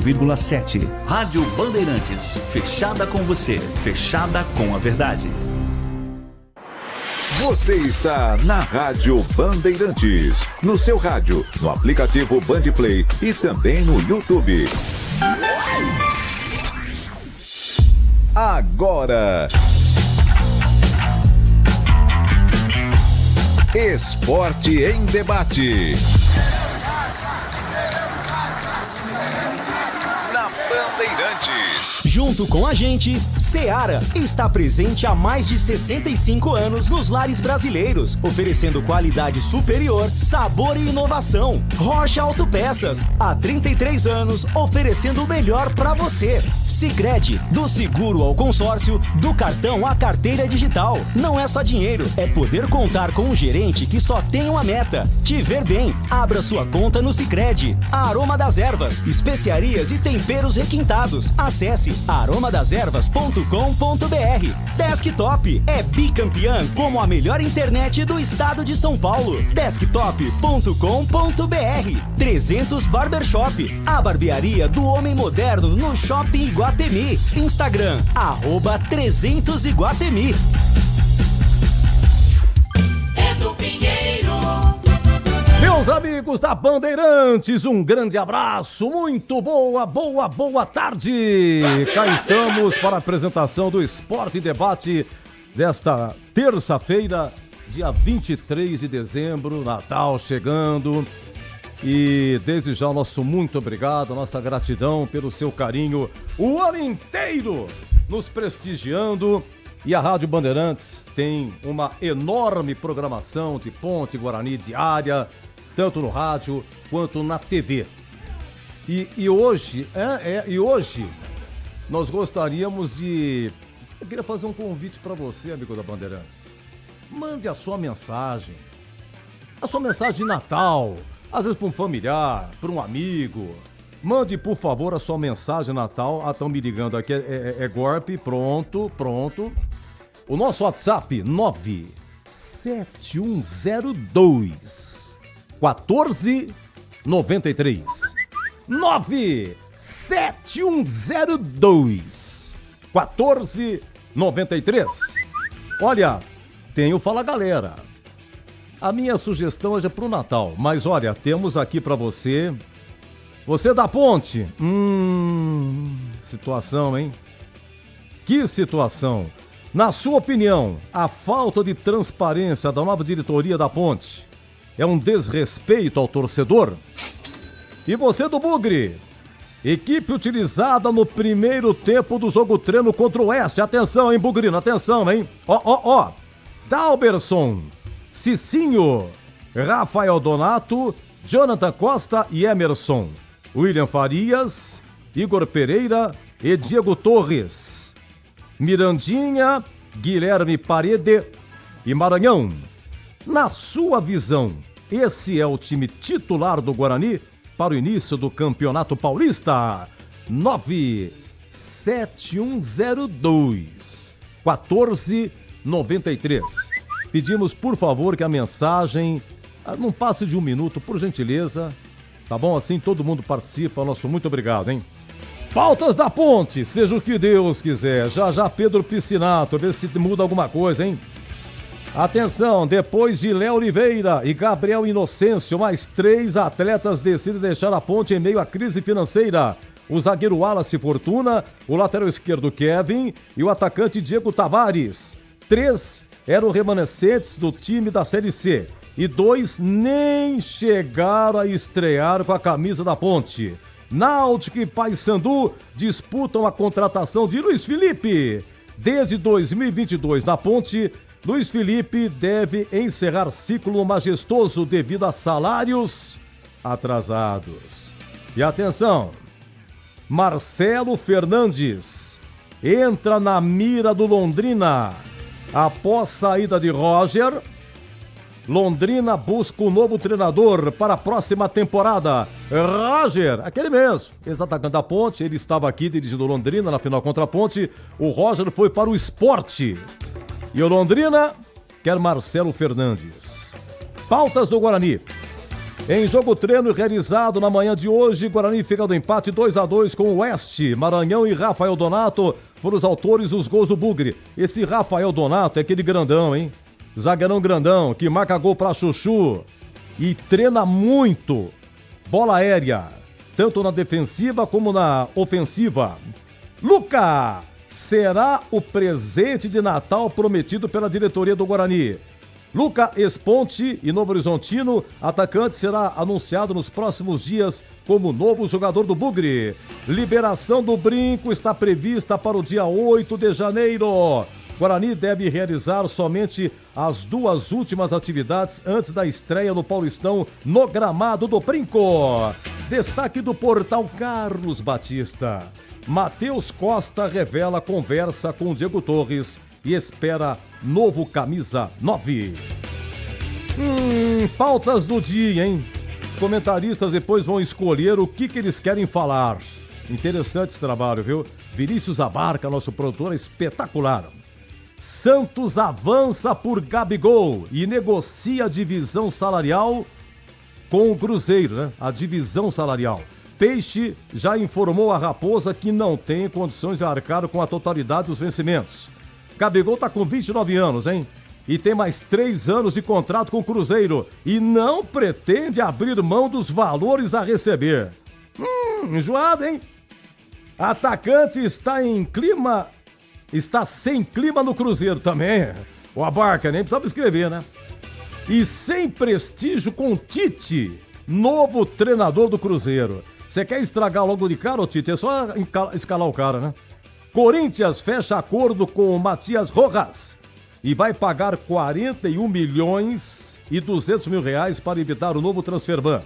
101,7. Rádio Bandeirantes, fechada com você, fechada com a verdade. Você está na Rádio Bandeirantes, no seu rádio, no aplicativo Bandplay e também no YouTube. Agora, Esporte em Debate. Na Bandeirantes. Junto com a gente, Seara está presente há mais de 65 anos nos lares brasileiros, oferecendo qualidade superior, sabor e inovação. Rocha Autopeças, há 33 anos, oferecendo o melhor para você. Sicredi, do seguro ao consórcio, do cartão à carteira digital. Não é só dinheiro, é poder contar com um gerente que só tem uma meta: te ver bem. Abra sua conta no Sicredi. Aroma das Ervas, especiarias e temperos requintados. Acesse aromadeservas.com.br. Desktop é bicampeã como a melhor internet do estado de São Paulo. Desktop.com.br. 300 Barbershop, a barbearia do homem moderno no Shopping Iguatemi. Instagram, @300Iguatemi. Meus amigos da Bandeirantes, um grande abraço, muito boa tarde. Cá estamos para a apresentação do Esporte em Debate desta terça-feira, dia 23 de dezembro, Natal chegando. E desde já o nosso muito obrigado, a nossa gratidão pelo seu carinho o ano inteiro nos prestigiando. E a Rádio Bandeirantes tem uma enorme programação de Ponte Guarani diária, tanto no rádio quanto na TV. E hoje nós gostaríamos de... Eu queria fazer um convite para você, amigo da Bandeirantes. Mande a sua mensagem de Natal, às vezes para um familiar, para um amigo. Mande, por favor, a sua mensagem de Natal. Estão me ligando aqui, é golpe, pronto. O nosso WhatsApp, 97102 1493. 97102 1493. Olha, tem o Fala Galera. A minha sugestão hoje é pro Natal, mas olha, temos aqui pra você. Você da Ponte. Situação, hein? Que situação. Na sua opinião, a falta de transparência da nova diretoria da Ponte é um desrespeito ao torcedor? E você do Bugre? Equipe utilizada no primeiro tempo do jogo treino contra o Oeste. Atenção, hein, Bugrino? Atenção, hein? Ó. Dalberson, Cicinho, Rafael Donato, Jonathan Costa e Emerson, William Farias, Igor Pereira e Diego Torres, Mirandinha, Guilherme Parede e Maranhão. Na sua visão, esse é o time titular do Guarani para o início do Campeonato Paulista? 97102 1493. Pedimos, por favor, que a mensagem não passe de 1 minuto, por gentileza. Tá bom? Assim todo mundo participa. Nosso muito obrigado, hein? Pautas da Ponte, seja o que Deus quiser. Já Pedro Piscinato, ver se muda alguma coisa, hein? Atenção, depois de Léo Oliveira e Gabriel Inocêncio, mais 3 atletas decidem deixar a Ponte em meio à crise financeira. O zagueiro Wallace Fortuna, o lateral esquerdo Kevin e o atacante Diego Tavares. 3 eram remanescentes do time da Série C e 2 nem chegaram a estrear com a camisa da Ponte. Náutico e Paysandu disputam a contratação de Luiz Felipe. Desde 2022 na Ponte, Luiz Felipe deve encerrar ciclo majestoso devido a salários atrasados. E atenção, Marcelo Fernandes entra na mira do Londrina. Após saída de Roger, Londrina busca um novo treinador para a próxima temporada. Roger, aquele mesmo, ex-atacante da Ponte, ele estava aqui dirigindo Londrina na final contra a Ponte. O Roger foi para o Sport. E o Londrina quer Marcelo Fernandes. Pautas do Guarani. Em jogo treino realizado na manhã de hoje, Guarani fica do empate 2-2 com o Oeste. Maranhão e Rafael Donato foram os autores dos gols do Bugre. Esse Rafael Donato é aquele grandão, hein? Zagueirão grandão, que marca gol pra Chuchu e treina muito bola aérea, tanto na defensiva como na ofensiva. Luca será o presente de Natal prometido pela diretoria do Guarani. Luca Esponte e Novo Horizontino, atacante, será anunciado nos próximos dias como novo jogador do Bugre. Liberação do Brinco está prevista para o dia 8 de janeiro. Guarani deve realizar somente as 2 últimas atividades antes da estreia no Paulistão no gramado do Brinco. Destaque do portal Carlos Batista. Matheus Costa revela conversa com Diego Torres e espera novo camisa 9. Pautas do dia, hein? Comentaristas depois vão escolher o que eles querem falar. Interessante esse trabalho, viu? Vinícius Abarca, nosso produtor, é espetacular. Santos avança por Gabigol e negocia a divisão salarial com o Cruzeiro, né? A divisão salarial. Peixe já informou a Raposa que não tem condições de arcar com a totalidade dos vencimentos. Gabigol tá com 29 anos, hein? E tem mais 3 anos de contrato com o Cruzeiro e não pretende abrir mão dos valores a receber. Enjoado, hein? Atacante está sem clima no Cruzeiro também. O Abarca nem precisava escrever, né? E sem prestígio com Tite, novo treinador do Cruzeiro. Você quer estragar logo de cara, ô Tite? É só escalar o cara, né? Corinthians fecha acordo com o Matias Rojas e vai pagar 41 milhões e 200 mil reais para evitar o novo transferban.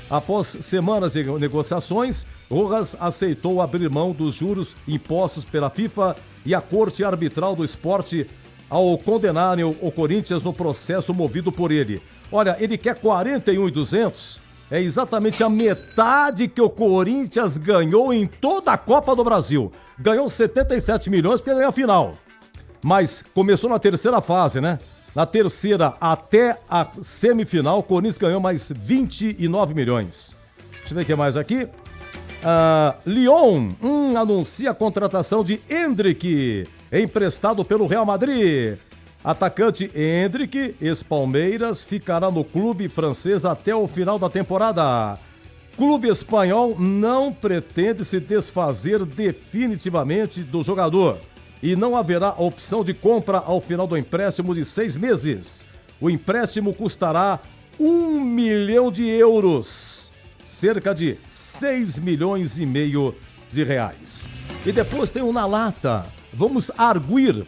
Após semanas de negociações, Rojas aceitou abrir mão dos juros impostos pela FIFA e a Corte Arbitral do Esporte ao condenarem o Corinthians no processo movido por ele. Olha, ele quer 41.200, é exatamente a metade que o Corinthians ganhou em toda a Copa do Brasil. Ganhou 77 milhões porque ganhou a final. Mas começou na terceira fase, né? Na terceira até a semifinal, o Corinthians ganhou mais 29 milhões. Deixa eu ver o que mais aqui. Lyon anuncia a contratação de Endrick, emprestado pelo Real Madrid. Atacante Endrick, ex-Palmeiras, ficará no clube francês até o final da temporada. Clube espanhol não pretende se desfazer definitivamente do jogador e não haverá opção de compra ao final do empréstimo de 6 meses. O empréstimo custará 1 milhão de euros, cerca de 6 milhões e meio de reais. E depois tem o Na Lata. Vamos arguir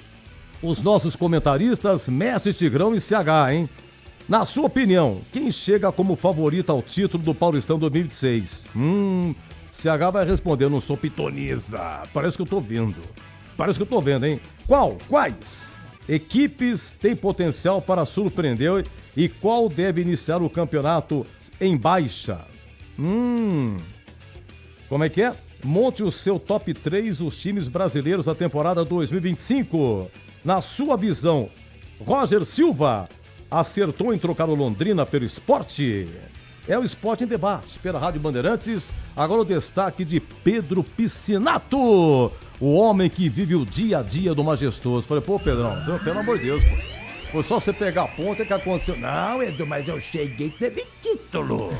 os nossos comentaristas Messi, Tigrão e CH, hein? Na sua opinião, quem chega como favorito ao título do Paulistão 2026? CH vai responder, eu não sou pitoniza. Parece que eu tô vendo, hein? Quais equipes têm potencial para surpreender e qual deve iniciar o campeonato em baixa? Como é que é? Monte o seu top 3 dos times brasileiros da temporada 2025. Na sua visão, Roger Silva acertou em trocar o Londrina pelo Esporte? É o Esporte em Debate, pela Rádio Bandeirantes. Agora o destaque de Pedro Piscinato, o homem que vive o dia a dia do Majestoso. Falei, pô, Pedrão, pelo amor de Deus, pô. Foi só você pegar a ponta que aconteceu. Não, Edu, mas eu cheguei, teve título.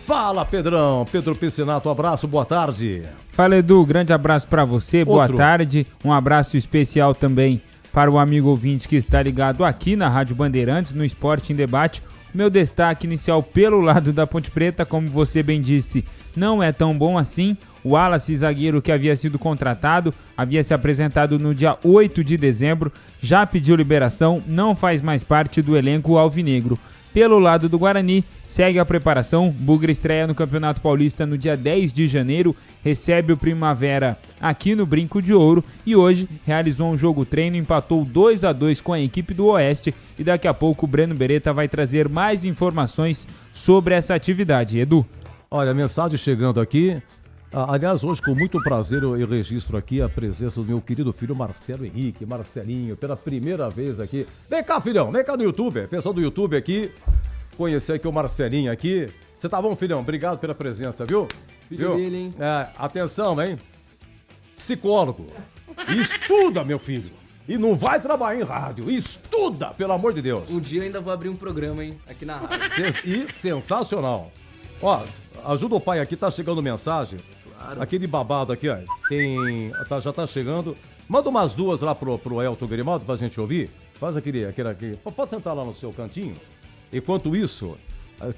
Fala, Pedrão. Pedro Piscinato, um abraço, boa tarde. Fala, Edu, grande abraço pra você, boa tarde. Um abraço especial também para o amigo ouvinte que está ligado aqui na Rádio Bandeirantes, no Esporte em Debate. Meu destaque inicial pelo lado da Ponte Preta, como você bem disse, não é tão bom assim. O Wallace, zagueiro que havia sido contratado, havia se apresentado no dia 8 de dezembro, já pediu liberação, não faz mais parte do elenco alvinegro. Pelo lado do Guarani, segue a preparação. Bugre estreia no Campeonato Paulista no dia 10 de janeiro, recebe o Primavera aqui no Brinco de Ouro e hoje realizou um jogo treino, empatou 2-2 com a equipe do Oeste e daqui a pouco o Breno Beretta vai trazer mais informações sobre essa atividade. Edu. Olha, a mensagem chegando aqui. Aliás, hoje com muito prazer eu registro aqui a presença do meu querido filho Marcelo Henrique, Marcelinho, pela primeira vez aqui. Vem cá, filhão, vem cá no YouTube, pessoal do YouTube aqui, conhecer aqui o Marcelinho aqui, Você tá bom, filhão? Obrigado pela presença, viu? Filho dele, hein? Atenção, hein? Psicólogo. Estuda, meu filho. E não vai trabalhar em rádio. Estuda, pelo amor de Deus. Um dia eu ainda vou abrir um programa, hein? Aqui na rádio. E sensacional. Ó, ajuda o pai aqui, tá chegando mensagem. Claro. Aquele babado aqui, ó. Já tá chegando. Manda umas duas lá pro Elton Grimaldo pra gente ouvir. Faz aquele aqui. Pode sentar lá no seu cantinho. Enquanto isso,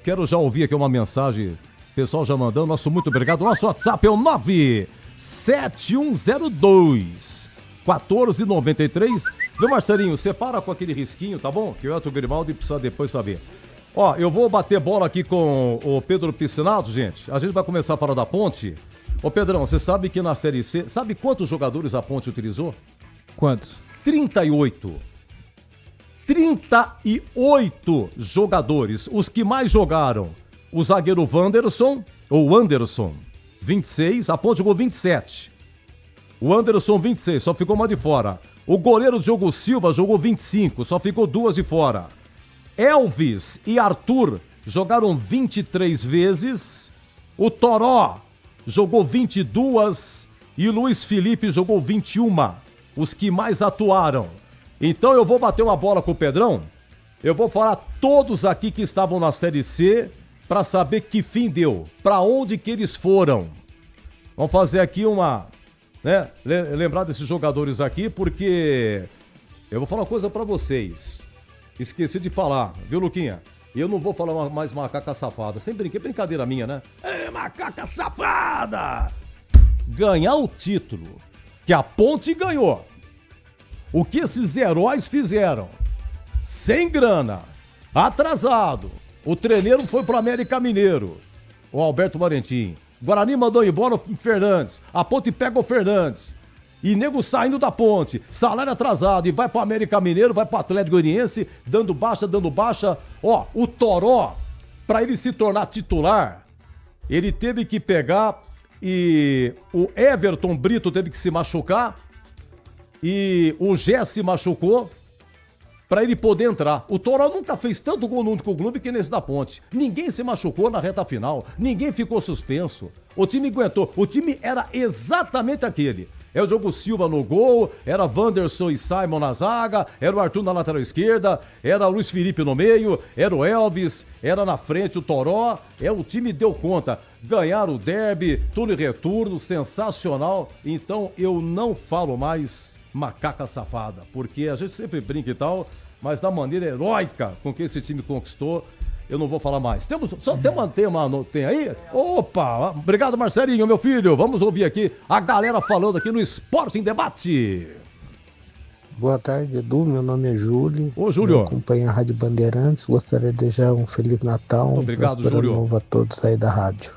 quero já ouvir aqui uma mensagem. Pessoal já mandando. Nosso muito obrigado. Nosso WhatsApp é o 97102 1493. Viu, Marcelinho? Separa com aquele risquinho, tá bom? Que o Elton Grimaldi precisa depois saber. Ó, eu vou bater bola aqui com o Pedro Piscinato, gente. A gente vai começar a falar da Ponte. Ô, Pedrão, você sabe que na Série C... Sabe quantos jogadores a Ponte utilizou? Quantos? 38. 38 jogadores. Os que mais jogaram, o zagueiro Wanderson, ou Anderson, 26. A Ponte jogou 27. O Anderson, 26, só ficou uma de fora. O goleiro Diogo Silva jogou 25, só ficou 2 de fora. Elvis e Arthur jogaram 23 vezes. O Toró jogou 22 e o Luiz Felipe jogou 21. Os que mais atuaram. Então eu vou bater uma bola com o Pedrão. Eu vou falar todos aqui que estavam na Série C para saber que fim deu. Para onde que eles foram. Vamos fazer aqui né? Lembrar desses jogadores aqui, porque eu vou falar uma coisa pra vocês. Esqueci de falar, viu, Luquinha? Eu não vou falar mais macaca safada. Sem brincadeira minha, né? Macaca safada! Ganhar o título que a Ponte ganhou. O que esses heróis fizeram? Sem grana, atrasado. O treneiro foi pro América Mineiro, o Alberto Valentim. Guarani mandou embora o Fernandes. A Ponte pega o Fernandes. E nego saindo da Ponte. Salário atrasado. E vai pro América Mineiro, vai pro Atlético Goianiense. Dando baixa. Ó, o Toró, pra ele se tornar titular, ele teve que pegar e o Everton Brito teve que se machucar. E o Gé se machucou pra ele poder entrar. O Toró nunca fez tanto gol no único clube que nesse da Ponte. Ninguém se machucou na reta final. Ninguém ficou suspenso. O time aguentou. O time era exatamente aquele. É o Diogo Silva no gol, era Wanderson e Simon na zaga, era o Arthur na lateral esquerda, era o Luiz Felipe no meio, era o Elvis, era na frente o Toró. O time deu conta. Ganharam o derby, tudo em retorno, sensacional. Então eu não falo mais macaca safada, porque a gente sempre brinca e tal, mas da maneira heróica com que esse time conquistou, eu não vou falar mais. Tem aí? Opa, obrigado, Marcelinho, meu filho. Vamos ouvir aqui a galera falando aqui no Esporte em Debate. Boa tarde, Edu. Meu nome é Júlio. Ô, Júlio. Eu acompanho a Rádio Bandeirantes. Gostaria de desejar um Feliz Natal. Obrigado, um Júlio. novo a todos aí da rádio.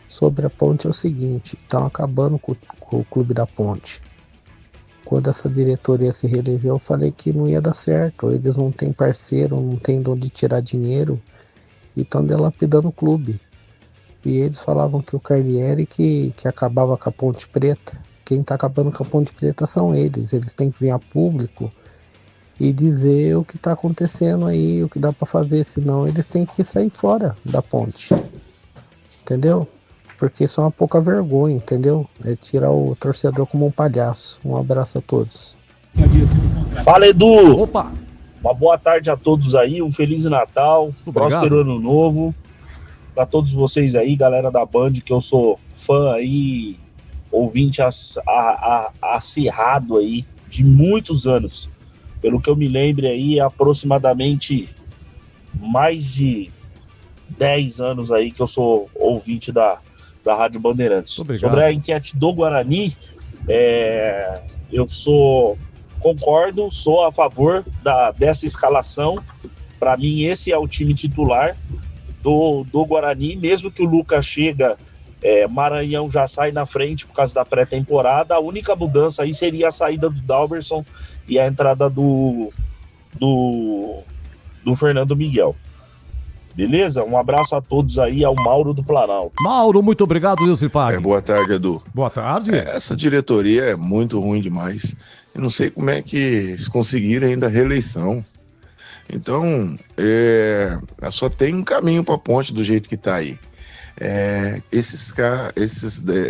Sobre a Ponte é o seguinte, estão acabando com o clube da Ponte. Quando essa diretoria se reelegeu, eu falei que não ia dar certo. Eles não têm parceiro, não têm de onde tirar dinheiro e estão dilapidando o clube. E eles falavam que o Carnieri que acabava com a Ponte Preta. Quem está acabando com a Ponte Preta são eles. Eles têm que vir a público e dizer o que está acontecendo aí, o que dá para fazer. Senão eles têm que sair fora da Ponte. Entendeu? Porque isso é uma pouca vergonha, entendeu? É tirar o torcedor como um palhaço. Um abraço a todos. Fala, Edu! Opa! Uma boa tarde a todos aí, um Feliz Natal, próspero Ano Novo. Pra todos vocês aí, galera da Band, que eu sou fã aí, ouvinte acirrado aí, de muitos anos. Pelo que eu me lembre aí, aproximadamente mais de 10 anos aí que eu sou ouvinte da Rádio Bandeirantes. Obrigado. Sobre a enquete do Guarani, eu concordo, sou a favor dessa escalação. Para mim, esse é o time titular do Guarani, mesmo que o Lucas chega, Maranhão já sai na frente por causa da pré-temporada. A única mudança aí seria a saída do Dalberson e a entrada do Fernando Miguel. Beleza? Um abraço a todos aí, ao Mauro do Planalto. Mauro, muito obrigado, Deus lhe pague. Boa tarde, Edu. Boa tarde. Essa diretoria é muito ruim demais. Eu não sei como é que eles conseguiram ainda a reeleição. Então, só tem um caminho para a ponte do jeito que está aí. Esses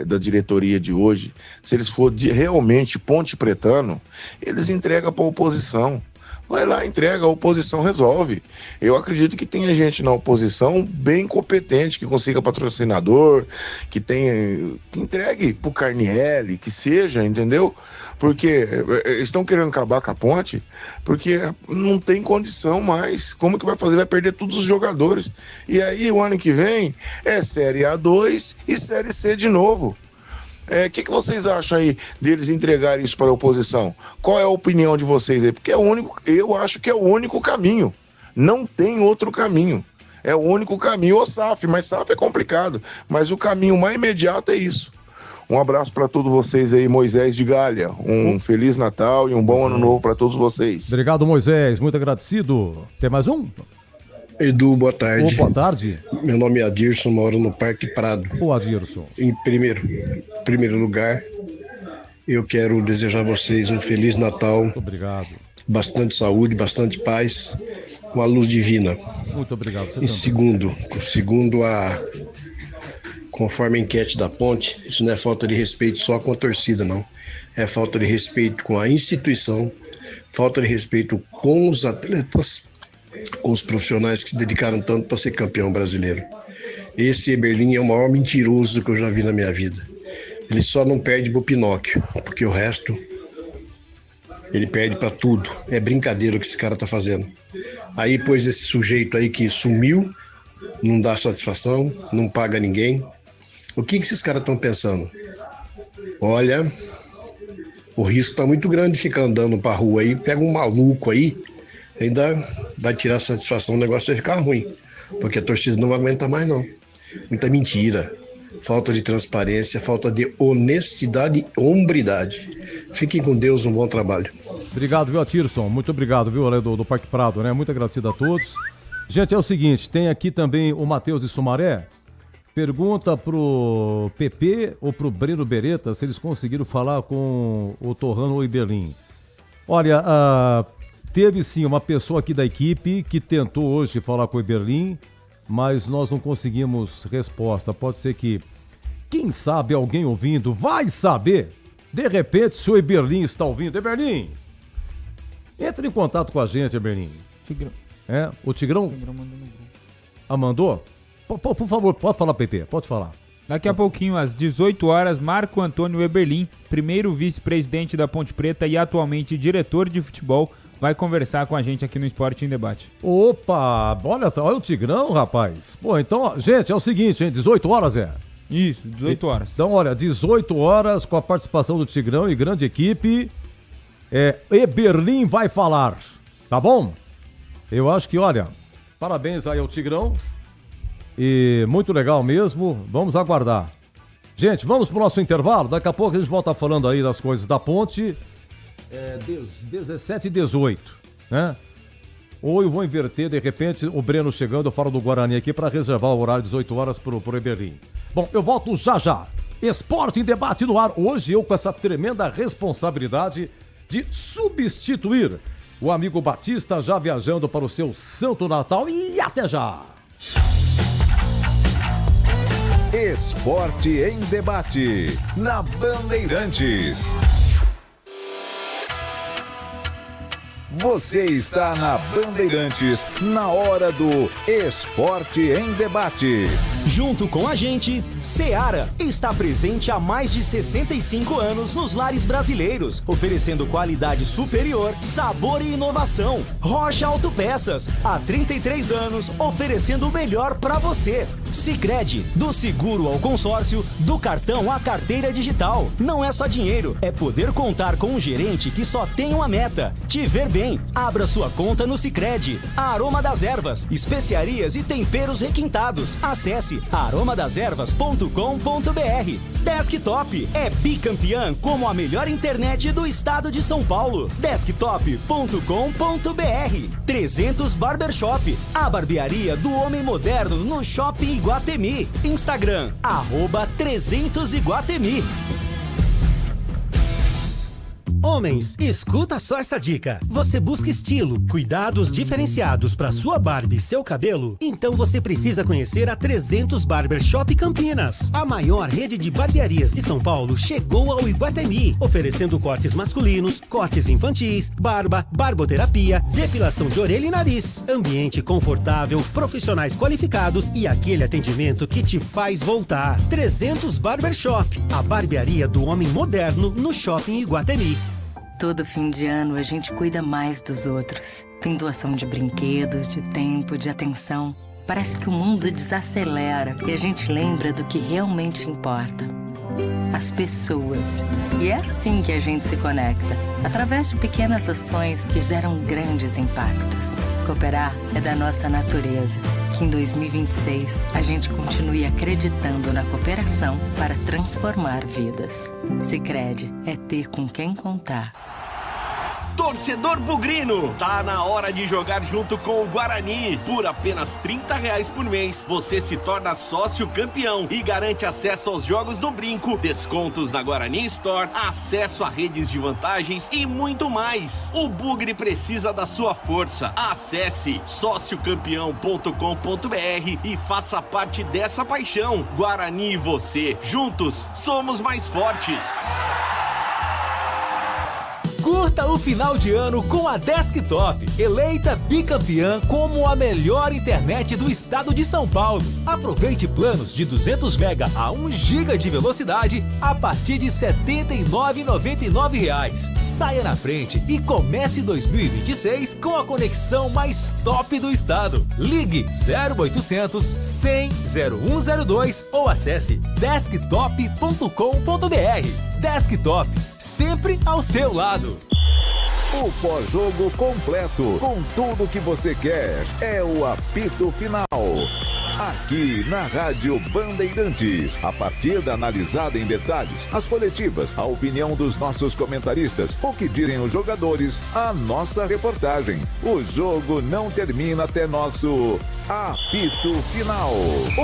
da diretoria de hoje, se eles for realmente ponte pretano, eles entregam para a oposição. Vai lá, entrega, a oposição resolve. Eu acredito que tenha gente na oposição bem competente, que consiga patrocinador, que entregue pro Carnielli, que seja, entendeu? Porque eles estão querendo acabar com a ponte, porque não tem condição mais. Como que vai fazer? Vai perder todos os jogadores. E aí, o ano que vem, é Série A2 e Série C de novo. O que vocês acham aí deles entregarem isso para a oposição? Qual é a opinião de vocês aí? Porque eu acho que é o único caminho. Não tem outro caminho. É o único caminho, ou SAF, mas SAF é complicado. Mas o caminho mais imediato é isso. Um abraço para todos vocês aí, Moisés de Galha. Um Feliz Natal e um bom Ano Novo para todos vocês. Obrigado, Moisés. Muito agradecido. Tem mais um? Edu, boa tarde. Boa tarde. Meu nome é Adirson, moro no Parque Prado. Ô, Adirson. Em primeiro lugar, eu quero desejar a vocês um Feliz Natal. Muito obrigado. Bastante saúde, bastante paz, com a luz divina. Muito obrigado. Você em segundo, conforme a enquete da Ponte, isso não é falta de respeito só com a torcida, não. É falta de respeito com a instituição, falta de respeito com os atletas, com os profissionais que se dedicaram tanto para ser campeão brasileiro. Esse Eberlin é o maior mentiroso que eu já vi na minha vida. Ele só não perde pro Pinóquio, porque o resto ele perde para tudo. É brincadeira o que esse cara tá fazendo. Aí, pois, esse sujeito aí que sumiu, não dá satisfação, não paga ninguém. O que esses caras estão pensando? Olha, o risco tá muito grande de ficar andando pra rua aí, pega um maluco aí, ainda vai tirar satisfação, o negócio vai ficar ruim, porque a torcida não aguenta mais não. Muita mentira, falta de transparência, falta de honestidade e hombridade. Fiquem com Deus, um bom trabalho. Obrigado, viu, Atirson? Muito obrigado, viu, Ale, do Parque Prado, né? Muito agradecido a todos. Gente, é o seguinte, tem aqui também o Matheus de Sumaré. Pergunta pro PP ou pro Breno Beretta se eles conseguiram falar com o Torrano ou o Eberlin. Olha, teve sim uma pessoa aqui da equipe que tentou hoje falar com o Eberlin, mas nós não conseguimos resposta. Pode ser que, quem sabe, alguém ouvindo vai saber. De repente, se o Eberlin está ouvindo. Eberlin, entre em contato com a gente, Eberlin. Tigrão. O Tigrão? O Tigrão mandou no grupo. Mandou? Por favor, pode falar, PP, pode falar. Daqui a pouquinho, às 18 horas, Marco Antônio Eberlin, primeiro vice-presidente da Ponte Preta e atualmente diretor de futebol, vai conversar com a gente aqui no Esporte em Debate. Opa, olha o Tigrão, rapaz. Pô, então, gente, é o seguinte, hein, 18 horas Isso, 18 horas. Então, olha, 18 horas com a participação do Tigrão e grande equipe. Eberlin vai falar, tá bom? Eu acho que, olha, parabéns aí ao Tigrão. E muito legal mesmo, vamos aguardar. Gente, vamos pro nosso intervalo, daqui a pouco a gente volta falando aí das coisas da ponte. 17 e 18, né? Ou eu vou inverter, de repente, o Breno chegando, eu falo do Guarani aqui para reservar o horário de 18 horas pro Eberlin. Bom, eu volto já. Esporte em Debate no ar. Hoje eu com essa tremenda responsabilidade de substituir o amigo Batista, já viajando para o seu Santo Natal. E até já! Esporte em Debate, na Bandeirantes. Você está na Bandeirantes, na hora do Esporte em Debate. Junto com a gente, Seara está presente há mais de 65 anos nos lares brasileiros, oferecendo qualidade superior, sabor e inovação. Rocha Autopeças, há 33 anos, oferecendo o melhor para você. Sicredi, do seguro ao consórcio, do cartão à carteira digital. Não é só dinheiro, é poder contar com um gerente que só tem uma meta: te ver bem. Abra sua conta no Sicredi. Aroma das Ervas, especiarias e temperos requintados. Acesse aromadaservas.com.br. Desktop é bicampeã como a melhor internet do estado de São Paulo. Desktop.com.br. 300 Barbershop, a barbearia do homem moderno no Shopping Iguatemi. Instagram, @300Iguatemi. Homens, escuta só essa dica. Você busca estilo, cuidados diferenciados para sua barba e seu cabelo? Então você precisa conhecer a 300 Barbershop Campinas. A maior rede de barbearias de São Paulo chegou ao Iguatemi, oferecendo cortes masculinos, cortes infantis, barba, barboterapia, depilação de orelha e nariz. Ambiente confortável, profissionais qualificados e aquele atendimento que te faz voltar. 300 Barbershop, a barbearia do homem moderno no Shopping Iguatemi. Todo fim de ano a gente cuida mais dos outros. Tem doação de brinquedos, de tempo, de atenção. Parece que o mundo desacelera e a gente lembra do que realmente importa. As pessoas. E é assim que a gente se conecta, através de pequenas ações que geram grandes impactos. Cooperar é da nossa natureza. Que em 2026 a gente continue acreditando na cooperação para transformar vidas. Sicredi é ter com quem contar. Torcedor bugrino, tá na hora de jogar junto com o Guarani. Por apenas R$30 por mês, você se torna sócio campeão e garante acesso aos jogos do Brinco, descontos na Guarani Store, acesso a redes de vantagens e muito mais. O Bugre precisa da sua força. Acesse sociocampeão.com.br e faça parte dessa paixão. Guarani e você, juntos, somos mais fortes. Curta o final de ano com a Desktop, eleita bicampeã como a melhor internet do estado de São Paulo. Aproveite planos de 200 MB a 1 GB de velocidade a partir de R$ 79,99. Saia na frente e comece 2026 com a conexão mais top do estado. Ligue 0800 100 0102 ou acesse desktop.com.br. Desktop, sempre ao seu lado. O pós-jogo completo, com tudo que você quer, é o apito final. Aqui na Rádio Bandeirantes, a partida analisada em detalhes, as coletivas, a opinião dos nossos comentaristas, o que dizem os jogadores, a nossa reportagem. O jogo não termina até nosso apito final.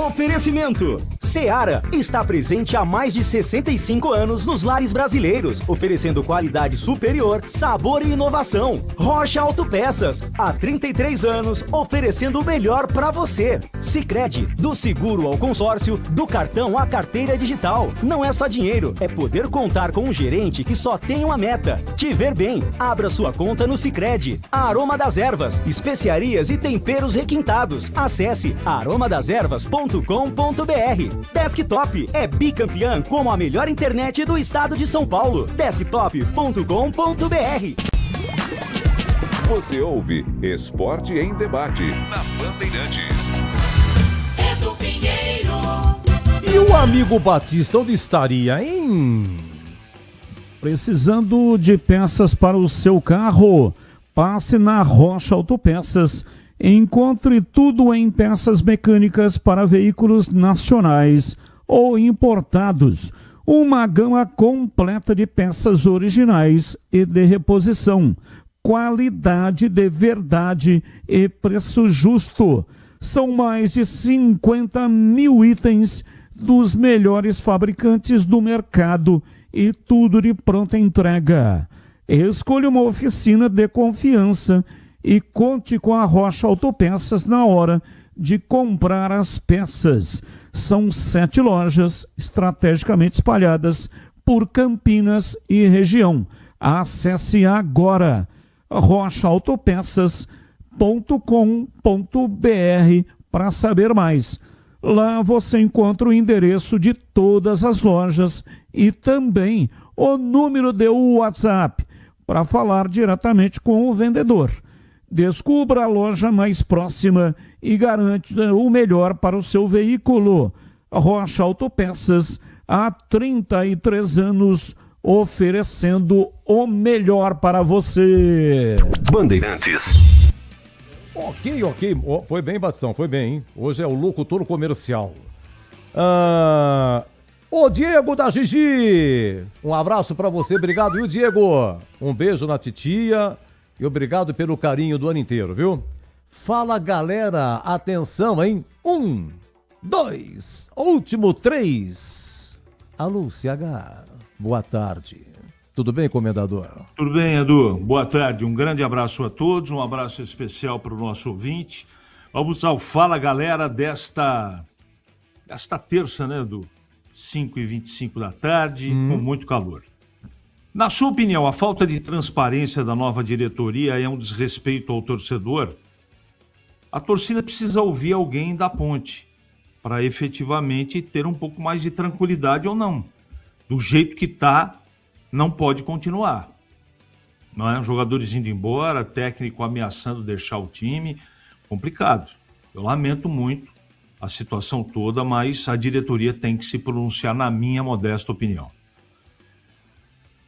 Oferecimento: Seara está presente há mais de 65 anos nos lares brasileiros, oferecendo qualidade superior, sabor e inovação. Rocha Autopeças, há 33 anos, oferecendo o melhor para você. Sicredi, do seguro ao consórcio, do cartão à carteira digital. Não é só dinheiro, é poder contar com um gerente que só tem uma meta: te ver bem. Abra sua conta no Sicredi. Aroma das Ervas, especiarias e temperos requintados. Acesse aromadeservas.com.br. Desktop é bicampeã como a melhor internet do estado de São Paulo. Desktop.com.br. Você ouve Esporte em Debate na Bandeirantes. E o amigo Batista, onde estaria, hein? Precisando de peças para o seu carro? Passe na Rocha Autopeças. Encontre tudo em peças mecânicas para veículos nacionais ou importados. Uma gama completa de peças originais e de reposição. Qualidade de verdade e preço justo. São mais de 50 mil itens dos melhores fabricantes do mercado e tudo de pronta entrega. Escolha uma oficina de confiança e conte com a Rocha Autopeças na hora de comprar as peças. São 7 lojas estrategicamente espalhadas por Campinas e região. Acesse agora rochaautopeças.com.br para saber mais. Lá você encontra o endereço de todas as lojas e também o número de WhatsApp para falar diretamente com o vendedor. Descubra a loja mais próxima e garante o melhor para o seu veículo. Rocha Autopeças, há 33 anos, oferecendo o melhor para você. Bandeirantes. Ok. Foi bem, Bastão, foi bem, hein? Hoje é o locutor comercial. Ô Diego da Gigi, um abraço pra você, obrigado, viu, Diego? Um beijo na titia e obrigado pelo carinho do ano inteiro, viu? Fala, galera, atenção, hein? 1, 2, último 3. Alô, CH, boa tarde. Tudo bem, comendador? Tudo bem, Edu. Boa tarde. Um grande abraço a todos, um abraço especial para o nosso ouvinte. Vamos ao Fala Galera desta terça, né, Edu? 5h25 da tarde, com muito calor. Na sua opinião, a falta de transparência da nova diretoria é um desrespeito ao torcedor? A torcida precisa ouvir alguém da Ponte para efetivamente ter um pouco mais de tranquilidade ou não. Do jeito que está, não pode continuar. Não é? Jogadores indo embora, técnico ameaçando deixar o time. Complicado. Eu lamento muito a situação toda, mas a diretoria tem que se pronunciar, na minha modesta opinião.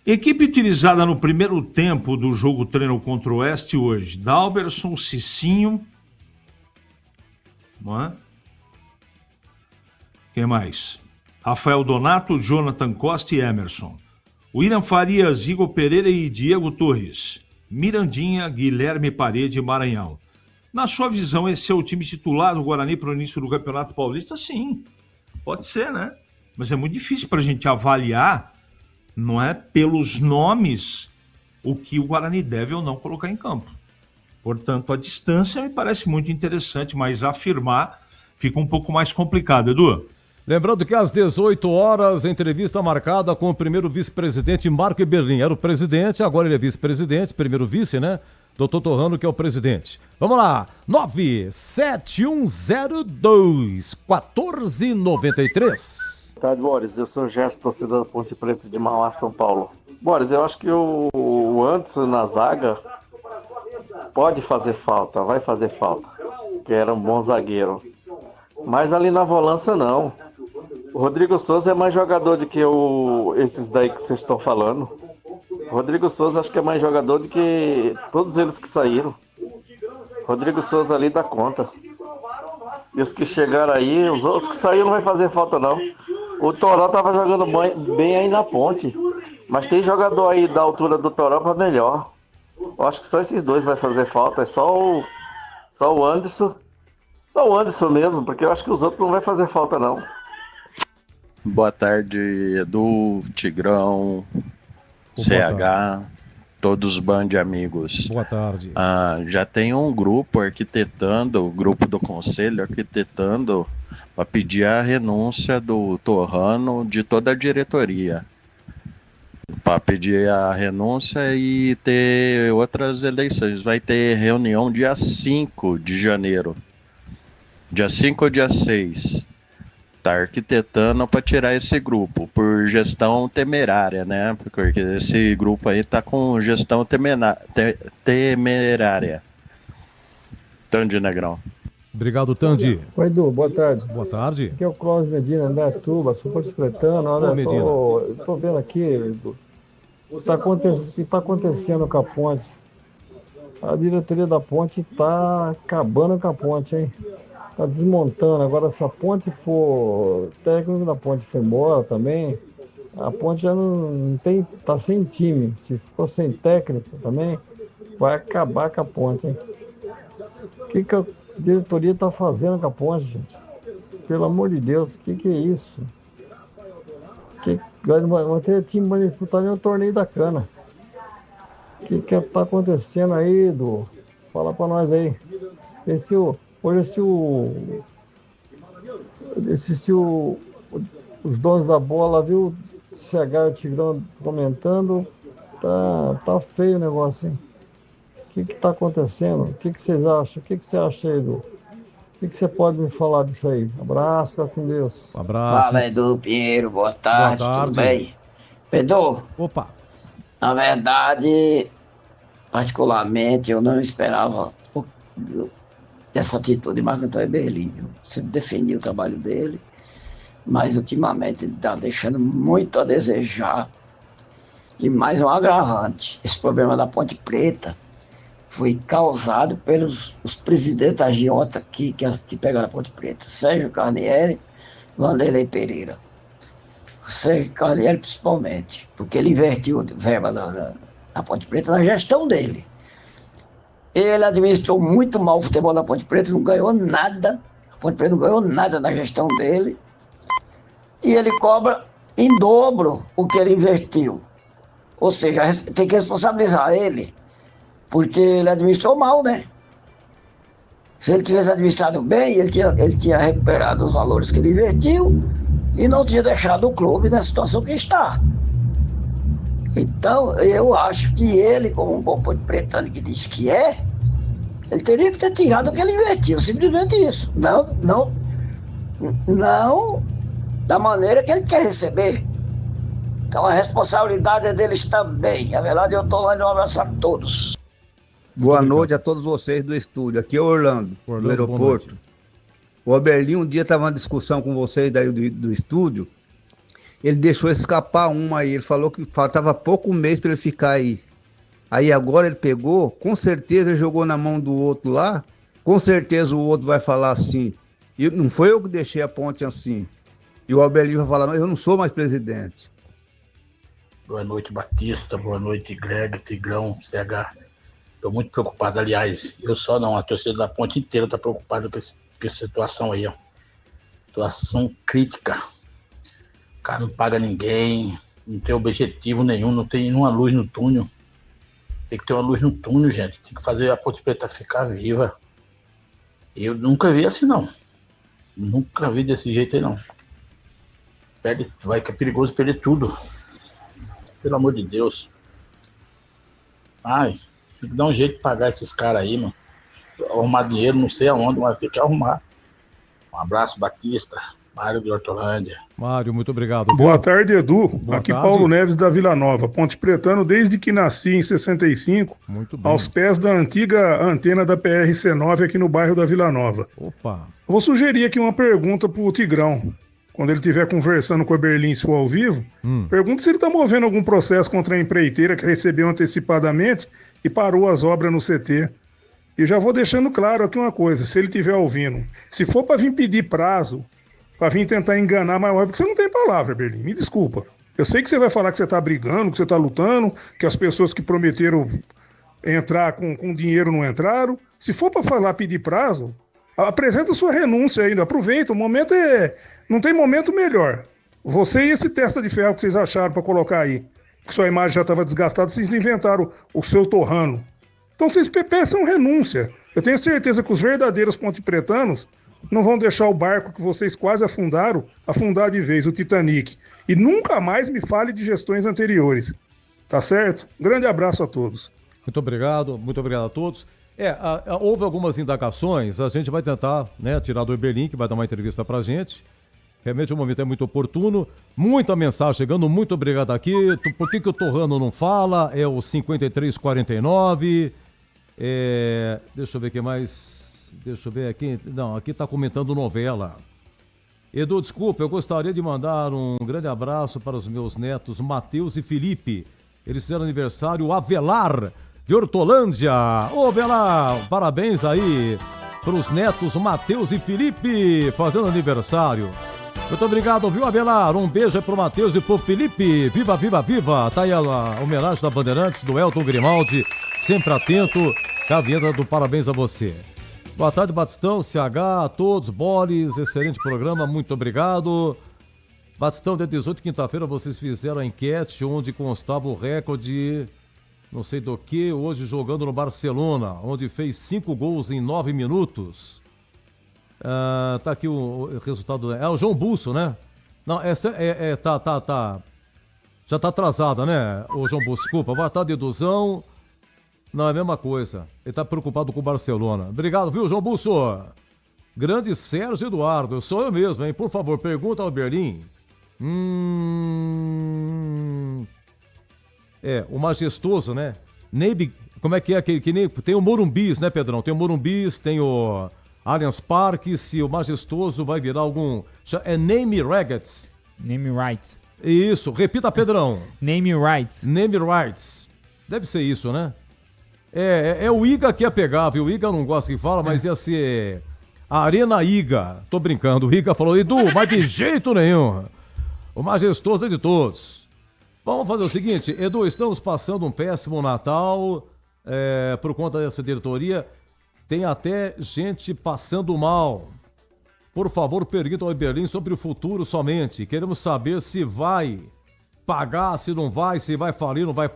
Equipe utilizada no primeiro tempo do jogo treino contra o Oeste hoje: Dalberson, Cicinho, não é? Quem mais? Rafael Donato, Jonathan Costa e Emerson. William Farias, Igor Pereira e Diego Torres. Mirandinha, Guilherme Parede e Maranhão. Na sua visão, esse é o time titular do Guarani para o início do Campeonato Paulista? Sim, pode ser, né? Mas é muito difícil para a gente avaliar, não é, pelos nomes, o que o Guarani deve ou não colocar em campo. Portanto, a distância me parece muito interessante, mas afirmar fica um pouco mais complicado, Edu. Lembrando que às 18 horas, entrevista marcada com o primeiro vice-presidente Marco Eberlin. Era o presidente, agora ele é vice-presidente, primeiro vice, né? Doutor Torrano, que é o presidente. Vamos lá, 97102-1493. Boa tarde, Boris. Eu sou o Gerson, torcedor da Ponte Preta de Mauá, São Paulo. Boris, eu acho que o Anderson na zaga pode fazer falta, vai fazer falta, que era um bom zagueiro. Mas ali na volância, não. O Rodrigo Souza é mais jogador do que esses daí que vocês estão falando. O Rodrigo Souza acho que é mais jogador do que todos eles que saíram. Rodrigo Souza ali dá conta. E os que chegaram aí, os outros que saíram não vai fazer falta não. O Toró tava jogando bem aí na Ponte. Mas tem jogador aí da altura do Toró para melhor. Eu acho que só esses dois vai fazer falta. É só o Anderson. Só o Anderson mesmo, porque eu acho que os outros não vai fazer falta não. Boa tarde, Edu, Tigrão, CH, todos os band amigos. Boa tarde. Já tem um grupo arquitetando, o grupo do conselho arquitetando para pedir a renúncia do Torrano de toda a diretoria. Para pedir a renúncia e ter outras eleições. Vai ter reunião dia 5 de janeiro. Dia 5 ou dia 6. Tá arquitetando para tirar esse grupo por gestão temerária, né? Porque esse grupo aí tá com gestão temerária. Tandy, Negrão. Obrigado, Tandy. Oi, Edu, boa tarde. Boa tarde. Aqui é o Cláudio Medina, André Tuba, sou Ponte Pretano. Olha, tô vendo aqui, Edu, o que tá acontecendo com a Ponte. A diretoria da Ponte tá acabando com a Ponte, hein? Tá desmontando. Agora, se a Ponte for... O técnico da Ponte foi embora também, a Ponte já não tem... Tá sem time. Se ficou sem técnico também, vai acabar com a Ponte, hein? O que a diretoria tá fazendo com a Ponte, gente? Pelo amor de Deus, o que é isso? Vai ter time para disputar nem o torneio da cana. O que tá acontecendo aí, Edu? Fala pra nós aí. Hoje os donos da bola, viu? CH e o Tigrão comentando. Tá feio o negócio, hein? O que tá acontecendo? O que vocês acham? O que você acha aí, Edu? O que você pode me falar disso aí? Abraço, fica com Deus. Abraço. Fala, Edu Pinheiro, boa tarde, tudo bem? Edu, opa. Na verdade, particularmente, eu não esperava dessa atitude de Marco Antônio Eberlin. Sempre defendi o trabalho dele, mas ultimamente ele está deixando muito a desejar. E mais um agravante, esse problema da Ponte Preta foi causado pelos os presidentes agiota que pegaram a Ponte Preta. Sérgio Carnieri, Vanderlei Pereira. Sérgio Carnieri principalmente, porque ele invertiu verba da Ponte Preta na gestão dele. Ele administrou muito mal o futebol da Ponte Preta, não ganhou nada. A Ponte Preta não ganhou nada na gestão dele. E ele cobra em dobro o que ele investiu. Ou seja, tem que responsabilizar ele, porque ele administrou mal, né? Se ele tivesse administrado bem, ele tinha recuperado os valores que ele investiu e não tinha deixado o clube na situação que está. Então, eu acho que ele, como um bom pretano que diz que ele teria que ter tirado o que ele investiu, simplesmente isso. Não da maneira que ele quer receber. Então, a responsabilidade é deles também. A verdade, eu estou lá e um abraço a todos. Boa noite a todos vocês do estúdio. Aqui é Orlando do aeroporto. O Oberlin um dia estava uma discussão com vocês daí do estúdio. Ele deixou escapar uma aí. Ele falou que faltava pouco mês para ele ficar aí. Aí agora ele pegou, com certeza ele jogou na mão do outro lá. Com certeza o outro vai falar assim. E não foi eu que deixei a ponte assim. E o Oberlin vai falar, não, eu não sou mais presidente. Boa noite, Batista. Boa noite, Greg, Tigrão, CH. Estou muito preocupado, aliás, eu só não, a torcida da Ponte inteira está preocupada com essa situação aí, ó. Situação crítica. O cara não paga ninguém, não tem objetivo nenhum, não tem nenhuma luz no túnel. Tem que ter uma luz no túnel, gente. Tem que fazer a Ponte Preta ficar viva. Eu nunca vi assim, não. Nunca vi desse jeito aí, não. Vai que é perigoso perder tudo. Pelo amor de Deus. Ai, tem que dar um jeito de pagar esses caras aí, mano. Arrumar dinheiro, não sei aonde, mas tem que arrumar. Um abraço, Batista. Mário de Hortolândia. Mário, muito obrigado. Boa tarde, Edu. Boa Aqui tarde. Paulo Neves da Vila Nova. Ponte Pretano, desde que nasci em 65, muito bem. Aos pés da antiga antena da PRC9 aqui no bairro da Vila Nova. Opa. Eu vou sugerir aqui uma pergunta pro Tigrão. Quando ele estiver conversando com o Berlim, se for ao vivo, pergunta se ele está movendo algum processo contra a empreiteira que recebeu antecipadamente e parou as obras no CT. E já vou deixando claro aqui uma coisa, se ele estiver ouvindo, se for para vir pedir prazo, para vir tentar enganar maior, porque você não tem palavra, Berlim, me desculpa. Eu sei que você vai falar que você está brigando, que você está lutando, que as pessoas que prometeram entrar com dinheiro não entraram. Se for para falar pedir prazo, apresenta sua renúncia ainda, aproveita, o momento não tem momento melhor. Você e esse testa de ferro que vocês acharam para colocar aí, que sua imagem já estava desgastada, vocês inventaram o seu torrano. Então vocês peçam renúncia. Eu tenho certeza que os verdadeiros pontepretanos não vão deixar o barco que vocês quase afundaram, afundar de vez, o Titanic. E nunca mais me fale de gestões anteriores. Tá certo? Grande abraço a todos. Muito obrigado a todos. Houve algumas indagações, a gente vai tentar, né, tirar do Eberlin, que vai dar uma entrevista pra gente. Realmente o momento é muito oportuno. Muita mensagem chegando, muito obrigado aqui. Por que o Torrano não fala? É o 5349. Deixa eu ver o que mais. Deixa eu ver aqui. Não, aqui tá comentando novela. Edu, desculpa, eu gostaria de mandar um grande abraço para os meus netos Matheus e Felipe. Eles fizeram aniversário, Avelar de Hortolândia. Ô, Avelar, parabéns aí para os netos Matheus e Felipe fazendo aniversário. Muito obrigado, viu, Avelar? Um beijo aí pro Matheus e pro Felipe. Viva, viva, viva! Tá aí a homenagem da Bandeirantes, do Elton Grimaldi, sempre atento. A vinheta do parabéns a você. Boa tarde, Batistão, CH, a todos, Boris, excelente programa, muito obrigado. Batistão, dia 18, quinta-feira, vocês fizeram a enquete onde constava o recorde, não sei do que, hoje jogando no Barcelona, onde fez 5 gols em 9 minutos. Tá aqui o resultado. É o João Busso, né? Não, tá. Já tá atrasada, né, o João Busso? Desculpa. Boa tarde, Eduzão. Não, é a mesma coisa. Ele tá preocupado com o Barcelona. Obrigado, viu, João Busso? Grande Sérgio Eduardo. Sou eu mesmo, hein? Por favor, pergunta ao Berlim. O majestoso, né? Como é que tem o Morumbis, né, Pedrão? Tem o Morumbis, tem o Allianz Parque, se o majestoso vai virar algum... É Name Rights. Name Rights. Isso, repita, Pedrão. Name Rights. Name Rights. Deve ser isso, né? É o Iga que ia pegar, viu? O Iga não gosta que fala, mas ia ser a Arena Iga. Tô brincando, o Iga falou, Edu, mas de jeito nenhum. O majestoso é de todos. Vamos fazer o seguinte, Edu, estamos passando um péssimo Natal por conta dessa diretoria. Tem até gente passando mal. Por favor, pergunta ao Berlim sobre o futuro somente. Queremos saber se vai pagar, se não vai, se vai falir, não vai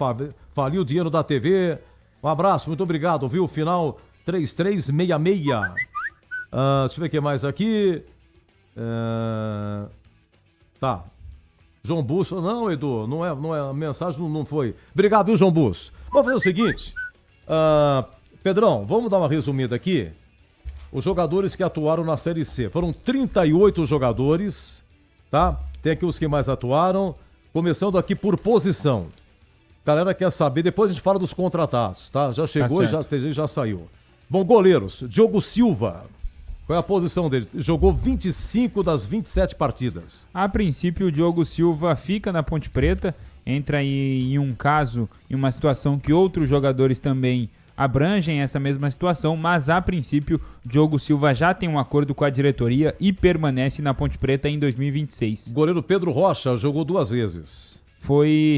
falir o dinheiro da TV. Um abraço, muito obrigado, viu? Final 3366. Deixa eu ver o que mais aqui. Tá. João Bus, não, Edu, não é, a mensagem não foi. Obrigado, viu, João Bus? Vamos fazer o seguinte, Pedrão, vamos dar uma resumida aqui. Os jogadores que atuaram na Série C, foram 38 jogadores, tá? Tem aqui os que mais atuaram, começando aqui por posição. Galera quer saber, depois a gente fala dos contratados, tá? Já chegou e já saiu. Bom, goleiros, Diogo Silva. Qual é a posição dele? Jogou 25 das 27 partidas. A princípio, o Diogo Silva fica na Ponte Preta, entra aí em um caso, em uma situação que outros jogadores também abrangem essa mesma situação, mas a princípio, Diogo Silva já tem um acordo com a diretoria e permanece na Ponte Preta em 2026. Goleiro Pedro Rocha jogou 2 vezes.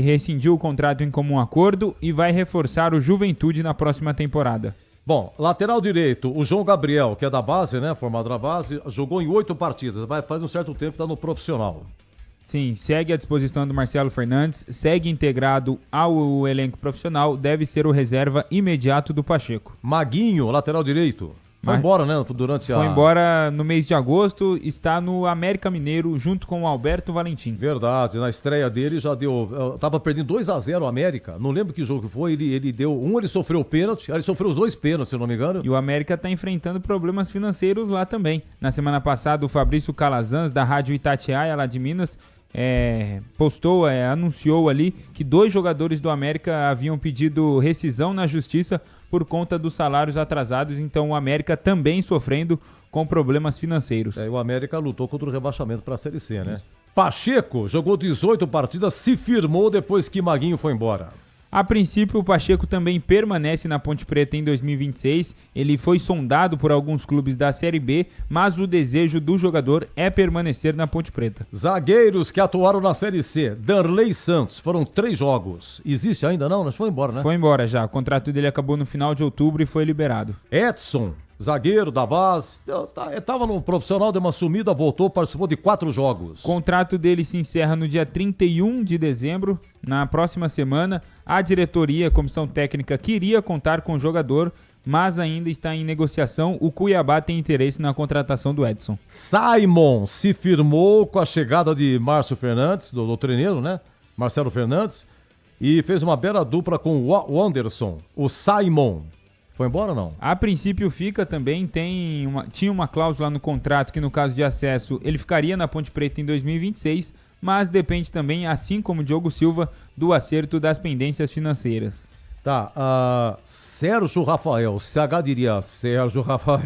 Rescindiu o contrato em comum acordo e vai reforçar o Juventude na próxima temporada. Bom, lateral direito, o João Gabriel, que é da base, né, formado na base, jogou em 8 partidas, mas faz um certo tempo que está no profissional. Sim, segue à disposição do Marcelo Fernandes, segue integrado ao elenco profissional, deve ser o reserva imediato do Pacheco. Maguinho, lateral direito. Foi embora, né? Foi embora no mês de agosto, está no América Mineiro junto com o Alberto Valentim. Verdade, na estreia dele já deu... Tava perdendo 2-0 o América, não lembro que jogo que foi, ele deu... ele sofreu o pênalti, ele sofreu os 2 pênaltis, se eu não me engano. E o América está enfrentando problemas financeiros lá também. Na semana passada, o Fabrício Calazans, da Rádio Itatiaia, lá de Minas, anunciou ali que 2 jogadores do América haviam pedido rescisão na justiça por conta dos salários atrasados, então o América também sofrendo com problemas financeiros. O América lutou contra o rebaixamento para a Série C, né? Pacheco jogou 18 partidas, se firmou depois que Maguinho foi embora. A princípio, o Pacheco também permanece na Ponte Preta em 2026. Ele foi sondado por alguns clubes da Série B, mas o desejo do jogador é permanecer na Ponte Preta. Zagueiros que atuaram na Série C. Darley Santos, foram 3 jogos. Existe ainda não? Mas foi embora, né? Foi embora já. O contrato dele acabou no final de outubro e foi liberado. Edson, zagueiro da base, estava no profissional, deu uma sumida, voltou, participou de 4 jogos. O contrato dele se encerra no dia 31 de dezembro, na próxima semana. A diretoria, a comissão técnica, queria contar com o jogador, mas ainda está em negociação. O Cuiabá tem interesse na contratação do Edson. Simon se firmou com a chegada de Márcio Fernandes, do treineiro, né? Marcelo Fernandes, e fez uma bela dupla com o Anderson, o Simon. Foi embora ou não? A princípio fica também, tinha uma cláusula no contrato que no caso de acesso ele ficaria na Ponte Preta em 2026, mas depende também, assim como o Diogo Silva, do acerto das pendências financeiras. Tá, Sérgio Rafael, CH diria Sérgio Rafael.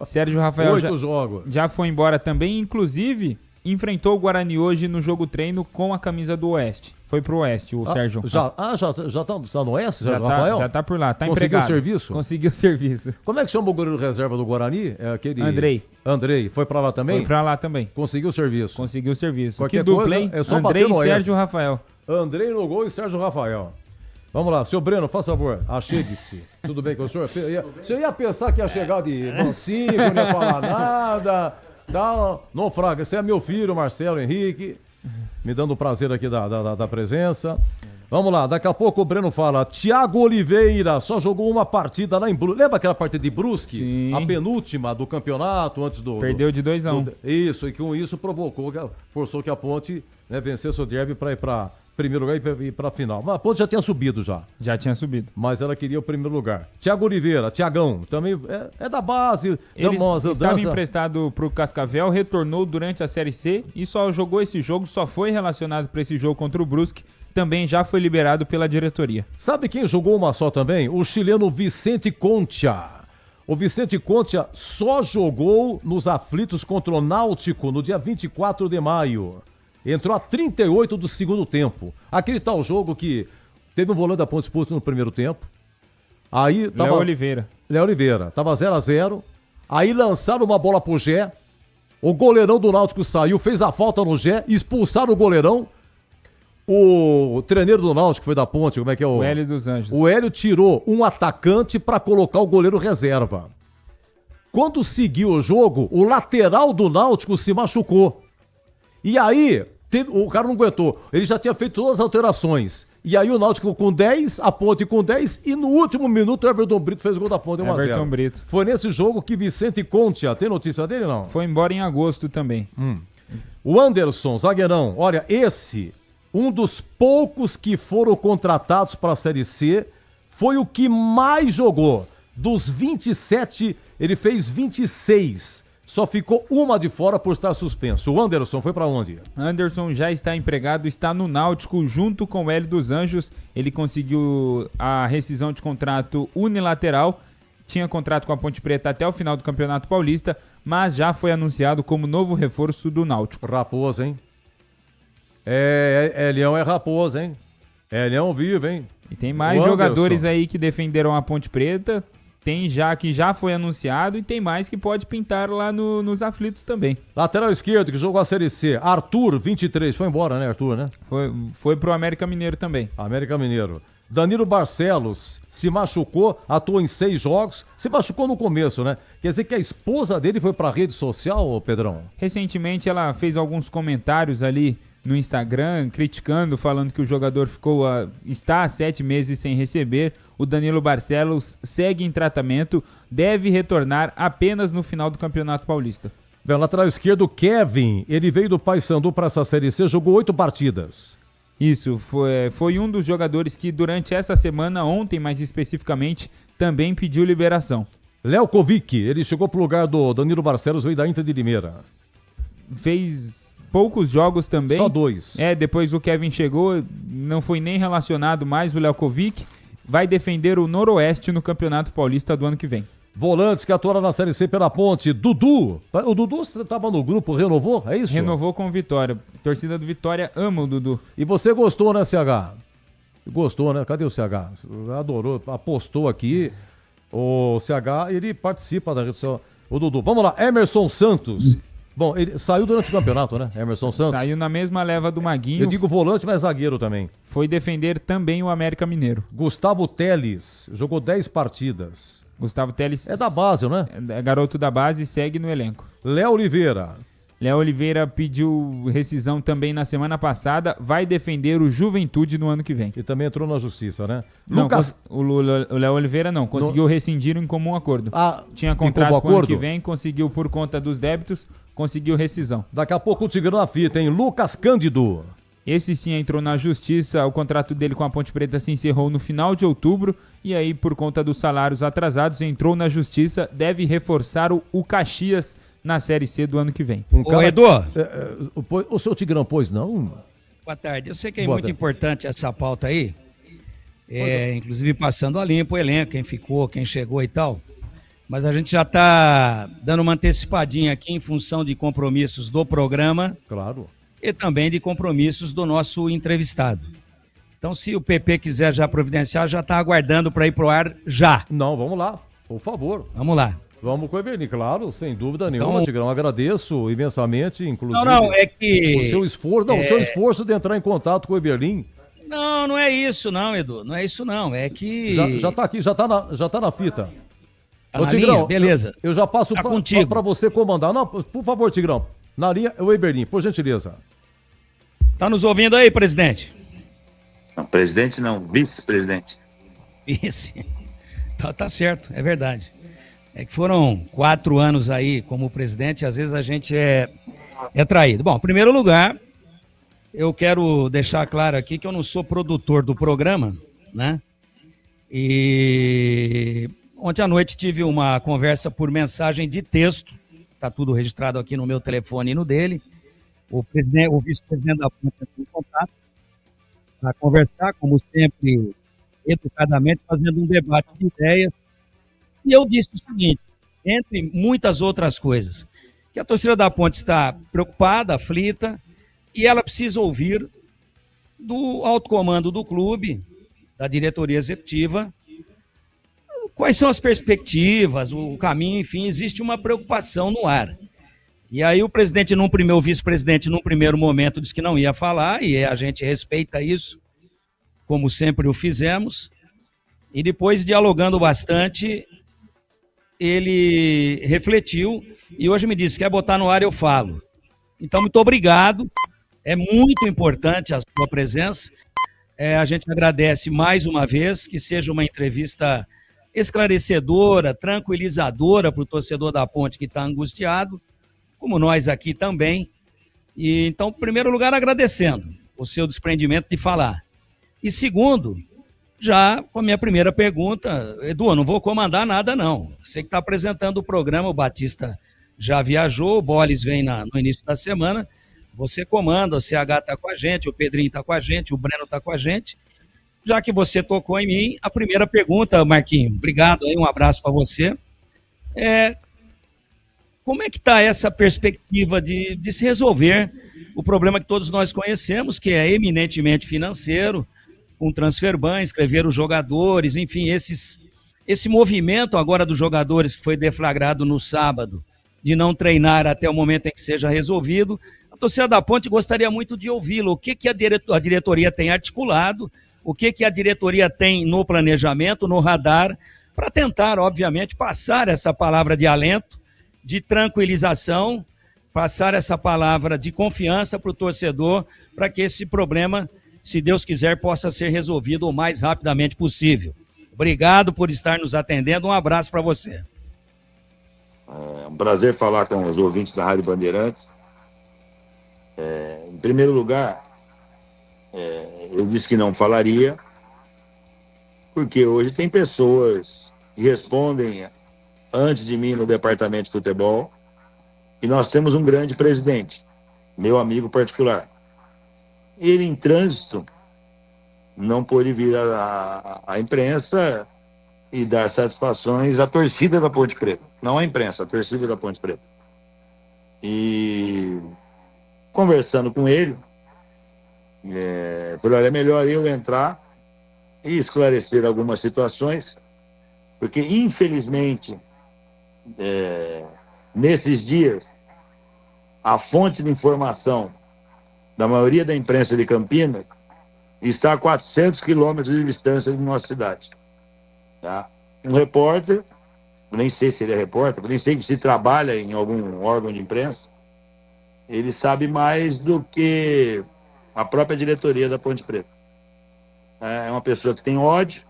Sérgio Rafael 8 jogos. Já foi embora também, inclusive enfrentou o Guarani hoje no jogo treino com a camisa do Oeste. Foi pro Oeste, o Sérgio. Já tá no Oeste, Sérgio Rafael? Já tá por lá, tá Conseguiu empregado. Conseguiu o serviço? Conseguiu o serviço. Como é que chama o goleiro reserva do Guarani? É aquele... Andrei. Foi pra lá também? Foi pra lá também. Conseguiu o serviço? Conseguiu o serviço. Qualquer que dupla, coisa, hein? é só Andrei bater no e Oeste. Sérgio Rafael. Andrei no gol e Sérgio Rafael. Vamos lá, senhor Breno, faz favor, achegue-se. Tudo bem com o senhor? Você ia pensar que ia chegar de mansinho, não ia falar nada, tal. Não, Fraga, esse é meu filho, Marcelo Henrique, me dando o prazer aqui da presença. Vamos lá, daqui a pouco o Breno fala, Thiago Oliveira só jogou uma partida lá em Brusque. Lembra aquela partida de Brusque? Sim. A penúltima do campeonato, antes do... Perdeu de 2-1. Isso, e com isso forçou que a Ponte, né, vencesse o derby para ir para primeiro lugar e para a final. Mas a Ponte já tinha subido já. Já tinha subido. Mas ela queria o primeiro lugar. Thiago Oliveira, Thiagão, também é da base. Ele estava emprestado para o Cascavel, retornou durante a Série C e só jogou esse jogo, só foi relacionado para esse jogo contra o Brusque. Também já foi liberado pela diretoria. Sabe quem jogou uma só também? O chileno Vicente Concha. O Vicente Concha só jogou nos aflitos contra o Náutico no dia 24 de maio. Entrou a 38 do segundo tempo. Aquele tal jogo que teve um volante da Ponte expulso no primeiro tempo. Aí tava... Léo Oliveira. Tava 0-0. Aí lançaram uma bola pro Gé. O goleirão do Náutico saiu, fez a falta no Gé, expulsaram o goleirão. O treineiro do Náutico foi da Ponte, como é que é o... O Hélio dos Anjos. O Hélio tirou um atacante para colocar o goleiro reserva. Quando seguiu o jogo, o lateral do Náutico se machucou. E aí, o cara não aguentou. Ele já tinha feito todas as alterações. E aí o Náutico com 10, a Ponte com 10, e no último minuto o Everton Brito fez o gol da Ponte, 1-0. Everton Brito. Foi nesse jogo que Vicente Contia, tem notícia dele não? Foi embora em agosto também. O Anderson, zagueirão, olha, um dos poucos que foram contratados para a Série C, foi o que mais jogou. Dos 27, ele fez 26. Só ficou uma de fora por estar suspenso. O Anderson foi para onde? Anderson já está empregado, está no Náutico junto com o Hélio dos Anjos. Ele conseguiu a rescisão de contrato unilateral. Tinha contrato com a Ponte Preta até o final do Campeonato Paulista, mas já foi anunciado como novo reforço do Náutico. Raposa, hein? Leão é raposa, hein? É Leão vivo, hein? E tem mais jogadores aí que defenderam a Ponte Preta. Tem que já foi anunciado e tem mais que pode pintar lá nos aflitos também. Lateral esquerdo que jogou a Série C, Arthur, 23, foi embora, né, Arthur, né? Foi pro América Mineiro também. América Mineiro. Danilo Barcelos se machucou, atuou em 6 jogos, se machucou no começo, né? Quer dizer que a esposa dele foi pra rede social, Pedrão? Recentemente ela fez alguns comentários ali no Instagram, criticando, falando que o jogador está há 7 meses sem receber. O Danilo Barcelos segue em tratamento, deve retornar apenas no final do Campeonato Paulista. Bem, lateral esquerdo, Kevin, ele veio do Paysandu para essa Série C, jogou 8 partidas. Isso, foi um dos jogadores que durante essa semana, ontem mais especificamente, também pediu liberação. Léo Kovic, ele chegou pro lugar do Danilo Barcelos, veio da Inter de Limeira. Fez poucos jogos também. Só 2. Depois o Kevin chegou, não foi nem relacionado mais o Léo Kovic. Vai defender o Noroeste no Campeonato Paulista do ano que vem. Volantes que atuaram na Série C pela Ponte, Dudu. O Dudu estava no grupo, renovou? É isso? Renovou com o Vitória. A torcida do Vitória ama o Dudu. E você gostou, né, CH? Gostou, né? Cadê o CH? Adorou, apostou aqui. O CH, ele participa da rede social. O Dudu. Vamos lá, Emerson Santos. Bom, ele saiu durante o campeonato, né? Emerson Santos. Saiu na mesma leva do Maguinho. Eu digo volante, mas zagueiro também. Foi defender também o América Mineiro. Gustavo Teles, jogou 10 partidas. Gustavo Teles... É da base, né? É garoto da base e segue no elenco. Léo Oliveira. Léo Oliveira pediu rescisão também na semana passada, vai defender o Juventude no ano que vem. E também entrou na justiça, né? Não, Lucas... o Léo Oliveira não, conseguiu rescindir em comum acordo. Tinha contrato pro ano que vem, conseguiu por conta dos débitos, conseguiu rescisão. Daqui a pouco o Tigrão na fita, hein? Lucas Cândido. Esse sim entrou na justiça, o contrato dele com a Ponte Preta se encerrou no final de outubro e aí por conta dos salários atrasados entrou na justiça, deve reforçar o Caxias na Série C do ano que vem. Ô, Edu! O seu Tigrão, pois não? Boa tarde. Eu sei que é muito importante essa pauta aí, inclusive passando a limpo o elenco, quem ficou, quem chegou e tal, mas a gente já está dando uma antecipadinha aqui em função de compromissos do programa. Claro. E também de compromissos do nosso entrevistado. Então, se o PP quiser já providenciar, já está aguardando para ir pro ar já. Não, vamos lá, por favor. Vamos lá. Vamos com o Eberlin, claro, sem dúvida nenhuma, Tigrão. Agradeço imensamente, inclusive. Não, é que... O seu esforço, o seu esforço de entrar em contato com o Eberlin. Não é isso não, Edu. Não é isso não, é que... Já tá aqui, já tá na fita. Tá na Tigrão, linha? Beleza. Eu já passo para você comandar. Não, por favor, Tigrão. Na linha, o Eberlin, por gentileza. Tá nos ouvindo aí, presidente? Não, presidente não, vice-presidente. Vice. Tá certo, é verdade. É que foram 4 anos aí como presidente, às vezes a gente é traído. Bom, em primeiro lugar, eu quero deixar claro aqui que eu não sou produtor do programa, né? E ontem à noite tive uma conversa por mensagem de texto, tá tudo registrado aqui no meu telefone e no dele. O vice-presidente da Ponte entrou em contato para conversar, como sempre, educadamente, fazendo um debate de ideias. E eu disse o seguinte, entre muitas outras coisas, que a torcida da Ponte está preocupada, aflita, e ela precisa ouvir do alto comando do clube, da diretoria executiva, quais são as perspectivas, o caminho, enfim, existe uma preocupação no ar. E aí o vice-presidente, num primeiro momento, disse que não ia falar, e a gente respeita isso, como sempre o fizemos. E depois, dialogando bastante, ele refletiu e hoje me disse, quer botar no ar, eu falo. Então, muito obrigado. É muito importante a sua presença. A gente agradece mais uma vez, que seja uma entrevista esclarecedora, tranquilizadora para o torcedor da Ponte que está angustiado, como nós aqui também. E então, em primeiro lugar, agradecendo o seu desprendimento de falar. E segundo, já com a minha primeira pergunta, Edu, eu não vou comandar nada não. Você que está apresentando o programa, o Batista já viajou, o Boles vem no início da semana, você comanda, o CH está com a gente, o Pedrinho está com a gente, o Breno está com a gente. Já que você tocou em mim, a primeira pergunta, Marquinhos, obrigado aí, um abraço para você. Como é que está essa perspectiva de se resolver o problema que todos nós conhecemos, que é eminentemente financeiro, com transfer ban, inscrever os jogadores, enfim, esse movimento agora dos jogadores que foi deflagrado no sábado, de não treinar até o momento em que seja resolvido. A torcida da Ponte gostaria muito de ouvi-lo. O que a diretoria tem articulado, o que a diretoria tem no planejamento, no radar, para tentar, obviamente, passar essa palavra de alento, de tranquilização, passar essa palavra de confiança para o torcedor, para que esse problema, se Deus quiser, possa ser resolvido o mais rapidamente possível. Obrigado por estar nos atendendo, um abraço para você. É um prazer falar com os ouvintes da Rádio Bandeirantes. Em primeiro lugar, eu disse que não falaria, porque hoje tem pessoas que respondem antes de mim no departamento de futebol, e nós temos um grande presidente, meu amigo particular. Ele, em trânsito, não pôde vir à imprensa e dar satisfações à torcida da Ponte Preta. Não à imprensa, à torcida da Ponte Preta. E conversando com ele, falei, olha, é melhor eu entrar e esclarecer algumas situações, porque, infelizmente, nesses dias, a fonte de informação da maioria da imprensa de Campinas está a 400 quilômetros de distância de nossa cidade. Tá? Um repórter, nem sei se ele é repórter, nem sei se trabalha em algum órgão de imprensa, ele sabe mais do que a própria diretoria da Ponte Preta. É uma pessoa que tem ódio,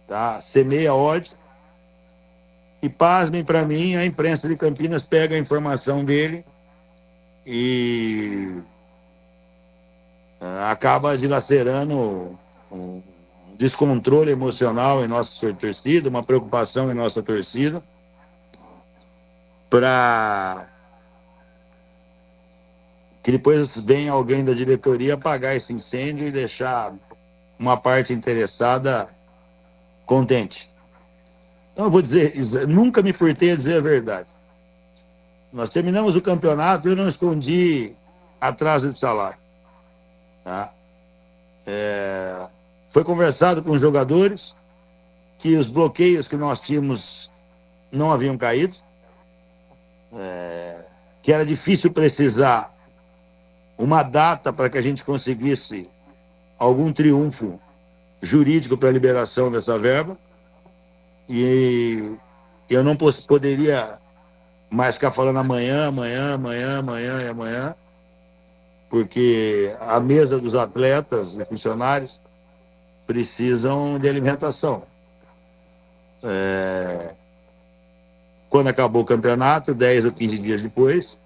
tá? Semeia ódio, e pasmem para mim, a imprensa de Campinas pega a informação dele e acaba dilacerando um descontrole emocional em nossa torcida, uma preocupação em nossa torcida, para que depois venha alguém da diretoria apagar esse incêndio e deixar uma parte interessada contente. Então eu vou dizer, nunca me furtei a dizer a verdade. Nós terminamos o campeonato e eu não escondi atraso de salário. Tá? Foi conversado com os jogadores que os bloqueios que nós tínhamos não haviam caído, que era difícil precisar uma data para que a gente conseguisse algum triunfo jurídico para a liberação dessa verba, e eu não poderia mais ficar falando amanhã, porque a mesa dos atletas e funcionários precisam de alimentação. Quando acabou o campeonato, 10 ou 15 dias depois,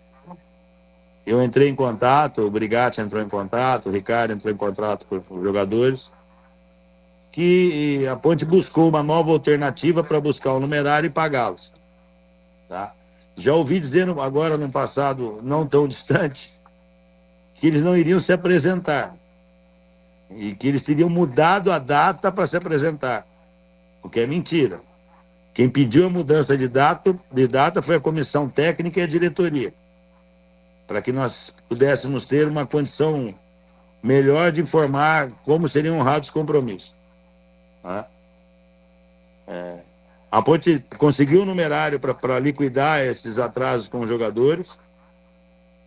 eu entrei em contato, o Brigatti entrou em contato, o Ricardo entrou em contato com os jogadores, que a Ponte buscou uma nova alternativa para buscar o numerário e pagá-los. Tá? Já ouvi dizendo agora, num passado não tão distante, que eles não iriam se apresentar e que eles teriam mudado a data para se apresentar, o que é mentira. Quem pediu a mudança de data foi a comissão técnica e a diretoria, para que nós pudéssemos ter uma condição melhor de informar como seriam honrados os compromissos. Tá? A Ponte conseguiu um numerário para liquidar esses atrasos com os jogadores,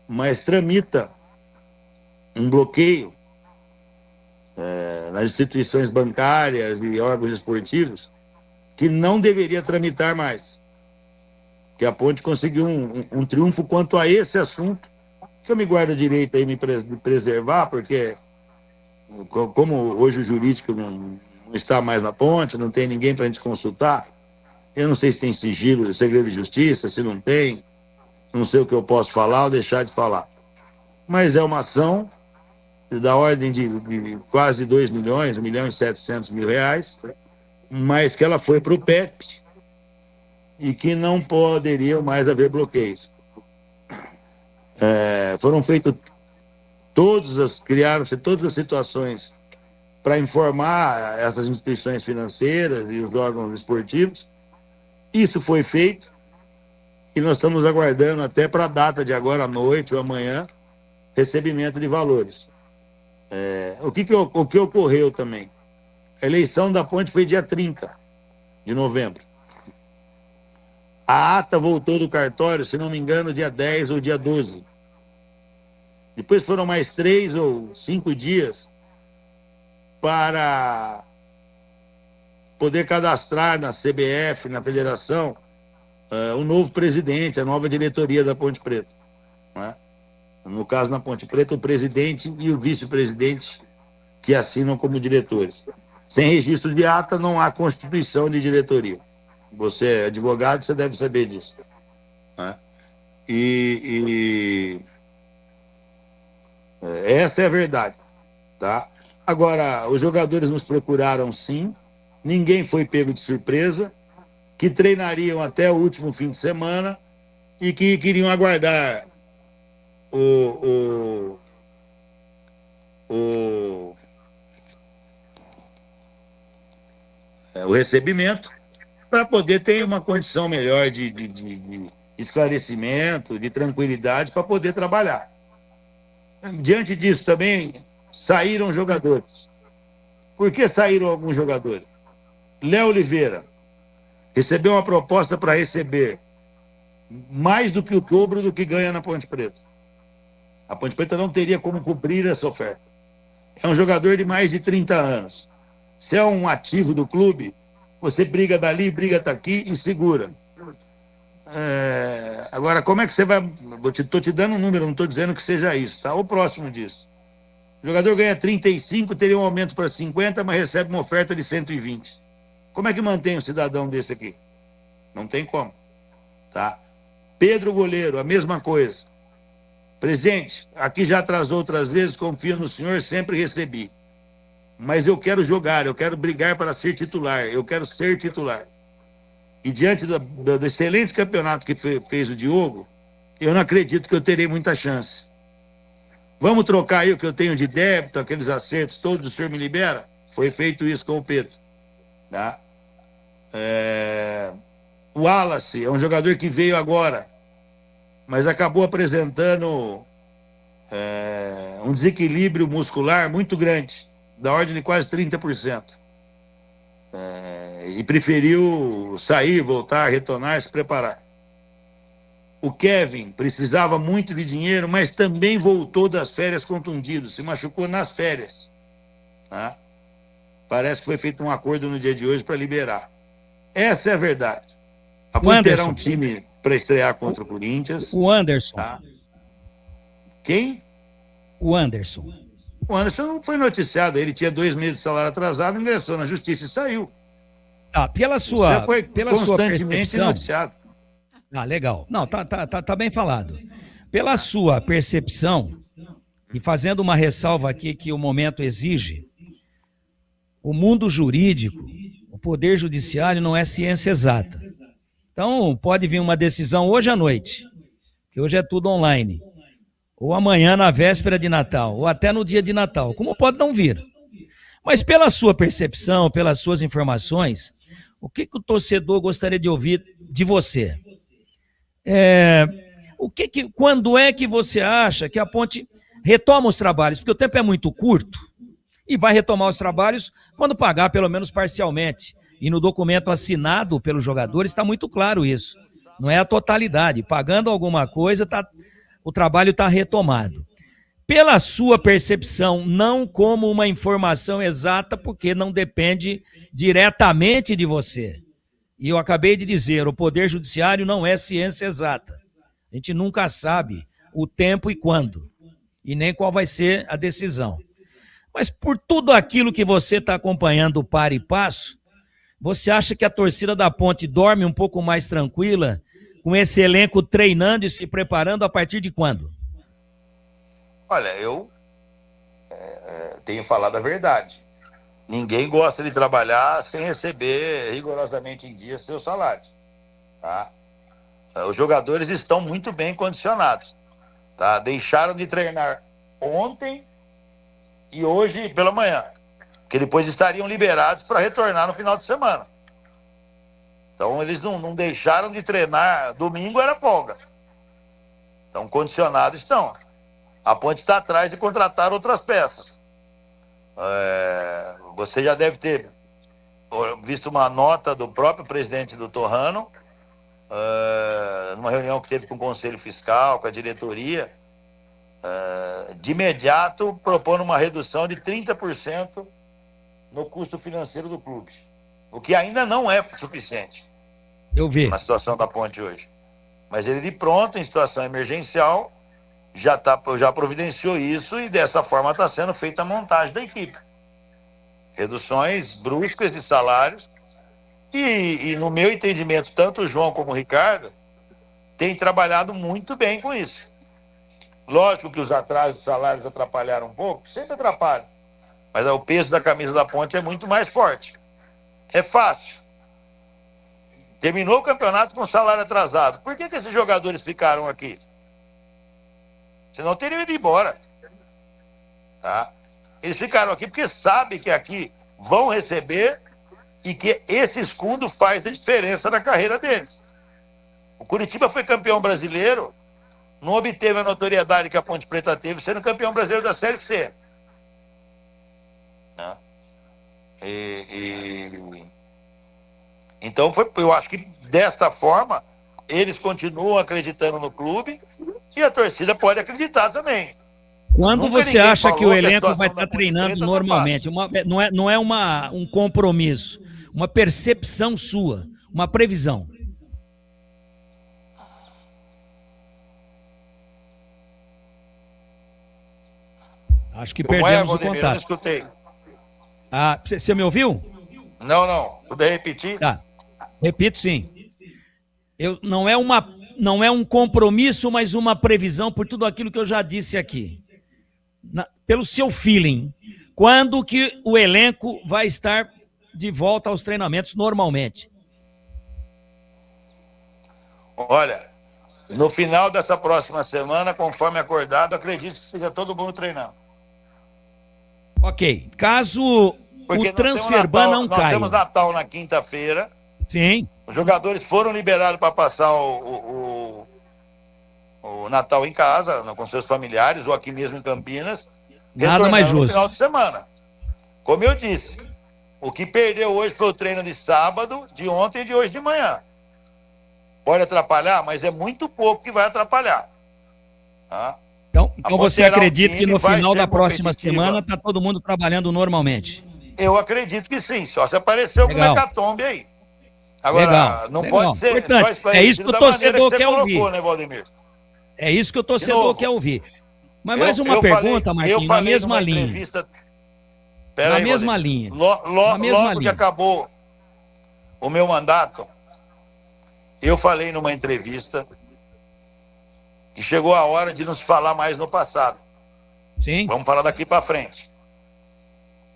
mas tramita um bloqueio nas instituições bancárias e órgãos esportivos que não deveria tramitar mais. Que a Ponte conseguiu um triunfo quanto a esse assunto, que eu me guardo o direito aí de me preservar, porque como hoje o jurídico não está mais na ponte, não tem ninguém para a gente consultar, eu não sei se tem sigilo, segredo de justiça, se não tem, não sei o que eu posso falar ou deixar de falar. Mas é uma ação da ordem de quase 2 milhões, 1.700.000 reais, mas que ela foi para o PEP e que não poderiam mais haver bloqueios. Foram feitas criaram-se todas as situações para informar essas instituições financeiras e os órgãos esportivos. Isso foi feito e nós estamos aguardando até para a data de agora à noite ou amanhã, recebimento de valores. O que ocorreu também? A eleição da ponte foi dia 30 de novembro. A ata voltou do cartório, se não me engano, dia 10 ou dia 12. Depois foram mais 3 ou 5 dias para poder cadastrar na CBF, na federação, o novo presidente, a nova diretoria da Ponte Preta. Né? No caso, na Ponte Preta, o presidente e o vice-presidente que assinam como diretores. Sem registro de ata, não há constituição de diretoria. Você é advogado, você deve saber disso. Né? Essa é a verdade. Tá? Agora, os jogadores nos procuraram sim, ninguém foi pego de surpresa, que treinariam até o último fim de semana e que queriam aguardar o recebimento para poder ter uma condição melhor de esclarecimento, de tranquilidade para poder trabalhar. Diante disso também saíram jogadores. Por que saíram alguns jogadores? Léo Oliveira recebeu uma proposta para receber mais do que o dobro do que ganha na Ponte Preta. A Ponte Preta não teria como cobrir essa oferta. É um jogador de mais de 30 anos. Se é um ativo do clube, você briga dali, briga daqui e segura. Agora, como é que você vai... Estou te dando um número, não estou dizendo que seja isso, tá? Ou próximo disso. O jogador ganha 35, teria um aumento para 50, mas recebe uma oferta de 120. Como é que mantém um cidadão desse aqui? Não tem como. Tá? Pedro Goleiro, a mesma coisa. Presidente, aqui já atrasou outras vezes, confio no senhor, sempre recebi. Mas eu quero jogar, eu quero brigar para ser titular, eu quero ser titular. E diante do excelente campeonato que fez o Diogo, eu não acredito que eu terei muita chance. Vamos trocar aí o que eu tenho de débito, aqueles acertos todos, o senhor me libera? Foi feito isso com o Pedro. Tá? O Wallace é um jogador que veio agora, mas acabou apresentando um desequilíbrio muscular muito grande, da ordem de quase 30%. E preferiu sair, voltar, retornar, se preparar. O Kevin precisava muito de dinheiro, mas também voltou das férias contundido, se machucou nas férias. Tá? Parece que foi feito um acordo no dia de hoje para liberar. Essa é a verdade. A Ponte terá um time para estrear contra o Corinthians. O Anderson. Tá? Quem? O Anderson. O Anderson não foi noticiado, ele tinha 2 meses de salário atrasado, ingressou na justiça e saiu. Pela sua percepção. Noticiado. Legal. Não, tá bem falado. Pela sua percepção, e fazendo uma ressalva aqui que o momento exige, o mundo jurídico, o poder judiciário não é ciência exata. Então, pode vir uma decisão hoje à noite, que hoje é tudo online, ou amanhã na véspera de Natal, ou até no dia de Natal, como pode não vir. Mas pela sua percepção, pelas suas informações, o que o torcedor gostaria de ouvir de você? Quando é que você acha que a Ponte retoma os trabalhos? Porque o tempo é muito curto e vai retomar os trabalhos quando pagar pelo menos parcialmente. E no documento assinado pelos jogadores está muito claro isso. Não é a totalidade. Pagando alguma coisa, o trabalho está retomado. Pela sua percepção, não como uma informação exata, porque não depende diretamente de você. E eu acabei de dizer, o Poder Judiciário não é ciência exata. A gente nunca sabe o tempo e quando, e nem qual vai ser a decisão. Mas por tudo aquilo que você está acompanhando, par e passo, você acha que a torcida da Ponte dorme um pouco mais tranquila, com esse elenco treinando e se preparando a partir de quando? Olha, eu tenho falado a verdade. Ninguém gosta de trabalhar sem receber rigorosamente em dia seus salários. Tá? Os jogadores estão muito bem condicionados. Tá? Deixaram de treinar ontem e hoje pela manhã, que depois estariam liberados para retornar no final de semana. Então eles não deixaram de treinar. Domingo era folga. Então condicionados estão. A Ponte está atrás de contratar outras peças. Você já deve ter visto uma nota do próprio presidente do Torrano, numa reunião que teve com o Conselho Fiscal, com a diretoria, de imediato propondo uma redução de 30% no custo financeiro do clube, o que ainda não é suficiente. Eu vi. Na situação da Ponte hoje. Mas ele de pronto, em situação emergencial, já providenciou isso e dessa forma está sendo feita a montagem da equipe. Reduções bruscas de salários e no meu entendimento, tanto o João como o Ricardo têm trabalhado muito bem com isso. Lógico que os atrasos de salários atrapalharam um pouco, sempre atrapalham, mas o peso da camisa da Ponte é muito mais forte. É fácil. Terminou o campeonato com salário atrasado. Por que esses jogadores ficaram aqui? Senão teriam ido embora. Tá? Eles ficaram aqui porque sabem que aqui vão receber e que esse escudo faz a diferença na carreira deles. O Curitiba foi campeão brasileiro, não obteve a notoriedade que a Ponte Preta teve, sendo campeão brasileiro da Série C. Né? Então, eu acho que desta forma, eles continuam acreditando no clube e a torcida pode acreditar também. Quando Nunca você ninguém acha que falou o que a elenco situação vai da estar Ponte treinando Preta tá normalmente? Não é um compromisso, uma percepção sua, uma previsão. Acho que perdemos o contato. Eu não escutei. Você me ouviu? Não. Puder repetir? Tá. Repito, sim. Não é um compromisso, mas uma previsão por tudo aquilo que eu já disse aqui. Pelo seu feeling, quando que o elenco vai estar de volta aos treinamentos normalmente? Olha, no final dessa próxima semana, conforme acordado, acredito que esteja todo mundo treinando. Ok. Caso o Transferban não caia. Nós temos Natal na quinta-feira. Sim. Os jogadores foram liberados para passar o Natal em casa, com seus familiares, ou aqui mesmo em Campinas. Nada mais justo. No final de semana. Como eu disse, o que perdeu hoje foi o treino de sábado, de ontem e de hoje de manhã. Pode atrapalhar, mas é muito pouco que vai atrapalhar. Tá? Então você acredita que no final da próxima semana está todo mundo trabalhando normalmente? Eu acredito que sim, só se apareceu com uma hecatombe aí. Agora, não pode ser. Importante. É isso que o torcedor quer ouvir. Né, Valdemir? É isso que o torcedor quer ouvir. Mas mais uma pergunta, Marquinhos, na mesma linha. Na mesma linha. Logo que acabou o meu mandato, eu falei numa entrevista que chegou a hora de nos falar mais no passado. Sim. Vamos falar daqui para frente.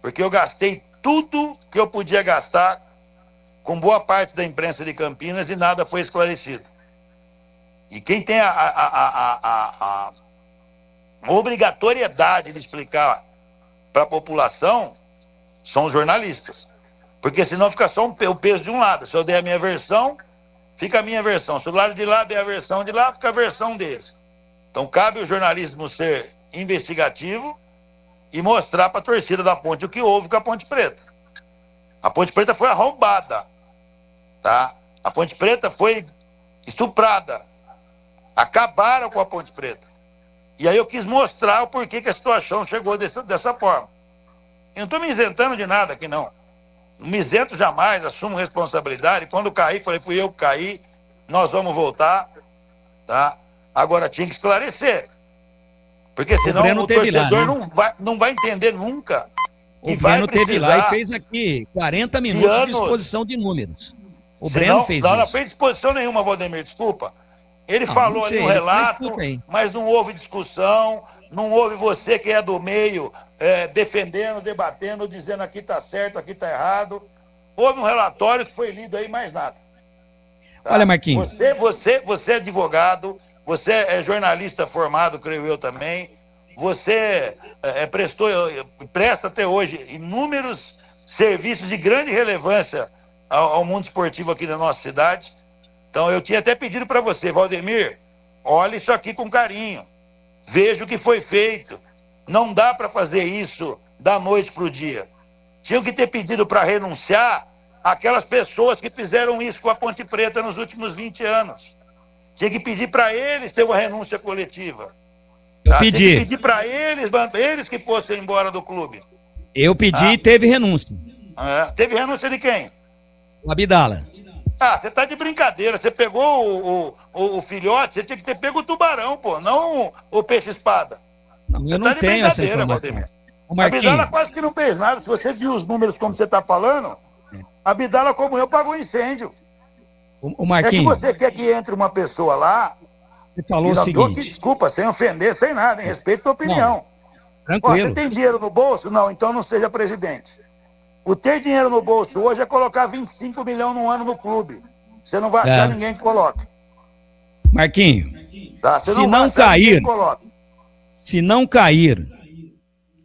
Porque eu gastei tudo que eu podia gastar com boa parte da imprensa de Campinas e nada foi esclarecido. E quem tem a obrigatoriedade de explicar para a população são os jornalistas. Porque senão fica só o peso de um lado. Se eu der a minha versão, fica a minha versão. Se o lado de lá der a versão de lá, fica a versão deles. Então cabe o jornalismo ser investigativo e mostrar para a torcida da Ponte o que houve com a Ponte Preta. A Ponte Preta foi arrombada, tá? A Ponte Preta foi estuprada. Acabaram com a Ponte Preta. E aí eu quis mostrar o porquê que a situação chegou dessa forma. Eu não estou me isentando de nada aqui, não. Não me isento jamais, assumo responsabilidade. Quando caí, falei, fui eu que caí, nós vamos voltar, tá? Agora tinha que esclarecer. Porque senão o torcedor não vai entender nunca. O Breno teve lá e fez aqui 40 minutos de exposição de números. O Breno fez isso. Não fez exposição nenhuma, Valdemir, desculpa. Ele falou ali um relato, mas não houve discussão, não houve você que é do meio defendendo, debatendo, dizendo aqui está certo, aqui está errado. Houve um relatório que foi lido aí, mais nada. Tá? Olha, Marquinhos. Você é advogado, você é jornalista formado, creio eu também. Você presta até hoje inúmeros serviços de grande relevância ao mundo esportivo aqui na nossa cidade. Então, eu tinha até pedido para você, Valdemir, olha isso aqui com carinho. Veja o que foi feito. Não dá para fazer isso da noite para o dia. Tinham que ter pedido para renunciar aquelas pessoas que fizeram isso com a Ponte Preta nos últimos 20 anos. Tinha que pedir para eles ter uma renúncia coletiva. Eu pedi. Tinha que pedir para eles que fossem embora do clube. Eu pedi e teve renúncia. Teve renúncia de quem? O Abdala. Você tá de brincadeira. Você pegou o filhote, você tinha que ter pego o tubarão, pô, não o peixe-espada. Eu não tenho essa informação. A Abdala quase que não fez nada. Se você viu os números como você tá falando, a Abdala, como eu, pagou incêndio. O Marquinhos. É que você quer que entre uma pessoa lá... Você falou o seguinte... Desculpa, sem ofender, sem nada, em respeito à tua opinião. Tranquilo. Você tem dinheiro no bolso? Não, então não seja presidente. O ter dinheiro no bolso hoje é colocar 25 milhões no ano no clube. Você não vai achar ninguém que coloque. Marquinhos, tá? Se não cair,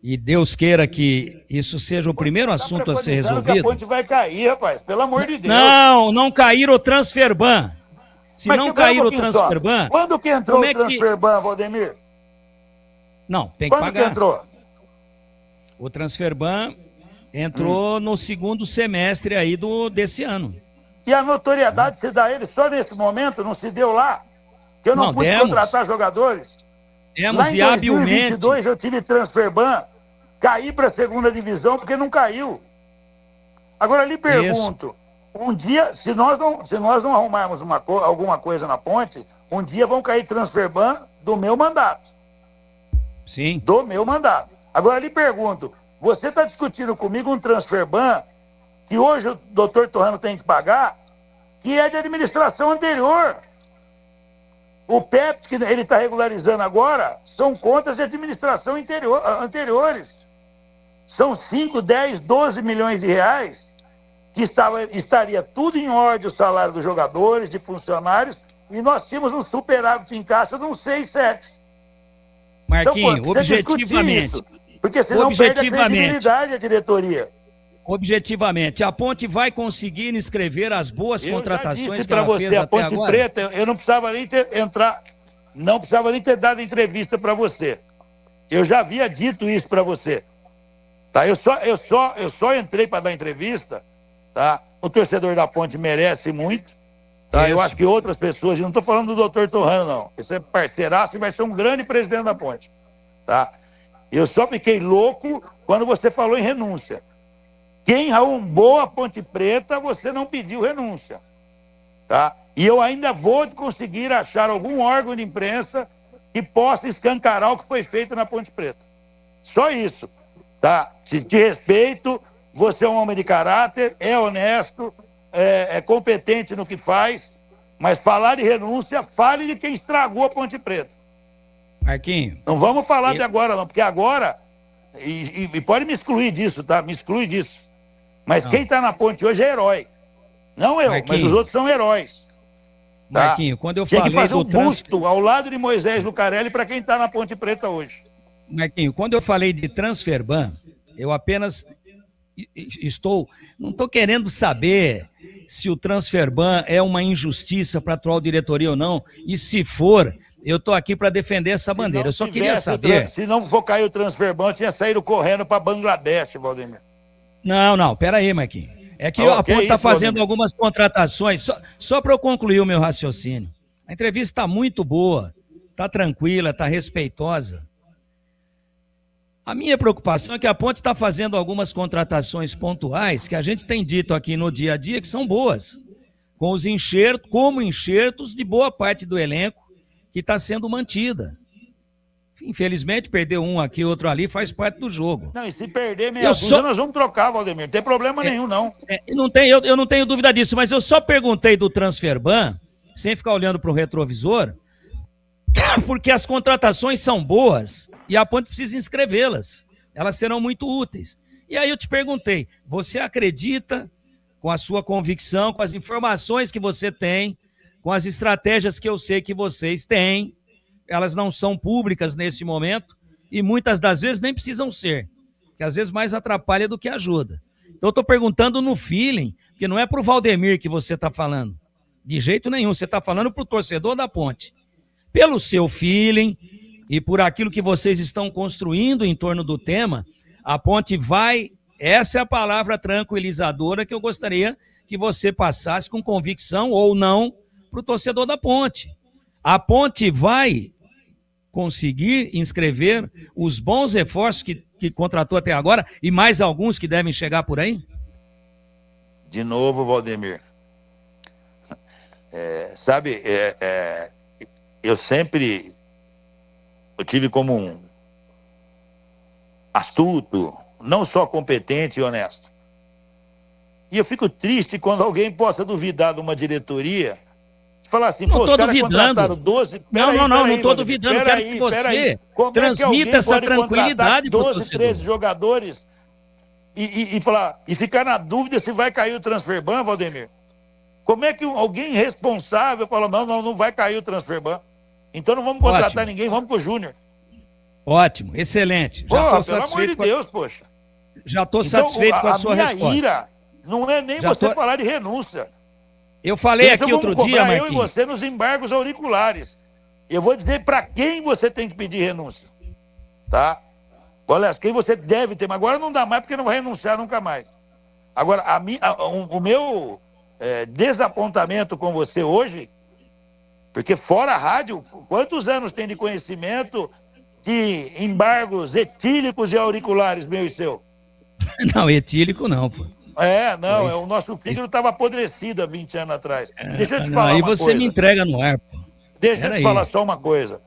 e Deus queira que isso seja o primeiro assunto a ser resolvido... Que a ponte vai cair, rapaz, pelo amor de Deus. Não cair o Transferban. Se não cair o Transferban... Quando que entrou o Transferban, Valdemir? Não, tem que pagar. Quando que entrou? O Transferban entrou no segundo semestre aí desse ano. E a notoriedade se dá a ele só nesse momento, não se deu lá? Que eu não pude contratar jogadores? Lá em 2022 eu tive Transferban, caí para a segunda divisão porque não caiu. Agora lhe pergunto, um dia, se nós não arrumarmos alguma coisa na ponte, um dia vão cair Transferban do meu mandato. Sim. Do meu mandato. Agora lhe pergunto, você está discutindo comigo um Transferban que hoje o doutor Torrano tem que pagar, que é de administração anterior. O PEP, que ele está regularizando agora, são contas de administração anteriores. São 5, 10, 12 milhões de reais que estaria tudo em ordem, o salário dos jogadores, de funcionários, e nós tínhamos um superávit em caixa de uns 6, 7. Marquinhos, então, objetivamente... Porque senão perde a credibilidade a diretoria. Objetivamente, a Ponte vai conseguir inscrever as boas contratações que ela fez até agora? A Ponte Preta, eu não precisava nem ter dado entrevista para você. Eu já havia dito isso para você. Tá? Eu só entrei para dar entrevista, tá? O torcedor da Ponte merece muito, tá? Eu acho que outras pessoas, e não estou falando do doutor Torrano, não. Esse é parceiraço e vai ser um grande presidente da Ponte, tá? Eu só fiquei louco quando você falou em renúncia. Quem arrombou a Ponte Preta, você não pediu renúncia. Tá? E eu ainda vou conseguir achar algum órgão de imprensa que possa escancarar o que foi feito na Ponte Preta. Só isso. Tá? Se te respeito, você é um homem de caráter, é honesto, é competente no que faz, mas falar de renúncia, fale de quem estragou a Ponte Preta. Marquinhos. Não vamos falar de agora, não, porque agora, e pode me excluir disso, tá? Me exclui disso. Mas quem está na ponte hoje é herói. Não eu, mas os outros são heróis. Tá? Marquinhos, quando eu falei tem que fazer um busto ao lado de Moisés Lucarelli para quem está na Ponte Preta hoje. Marquinhos, quando eu falei de Transferban, eu apenas não estou querendo saber se o Transferban é uma injustiça para a atual diretoria ou não, e se for, eu estou aqui para defender essa bandeira. Eu só queria saber... Se não for cair o Transferban, eu tinha saído correndo para Bangladesh, Valdemir. Não, pera aí, Marquinhos. É que a Ponte está fazendo algumas contratações, só para eu concluir o meu raciocínio. A entrevista está muito boa, está tranquila, está respeitosa. A minha preocupação é que a Ponte está fazendo algumas contratações pontuais que a gente tem dito aqui no dia a dia que são boas, com os enxertos, como enxertos de boa parte do elenco que está sendo mantida. Infelizmente, perdeu um aqui, outro ali, faz parte do jogo. Não, e se perder meia dúzia, nós vamos trocar, Valdemir. Não tem problema nenhum, não. Eu não tenho dúvida disso, mas eu só perguntei do Transferban, sem ficar olhando para o retrovisor, porque as contratações são boas e a Ponte precisa inscrevê-las. Elas serão muito úteis. E aí eu te perguntei, você acredita, com a sua convicção, com as informações que você tem, com as estratégias que eu sei que vocês têm, elas não são públicas nesse momento e muitas das vezes nem precisam ser, que às vezes mais atrapalha do que ajuda. Então eu estou perguntando no feeling, porque não é para o Valdemir que você está falando, de jeito nenhum, você está falando para o torcedor da Ponte. Pelo seu feeling e por aquilo que vocês estão construindo em torno do tema, a Ponte vai, essa é a palavra tranquilizadora que eu gostaria que você passasse com convicção ou não para o torcedor da Ponte. A Ponte vai conseguir inscrever os bons reforços que contratou até agora e mais alguns que devem chegar por aí? De novo, Valdemir. Eu tive como um astuto, não só competente e honesto. E eu fico triste quando alguém possa duvidar de uma diretoria. Falar assim, não estou os caras duvidando. contrataram 12... Não estou duvidando. Quero que você transmita essa tranquilidade para o 12, 13 jogadores e ficar na dúvida se vai cair o Transferban, Valdemir. Como é que alguém responsável fala, não vai cair o Transferban? Então não vamos contratar ninguém, vamos com o Júnior. Ótimo, excelente. Já estou satisfeito. Pelo amor de Deus, poxa. Já estou satisfeito com a sua resposta. A minha ira não é nem você falar de renúncia. Eu falei aqui outro dia, Marquinhos. Eu e você nos embargos auriculares. Eu vou dizer para quem você tem que pedir renúncia. Tá? Olha, quem você deve ter, mas agora não dá mais porque não vai renunciar nunca mais. Agora, o meu desapontamento com você hoje, porque fora a rádio, quantos anos tem de conhecimento de embargos etílicos e auriculares, meu e seu? Não, etílico não, pô. O nosso fígado estava apodrecido há 20 anos atrás. Deixa eu te falar aí uma você coisa. me entrega no ar, pô. Deixa eu te falar só uma coisa.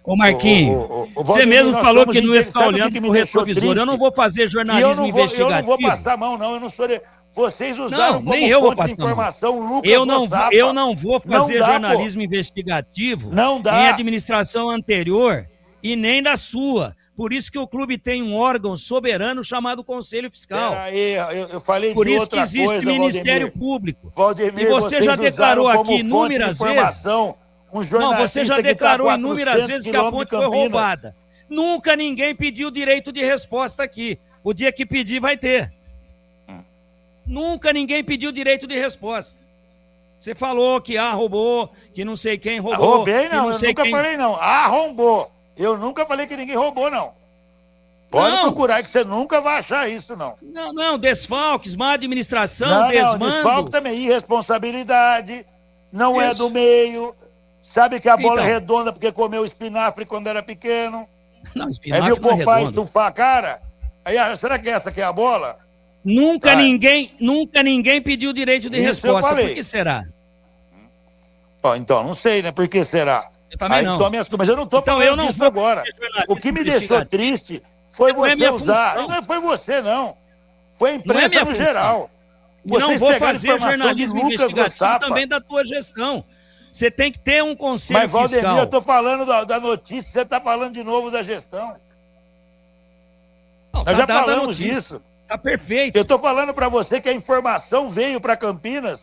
Ô Marquinhos, você mesmo falou que não ia ficar olhando pro retrovisor. Eu não vou fazer jornalismo investigativo. Eu não vou passar a mão, não. Eu não sou... Vocês usaram como nem eu vou fonte de passar informação Lucas eu não vou fazer jornalismo investigativo em administração anterior e nem da sua. Por isso que o clube tem um órgão soberano chamado Conselho Fiscal. Peraí, eu falei Por de isso outra que existe coisa, Ministério Valdemir. Público. Valdemir, E você já declarou aqui inúmeras vezes... Não, você já declarou inúmeras vezes que a Ponte foi roubada. Nunca ninguém pediu direito de resposta aqui. O dia que pedir, vai ter. Nunca ninguém pediu direito de resposta. Você falou que roubou, que não sei quem roubou. Roubei não, eu nunca falei não. Arrombou. Eu nunca falei que ninguém roubou, não. Pode procurar que você nunca vai achar isso, não. Não, desfalques, má administração, desmando. Não, desfalque também, irresponsabilidade, não é do meio. Sabe que a bola é redonda porque comeu espinafre quando era pequeno? Não, espinafre viu não é o papai redondo. estufar a cara? Aí, será que essa aqui é a bola? Nunca ninguém pediu direito de resposta. Por que será? Então, não sei, né? Por que será? Eu também não. Mas eu não estou falando disso agora. O que me deixou triste foi você usar. Não foi você, não. Foi a imprensa no geral. E não vou fazer jornalismo investigativo também da tua gestão. Você tem que ter um conselho fiscal. Mas, Valdemir, eu estou falando da notícia, você está falando de novo da gestão. Não, nós já falamos disso. Tá perfeito. Eu estou falando para você que a informação veio para Campinas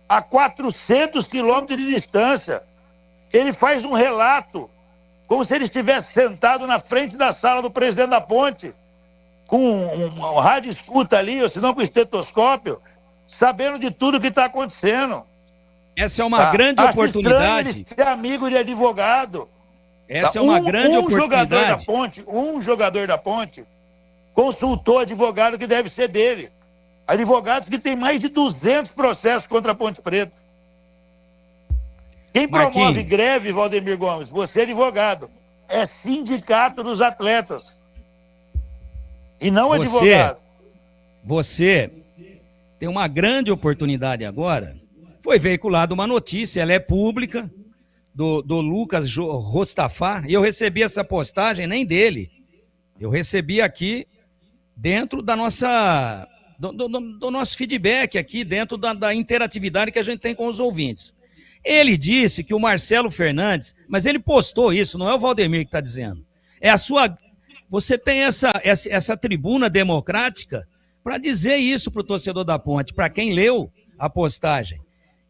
a 400 quilômetros de distância. Ele faz um relato, como se ele estivesse sentado na frente da sala do presidente da Ponte, com um rádio escuta ali, ou se não com estetoscópio, sabendo de tudo que está acontecendo. Essa é uma grande oportunidade. Ele ser amigo de advogado. Essa é uma grande oportunidade. Um jogador da Ponte consultou advogado que deve ser dele. Advogados que tem mais de 200 processos contra a Ponte Preta. Quem promove greve, Valdemir Gomes? Você é advogado. É sindicato dos atletas. E não advogado. Você tem uma grande oportunidade agora. Foi veiculada uma notícia, ela é pública. do Lucas Rostafá, e eu recebi essa postagem, nem dele. Eu recebi aqui dentro da nossa... Do nosso feedback aqui, dentro da interatividade que a gente tem com os ouvintes. Ele disse que o Marcelo Fernandes, mas ele postou isso, não é o Valdemir que está dizendo. É a sua... Você tem essa tribuna democrática para dizer isso para o torcedor da Ponte, para quem leu a postagem,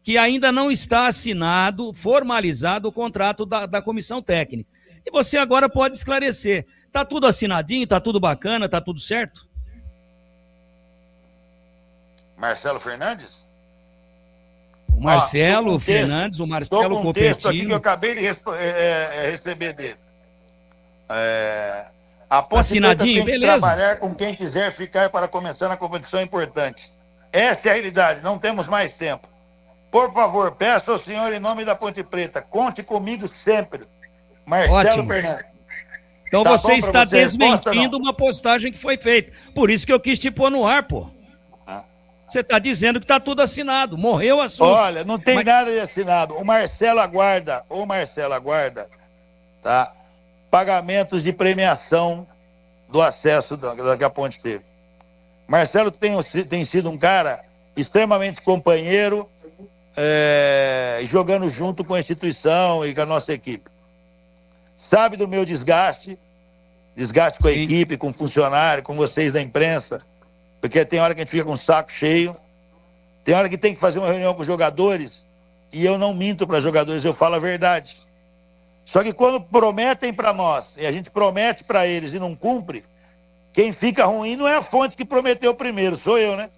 que ainda não está assinado, formalizado o contrato da comissão técnica. E você agora pode esclarecer. Está tudo assinadinho, está tudo bacana, está tudo certo? Marcelo Fernandes? O Marcelo Fernandes, o Marcelo Copertino. Um texto aqui que eu acabei de receber dele. A Ponte assinadinho, Preta tem que trabalhar com quem quiser ficar para começar na competição importante. Essa é a realidade, não temos mais tempo. Por favor, peço ao senhor em nome da Ponte Preta, conte comigo sempre. Marcelo Fernandes. Então tá, você está desmentindo uma postagem que foi feita. Por isso que eu quis te pôr no ar, pô. Você está dizendo que está tudo assinado. Morreu o assunto. Olha, não tem nada de assinado. O Marcelo aguarda, tá? Pagamentos de premiação do acesso que a Ponte teve. Marcelo tem sido um cara extremamente companheiro, jogando junto com a instituição e com a nossa equipe. Sabe do meu desgaste com a equipe, com o funcionário, com vocês da imprensa, porque tem hora que a gente fica com o saco cheio, tem hora que tem que fazer uma reunião com os jogadores e eu não minto para jogadores, eu falo a verdade. Só que quando prometem para nós e a gente promete para eles e não cumpre, quem fica ruim não é a fonte que prometeu primeiro, sou eu, né?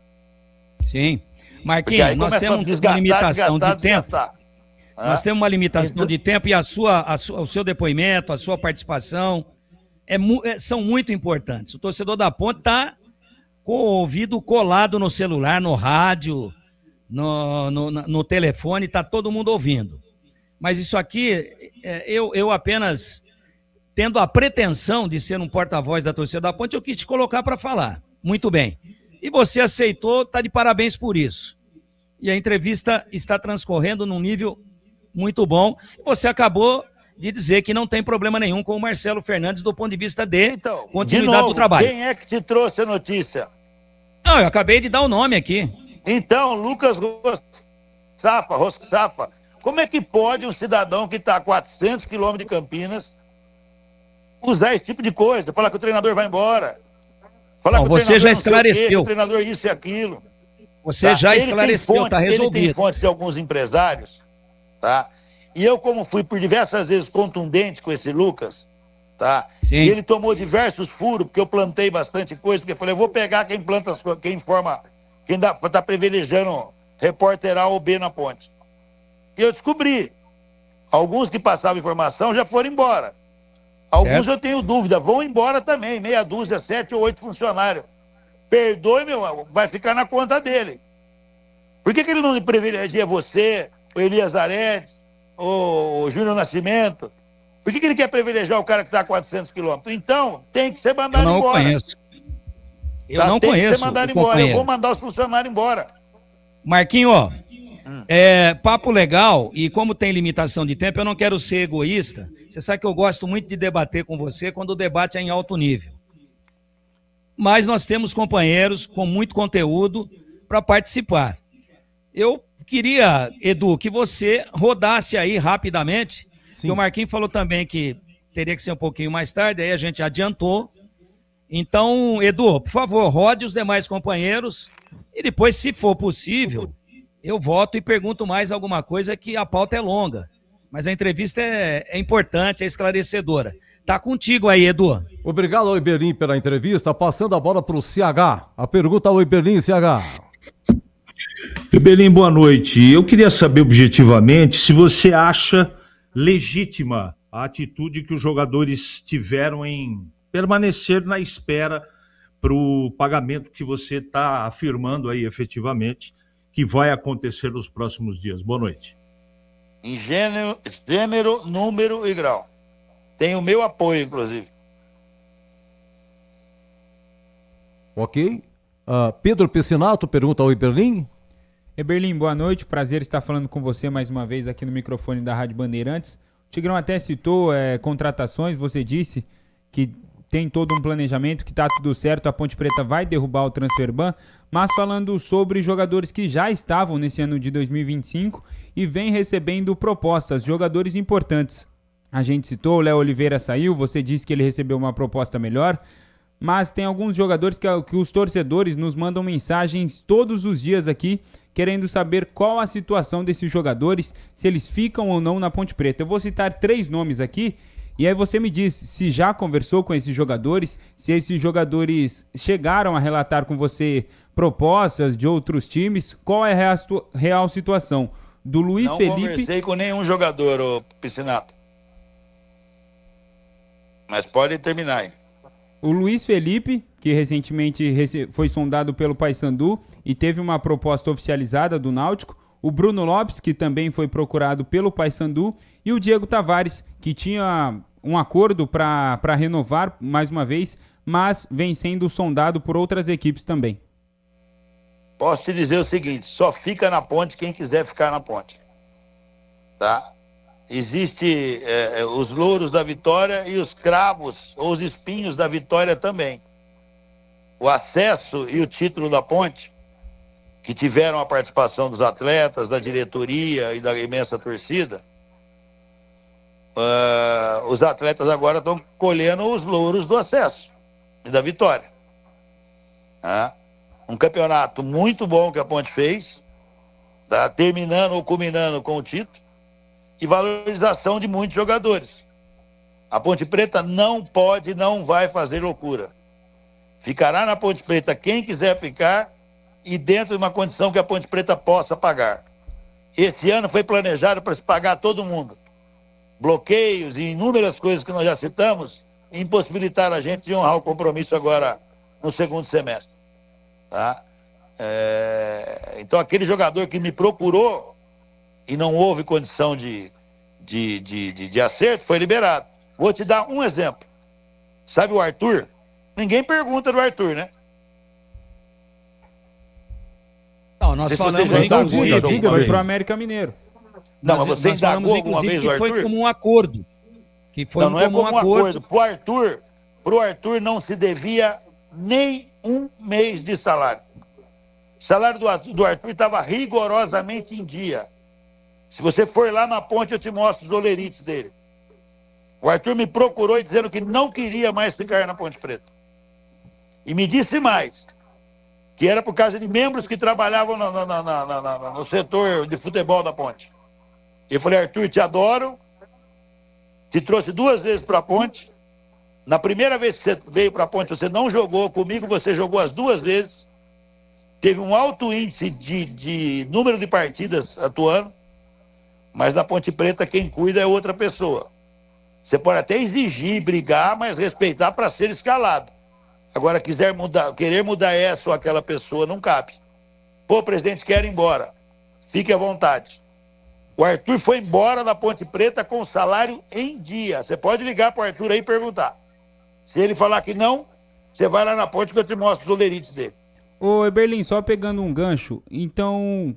Sim. Marquinhos, nós temos uma limitação de tempo. Nós temos uma limitação de tempo e o seu depoimento, a sua participação são muito importantes. O torcedor da Ponte está com o ouvido colado no celular, no rádio, no telefone, está todo mundo ouvindo. Mas isso aqui, eu apenas, tendo a pretensão de ser um porta-voz da torcida da Ponte, eu quis te colocar para falar. Muito bem. E você aceitou, está de parabéns por isso. E a entrevista está transcorrendo num nível muito bom. Você acabou de dizer que não tem problema nenhum com o Marcelo Fernandes do ponto de vista de continuidade do trabalho. Quem é que te trouxe a notícia? Não, eu acabei de dar o nome aqui. Então, Lucas Rossafa, como é que pode um cidadão que está a 400 quilômetros de Campinas usar esse tipo de coisa? Falar que o treinador vai embora. Falar que você já esclareceu. O treinador isso e aquilo. Você já esclareceu, está resolvido. Ele tem fontes de alguns empresários, tá? E eu, como fui por diversas vezes contundente com esse Lucas, tá? Sim. E ele tomou diversos furos, porque eu plantei bastante coisa, porque eu falei, eu vou pegar quem planta, quem informa, quem está privilegiando repórter A ou B na Ponte. E eu descobri, alguns que passavam informação já foram embora. Alguns eu tenho dúvida, vão embora também, meia dúzia, 7 ou 8 funcionários. Perdoe, vai ficar na conta dele. Por que ele não privilegia você, o Elias Aredes, o Júnior Nascimento? Por que ele quer privilegiar o cara que está a 400 quilômetros? Então, tem que ser mandado embora. Eu não conheço. Eu não conheço. Tem que ser mandado embora. Eu vou mandar os funcionários embora. Marquinho, ó, papo legal, e como tem limitação de tempo, eu não quero ser egoísta. Você sabe que eu gosto muito de debater com você quando o debate é em alto nível. Mas nós temos companheiros com muito conteúdo para participar. Eu queria, Edu, que você rodasse aí rapidamente. Sim. O Marquinhos falou também que teria que ser um pouquinho mais tarde, aí a gente adiantou. Então, Edu, por favor, rode os demais companheiros e depois, se for possível, eu volto e pergunto mais alguma coisa, que a pauta é longa. Mas a entrevista é importante, é esclarecedora. Tá contigo aí, Edu. Obrigado ao Iberlim pela entrevista. Passando a bola para o CH. A pergunta ao Iberlim, CH. Iberlim, boa noite. Eu queria saber objetivamente se você acha legítima a atitude que os jogadores tiveram em permanecer na espera para o pagamento que você está afirmando aí efetivamente que vai acontecer nos próximos dias. Boa noite. Em gênero, número e grau. Tem o meu apoio, inclusive. Ok. Pedro Pessinato pergunta ao Iberlim. Eberlin, boa noite, prazer estar falando com você mais uma vez aqui no microfone da Rádio Bandeirantes. O Tigrão até citou contratações, você disse que tem todo um planejamento, que está tudo certo, a Ponte Preta vai derrubar o Transferban, mas falando sobre jogadores que já estavam nesse ano de 2025 e vem recebendo propostas, jogadores importantes. A gente citou, o Léo Oliveira saiu, você disse que ele recebeu uma proposta melhor, mas tem alguns jogadores que os torcedores nos mandam mensagens todos os dias aqui, querendo saber qual a situação desses jogadores, se eles ficam ou não na Ponte Preta. Eu vou citar 3 nomes aqui, e aí você me diz se já conversou com esses jogadores, se esses jogadores chegaram a relatar com você propostas de outros times, qual é a real situação do Luiz Felipe... Não conversei com nenhum jogador, ô Piscinato. Mas pode terminar aí. O Luiz Felipe, que recentemente foi sondado pelo Paysandu e teve uma proposta oficializada do Náutico. O Bruno Lopes, que também foi procurado pelo Paysandu. E o Diego Tavares, que tinha um acordo para renovar mais uma vez, mas vem sendo sondado por outras equipes também. Posso te dizer o seguinte, só fica na Ponte quem quiser ficar na Ponte. Tá? Existe os louros da vitória e os cravos ou os espinhos da vitória também. O acesso e o título da Ponte, que tiveram a participação dos atletas, da diretoria e da imensa torcida, os atletas agora estão colhendo os louros do acesso e da vitória. Um campeonato muito bom que a Ponte fez, tá? Terminando ou culminando com o título, e valorização de muitos jogadores. A Ponte Preta não pode, não vai fazer loucura. Ficará na Ponte Preta quem quiser ficar e dentro de uma condição que a Ponte Preta possa pagar. Esse ano foi planejado para se pagar todo mundo. Bloqueios e inúmeras coisas que nós já citamos impossibilitaram a gente de honrar o compromisso agora no segundo semestre. Tá? Então aquele jogador que me procurou e não houve condição de acerto, foi liberado. Vou te dar um exemplo. Sabe o Arthur? Ninguém pergunta do Arthur, né? Não, nós falamos inclusive... Foi pro América Mineiro. Não, mas você indagou alguma vez o Arthur? Que foi como um acordo. Que foi não é como um acordo. Pro Arthur não se devia nem um mês de salário. O salário do Arthur estava rigorosamente em dia. Se você for lá na Ponte, eu te mostro os olerites dele. O Arthur me procurou dizendo que não queria mais ficar na Ponte Preta. E me disse mais, que era por causa de membros que trabalhavam no setor de futebol da Ponte. Eu falei, Arthur, te adoro, te trouxe 2 vezes para a Ponte. Na primeira vez que você veio para a Ponte, você não jogou comigo, você jogou as 2 vezes. Teve um alto índice de número de partidas atuando. Mas na Ponte Preta quem cuida é outra pessoa. Você pode até exigir, brigar, mas respeitar para ser escalado. Agora, querer mudar essa ou aquela pessoa não cabe. Pô, presidente, quero ir embora. Fique à vontade. O Arthur foi embora da Ponte Preta com o salário em dia. Você pode ligar para o Arthur aí e perguntar. Se ele falar que não, você vai lá na Ponte que eu te mostro os olerites dele. Ô, Eberlin, só pegando um gancho, então...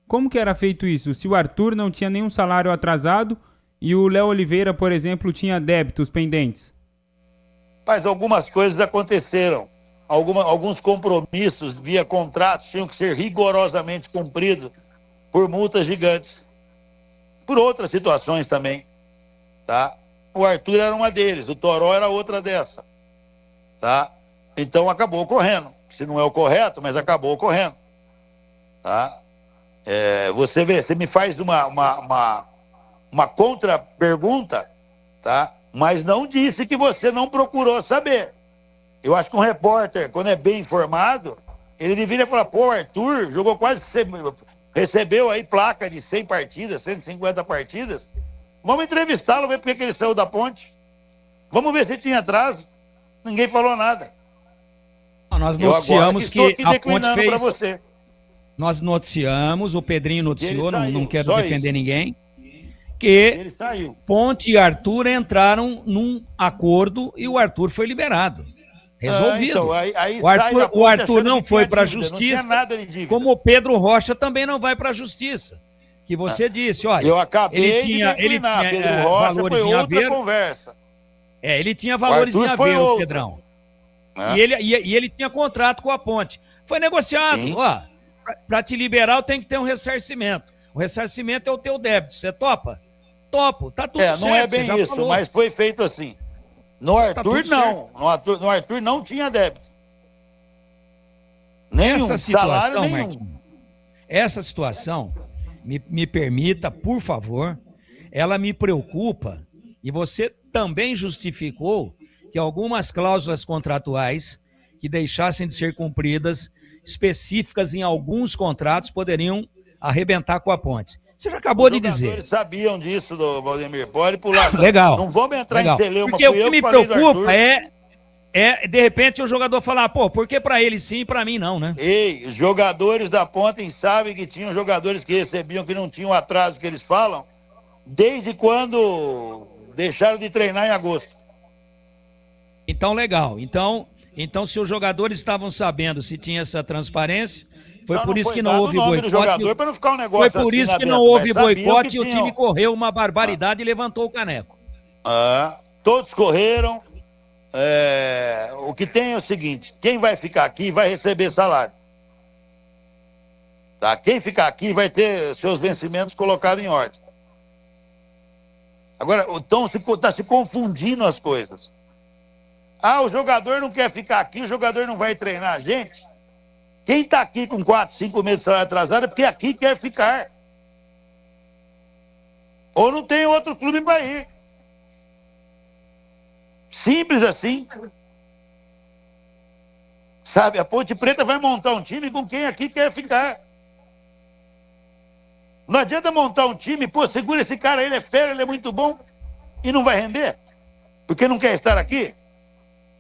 Como que era feito isso? Se o Arthur não tinha nenhum salário atrasado e o Léo Oliveira, por exemplo, tinha débitos pendentes? Mas algumas coisas aconteceram. Alguns compromissos via contratos tinham que ser rigorosamente cumpridos por multas gigantes. Por outras situações também. Tá? O Arthur era uma deles, o Toró era outra dessa. Tá? Então acabou ocorrendo. Se não é o correto, mas acabou ocorrendo. Tá? Você vê, você me faz uma contra-pergunta, tá? Mas não disse que você não procurou saber. Eu acho que um repórter, quando é bem informado, ele deveria falar, pô, Arthur jogou recebeu aí placa de 100 partidas, 150 partidas. Vamos entrevistá-lo, ver por que ele saiu da Ponte. Vamos ver se tinha atraso. Ninguém falou nada. Nós noticiamos que a Ponte fez... Você. Nós noticiamos, o Pedrinho noticiou, não quero defender ninguém, que Ponte e Arthur entraram num acordo e o Arthur foi liberado. Resolvido. Então, aí o Arthur não foi para a dívida, justiça, não tinha nada de dívida. como o Pedro Rocha também não vai para a justiça. Que você disse, olha, eu acabei ele tinha Pedro Rocha valores foi em outra haver. conversa. Ele tinha valores em haver, o Pedrão. É. E ele tinha contrato com a Ponte. Foi negociado. Para te liberar, eu tenho que ter um ressarcimento. O ressarcimento é o teu débito. Você topa? Topo. Tá tudo certo. Não é bem isso, falou. Mas foi feito assim. No Arthur, não. No Arthur não tinha débito. Nenhum. Essa situação, salário nenhum. Marquinhos, essa situação, me permita, por favor, ela me preocupa, e você também justificou que algumas cláusulas contratuais que deixassem de ser cumpridas, específicas em alguns contratos, poderiam arrebentar com a Ponte. Você já acabou de dizer. Os jogadores sabiam disso, Valdemir. Pode pular. Legal. Não vamos entrar legal. em celeuma. Porque o que me preocupa é, de repente, o jogador falar, pô, por que pra ele sim e pra mim não, né? Ei, os jogadores da Ponte sabem que tinham jogadores que recebiam que não tinham o atraso que eles falam, desde quando deixaram de treinar em agosto. Então, legal. Então, se os jogadores estavam sabendo se tinha essa transparência, foi por isso que não houve boicote. Foi por isso que não houve boicote e o time correu uma barbaridade e levantou o caneco. Todos correram. O que tem é o seguinte: quem vai ficar aqui vai receber salário. Tá? Quem ficar aqui vai ter seus vencimentos colocados em ordem. Agora, então está se confundindo as coisas. O jogador não quer ficar aqui, o jogador não vai treinar. Gente, quem está aqui com 4, 5 meses de salário atrasado é porque aqui quer ficar. Ou não tem outro clube para ir. Simples assim. Sabe, a Ponte Preta vai montar um time com quem aqui quer ficar. Não adianta montar um time, segura esse cara, ele é fera, ele é muito bom, e não vai render, porque não quer estar aqui.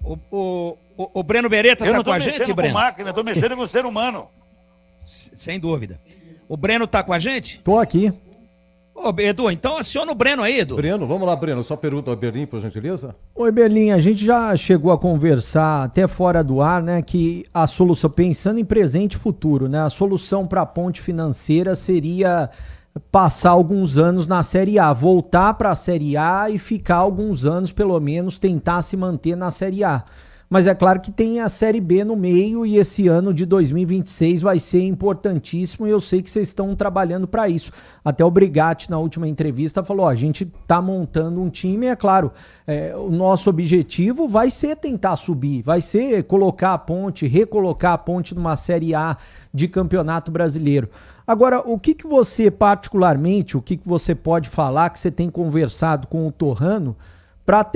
O Breno Beretta está com a gente, Breno? Eu não estou mexendo com máquina, estou mexendo com o ser humano. Sem dúvida. O Breno está com a gente? Tô aqui. Edu, então aciona o Breno aí, Edu. Breno, vamos lá, Breno. Só pergunta ao Berlim, por gentileza. Oi, Berlim, a gente já chegou a conversar até fora do ar, né, que a solução, pensando em presente e futuro, né, a solução para a ponte financeira seria passar alguns anos na Série A, voltar para a Série A e ficar alguns anos, pelo menos, tentar se manter na Série A. Mas é claro que tem a Série B no meio e esse ano de 2026 vai ser importantíssimo e eu sei que vocês estão trabalhando para isso. Até o Brigatti, na última entrevista, falou, a gente está montando um time, é claro, o nosso objetivo vai ser tentar subir, vai ser colocar a Ponte, recolocar a Ponte numa Série A de Campeonato Brasileiro. Agora, o que você particularmente, o que você pode falar que você tem conversado com o Torrano para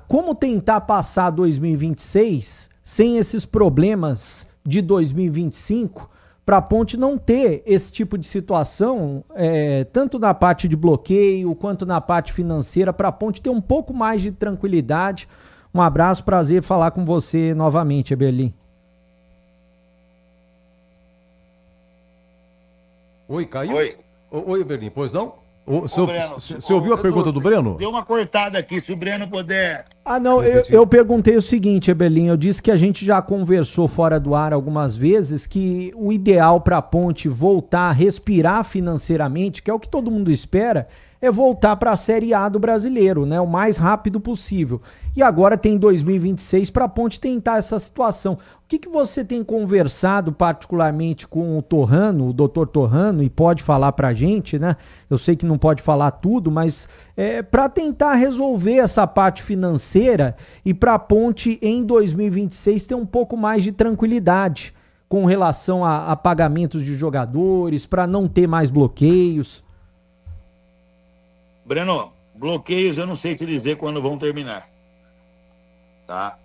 como tentar passar 2026 sem esses problemas de 2025, para a Ponte não ter esse tipo de situação, tanto na parte de bloqueio quanto na parte financeira, para a Ponte ter um pouco mais de tranquilidade. Um abraço, prazer falar com você novamente, Eberlin. Oi, caiu? Oi, Berlim, pois não? Você ouviu a pergunta do Breno? Deu uma cortada aqui, se o Breno puder... Não, eu perguntei o seguinte, Eberlin, eu disse que a gente já conversou fora do ar algumas vezes que o ideal para a Ponte voltar a respirar financeiramente, que é o que todo mundo espera, é voltar para a Série A do Brasileiro, né? O mais rápido possível. E agora tem 2026 para a Ponte tentar essa situação. O que você tem conversado particularmente com o Torrano, o doutor Torrano, e pode falar para a gente, né? Eu sei que não pode falar tudo, mas para tentar resolver essa parte financeira e para a Ponte em 2026 ter um pouco mais de tranquilidade com relação a pagamentos de jogadores, para não ter mais bloqueios. Breno, bloqueios eu não sei te dizer quando vão terminar. Tá?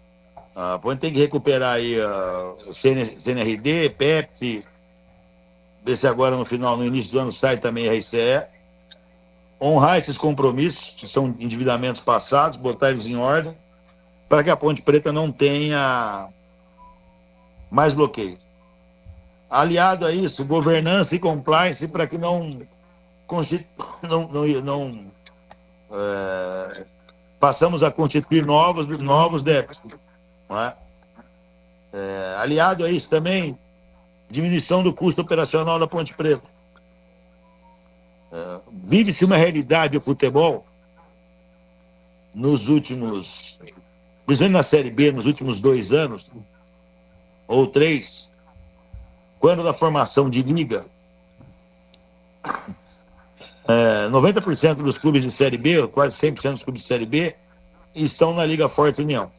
A Ponte tem que recuperar aí o CNRD, Pepsi, ver se agora no início do ano sai também a RCE. Honrar esses compromissos, que são endividamentos passados, botar eles em ordem, para que a Ponte Preta não tenha mais bloqueio. Aliado a isso, governança e compliance para que passamos a constituir novos débitos. Não é? Aliado a isso também, diminuição do custo operacional da Ponte Preta. Vive-se uma realidade do futebol nos últimos, principalmente na Série B, nos últimos 2 anos, ou 3, quando da formação de liga, 90% dos clubes de Série B, quase 100% dos clubes de Série B, estão na Liga Forte União.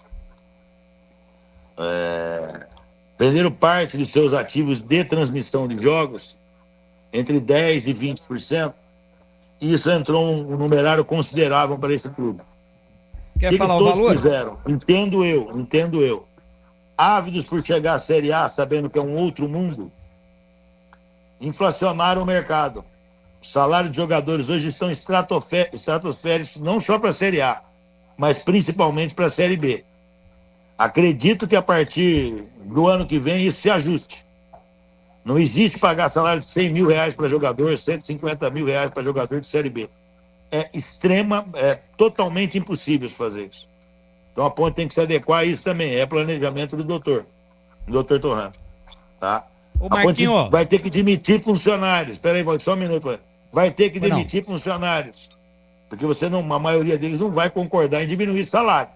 Venderam parte de seus ativos de transmissão de jogos entre 10% e 20%, e isso entrou um numerário considerável para esse clube. Quer falar o valor? Fizeram? Entendo eu. Ávidos por chegar à Série A, sabendo que é um outro mundo, inflacionaram o mercado. Os salários de jogadores hoje estão estratosféricos, não só para a Série A, mas principalmente para a Série B. Acredito que a partir do ano que vem isso se ajuste. Não existe pagar salário de R$100 mil para jogador, R$150 mil para jogador de Série B. É totalmente impossível fazer isso. Então a Ponte tem que se adequar a isso também. É planejamento do doutor Torrano. Tá? Ô, Marquinho, a Ponte vai ter que demitir funcionários. Espera aí, só um minuto. Vai ter que demitir funcionários. Porque a maioria deles não vai concordar em diminuir salário.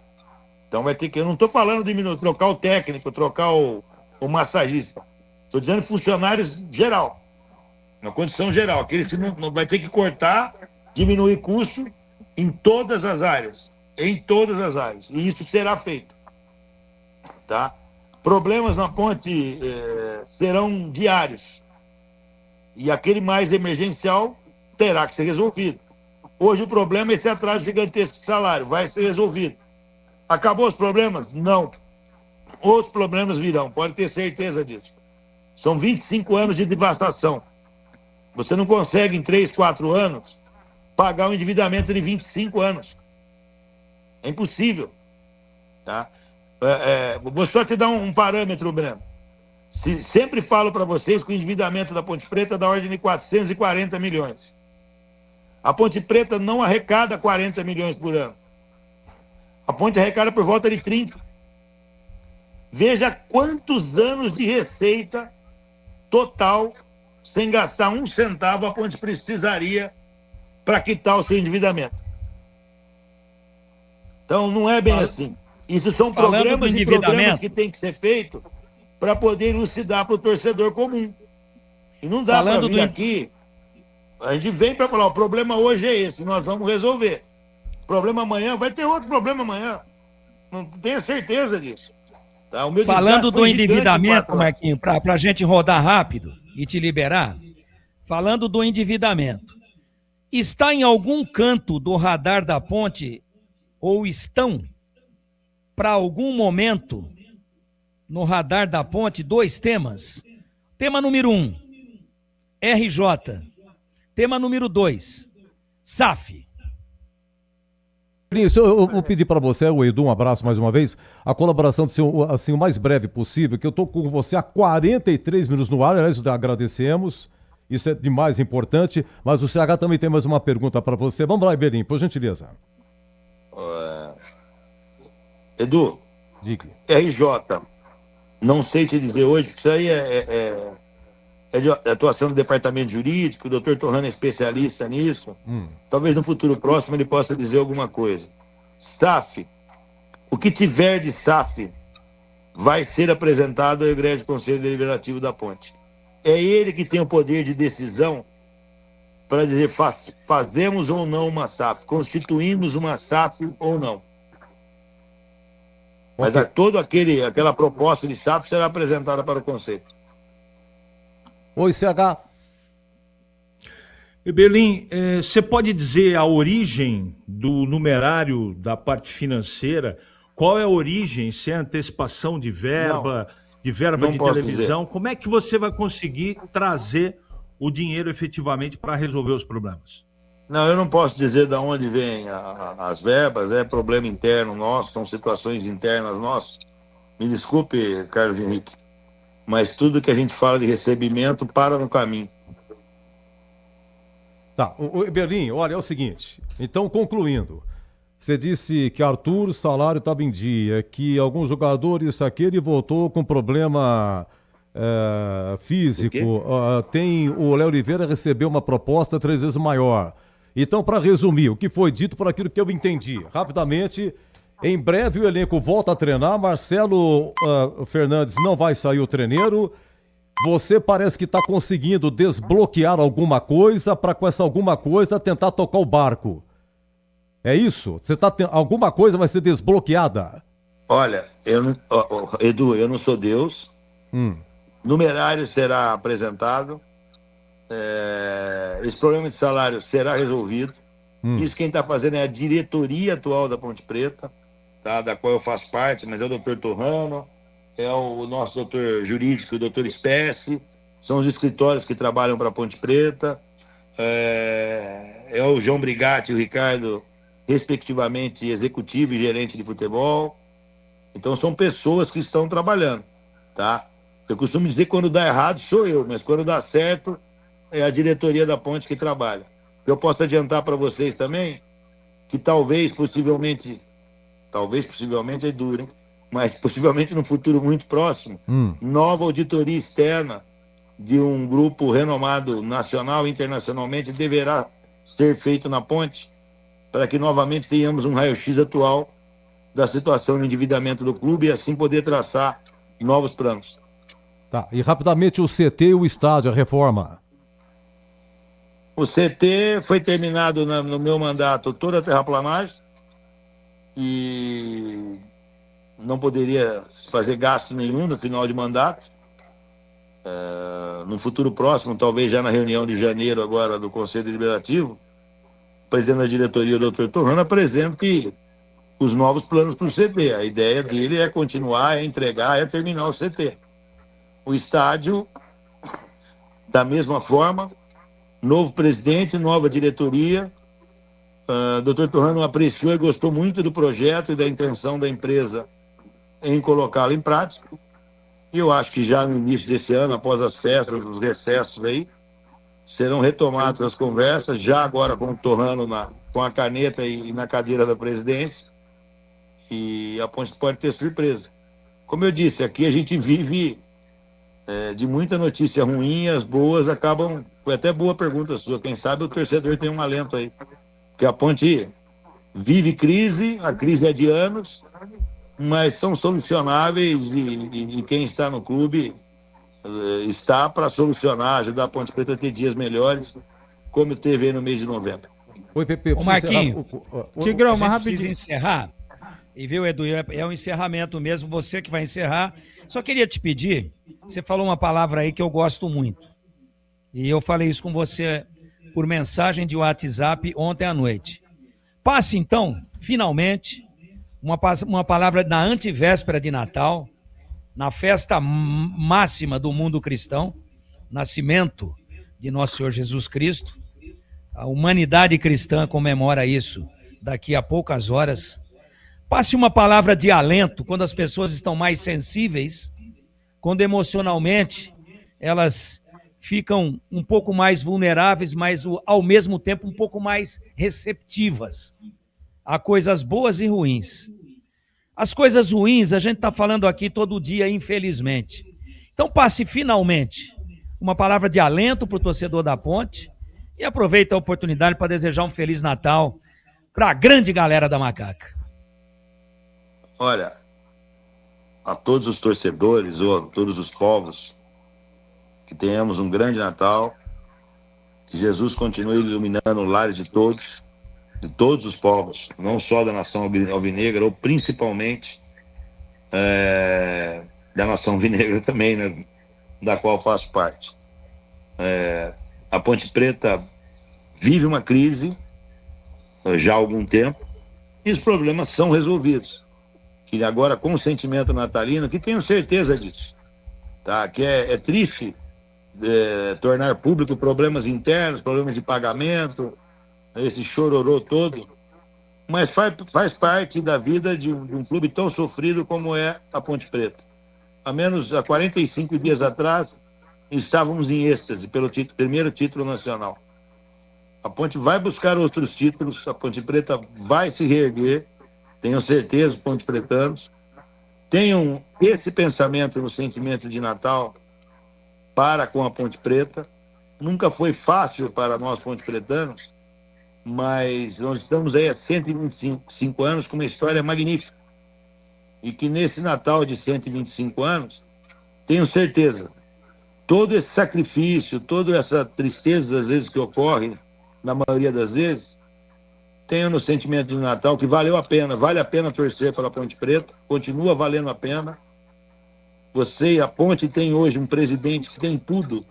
Então vai ter que... Eu não estou falando de trocar o técnico, trocar o massagista. Estou dizendo funcionários geral. Na condição geral. Aqueles que não vai ter que cortar, diminuir custo em todas as áreas. Em todas as áreas. E isso será feito. Tá? Problemas na Ponte serão diários. E aquele mais emergencial terá que ser resolvido. Hoje o problema é esse atraso gigantesco de salário. Vai ser resolvido. Acabou os problemas? Não. Outros problemas virão. Pode ter certeza disso. São 25 anos de devastação. Você não consegue, em 3, 4 anos, pagar um endividamento de 25 anos. É impossível. Tá? Vou só te dar um parâmetro, Breno. Sempre falo para vocês que o endividamento da Ponte Preta é da ordem de 440 milhões. A Ponte Preta não arrecada 40 milhões por ano. A Ponte arrecada por volta de 30. Veja quantos anos de receita total, sem gastar um centavo, a Ponte precisaria para quitar o seu endividamento. Então, não é bem assim. Isso são programas e programas que tem que ser feito para poder elucidar para o torcedor comum. E não dá para vir aqui... A gente vem para falar, o problema hoje é esse, nós vamos resolver. O problema amanhã, vai ter outro problema amanhã. Não tenho certeza disso. Tá? Falando do endividamento, Marquinho, para a gente rodar rápido e te liberar, falando do endividamento, está em algum canto do radar da Ponte, ou estão, para algum momento, no radar da Ponte, 2 temas? Tema número 1, RJ. Tema número 2, SAF. Isso, eu vou pedir para você, o Edu, um abraço mais uma vez, a colaboração de ser assim, o mais breve possível, que eu estou com você há 43 minutos no ar, aliás, agradecemos, isso é de mais importante, mas o CH também tem mais uma pergunta para você. Vamos lá, Iberim, por gentileza. Edu, diga. RJ, não sei te dizer hoje, isso aí é de atuação do departamento jurídico, o doutor Torrano é especialista nisso. Talvez no futuro próximo ele possa dizer alguma coisa. SAF, o que tiver de SAF vai ser apresentado ao Egrégio Conselho Deliberativo da Ponte. É ele que tem o poder de decisão para dizer fazemos ou não uma SAF, constituímos uma SAF ou não. Mas toda aquela proposta de SAF será apresentada para o Conselho. Oi, CH. Eberlin, você pode dizer a origem do numerário da parte financeira? Qual é a origem? Se é antecipação de verba, de televisão? Como é que você vai conseguir trazer o dinheiro efetivamente para resolver os problemas? Não, eu não posso dizer de onde vêm as verbas, é problema interno nosso, são situações internas nossas. Me desculpe, Carlos Henrique, mas tudo que a gente fala de recebimento para no caminho. Tá, o Berlim, olha, é o seguinte, então concluindo, Você disse que Arthur, salário estava em dia, que alguns jogadores aqui ele voltou com problema físico. Tem o Léo Oliveira recebeu uma proposta 3 vezes maior. Então, para resumir, o que foi dito por aquilo que eu entendi, rapidamente, em breve o elenco volta a treinar, Marcelo Fernandes não vai sair o treineiro, você parece que está conseguindo desbloquear alguma coisa para com essa alguma coisa tentar tocar o barco. É isso? Alguma coisa vai ser desbloqueada? Olha, Edu, eu não sou Deus. Numerário será apresentado. Esse problema de salário será resolvido. Isso quem está fazendo é a diretoria atual da Ponte Preta, tá? Da qual eu faço parte, mas é o doutor Torrano, é o nosso doutor jurídico, o doutor Espécie, são os escritórios que trabalham para a Ponte Preta, é o João Brigatti e o Ricardo, respectivamente executivo e gerente de futebol. Então são pessoas que estão trabalhando, tá? Eu costumo dizer que quando dá errado sou eu, mas quando dá certo é a diretoria da Ponte que trabalha. Eu posso adiantar para vocês também que possivelmente é duro, hein? Mas possivelmente no futuro muito próximo, nova auditoria externa de um grupo renomado nacional e internacionalmente deverá ser feito na Ponte, para que novamente tenhamos um raio-x atual da situação de endividamento do clube e assim poder traçar novos planos. Tá, e rapidamente o CT e o estádio, a reforma. O CT foi terminado no meu mandato toda a terraplanagem e não poderia fazer gasto nenhum no final de mandato. No futuro próximo, talvez já na reunião de janeiro agora do Conselho Deliberativo, o presidente da diretoria, o doutor Torrano, apresente os novos planos para o CT. A ideia dele é continuar, é entregar, é terminar o CT. O estádio, da mesma forma, novo presidente, nova diretoria. O doutor Torrano apreciou e gostou muito do projeto e da intenção da empresa em colocá-lo em prática. E eu acho que já no início desse ano, após as festas, os recessos aí, serão retomadas as conversas, já agora com o Torrano com a caneta e na cadeira da presidência. E a Ponte pode ter surpresa. Como eu disse, aqui a gente vive de muita notícia ruim, as boas acabam... Foi até boa pergunta sua, quem sabe o torcedor tem um alento aí. Porque a Ponte vive crise, a crise é de anos, mas são solucionáveis e quem está no clube está para solucionar, ajudar a Ponte Preta a ter dias melhores, como teve aí no mês de novembro. Oi, Pepe. Ô, Marquinho, Tigrão, mas rapidinho. Precisa encerrar. E viu, Edu, é um encerramento mesmo, você que vai encerrar. Só queria te pedir, você falou uma palavra aí que eu gosto muito. E eu falei isso com você por mensagem de WhatsApp ontem à noite. Passe, então, finalmente, uma palavra na antivéspera de Natal, na festa máxima do mundo cristão, nascimento de nosso Senhor Jesus Cristo. A humanidade cristã comemora isso daqui a poucas horas. Passe uma palavra de alento quando as pessoas estão mais sensíveis, quando emocionalmente elas ficam um pouco mais vulneráveis, mas ao mesmo tempo um pouco mais receptivas a coisas boas e ruins. As coisas ruins a gente está falando aqui todo dia, infelizmente. Então passe finalmente uma palavra de alento para o torcedor da Ponte e aproveita a oportunidade para desejar um Feliz Natal para a grande galera da Macaca. Olha, a todos os torcedores ou a todos os povos, que tenhamos um grande Natal, que Jesus continue iluminando lares de todos os povos, não só da nação alvinegra, ou principalmente da nação alvinegra também, né, da qual faço parte. A Ponte Preta vive uma crise já há algum tempo e os problemas são resolvidos. E agora com o sentimento natalino, que tenho certeza disso, tá? Que é triste tornar público problemas internos, problemas de pagamento, esse chororô todo, mas faz parte da vida de um clube tão sofrido como é a Ponte Preta. Há 45 dias atrás, estávamos em êxtase pelo primeiro título nacional. A Ponte vai buscar outros títulos, a Ponte Preta vai se reerguer, tenho certeza, os ponte pretanos. Tenham esse pensamento no sentimento de Natal para com a Ponte Preta. Nunca foi fácil para nós ponte pretanos, mas nós estamos aí há 125 anos com uma história magnífica. E que nesse Natal de 125 anos, tenho certeza, todo esse sacrifício, toda essa tristeza às vezes que ocorre, na maioria das vezes, tenho no sentimento de Natal que valeu a pena, vale a pena torcer pela Ponte Preta, continua valendo a pena. Você e a Ponte tem hoje um presidente que tem tudo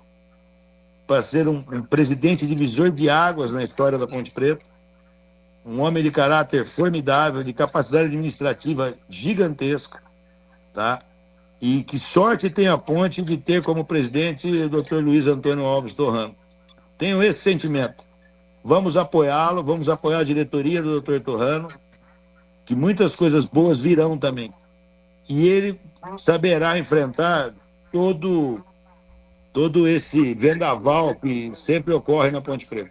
para ser um presidente divisor de águas na história da Ponte Preta, um homem de caráter formidável, de capacidade administrativa gigantesca, tá? E que sorte tem a Ponte de ter como presidente o Dr. Luiz Antônio Alves Torrano. Tenho esse sentimento. Vamos apoiá-lo, vamos apoiar a diretoria do Dr. Torrano, que muitas coisas boas virão também. E ele saberá enfrentar todo esse vendaval que sempre ocorre na Ponte Preta.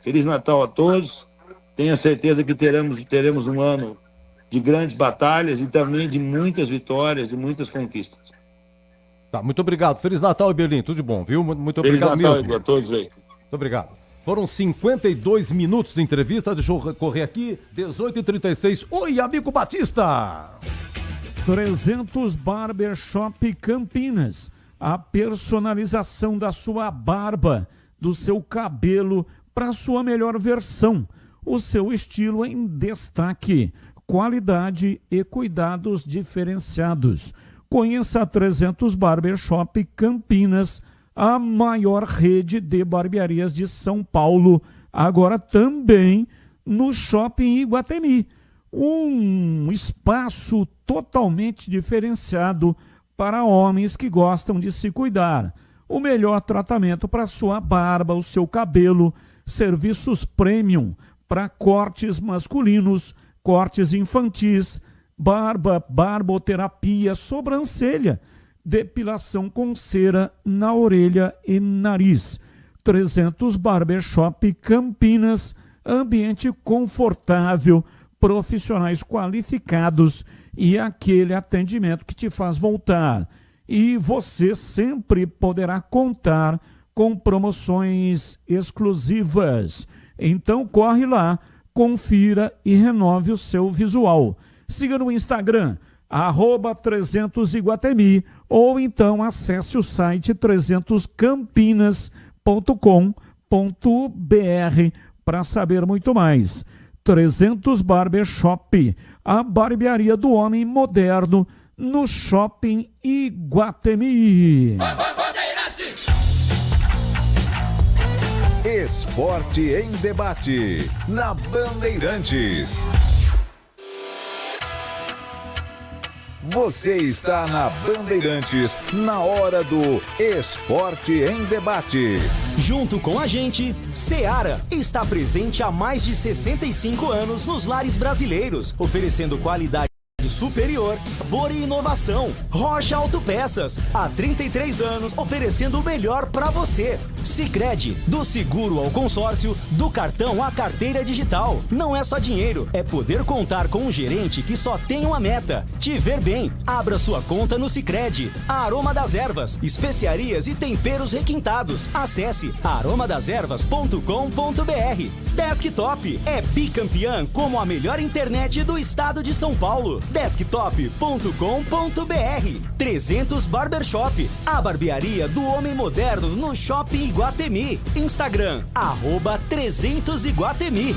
Feliz Natal a todos. Tenho certeza que teremos um ano de grandes batalhas e também de muitas vitórias e muitas conquistas. Tá, muito obrigado. Feliz Natal, Eberlin. Tudo de bom, viu? Muito Feliz obrigado Natal mesmo. a todos aí. Muito obrigado. Foram 52 minutos de entrevista. Deixa eu correr aqui. 18h36. Oi, amigo Batista! 300 Barbershop Campinas. A personalização da sua barba, do seu cabelo, para a sua melhor versão. O seu estilo em destaque. Qualidade e cuidados diferenciados. Conheça a 300 Barbershop Campinas, a maior rede de barbearias de São Paulo, agora também no Shopping Iguatemi. Um espaço totalmente diferenciado para homens que gostam de se cuidar. O melhor tratamento para sua barba, o seu cabelo, serviços premium para cortes masculinos, cortes infantis, barboterapia, sobrancelha, depilação com cera na orelha e nariz. 300 Barbershop Campinas, ambiente confortável, profissionais qualificados e aquele atendimento que te faz voltar. E você sempre poderá contar com promoções exclusivas. Então corre lá, confira e renove o seu visual. Siga no Instagram, @300iguatemi, ou então acesse o site 300campinas.com.br para saber muito mais. 300 Barbershop, a barbearia do homem moderno no Shopping Iguatemi. Esporte em debate, na Bandeirantes. Você está na Bandeirantes, na hora do Esporte em Debate. Junto com a gente, Seara está presente há mais de 65 anos nos lares brasileiros, oferecendo qualidade superior, sabor e inovação. Rocha Autopeças, há 33 anos, oferecendo o melhor para você. Sicredi, do seguro ao consórcio, do cartão à carteira digital. Não é só dinheiro, é poder contar com um gerente que só tem uma meta: te ver bem. Abra sua conta no Sicredi. Aroma das Ervas, especiarias e temperos requintados. Acesse aromadeservas.com.br. Desktop, é bicampeã como a melhor internet do estado de São Paulo. Desktop.com.br. 300 Barbershop, a barbearia do homem moderno no Shopping Iguatemi. Instagram, @300iguatemi.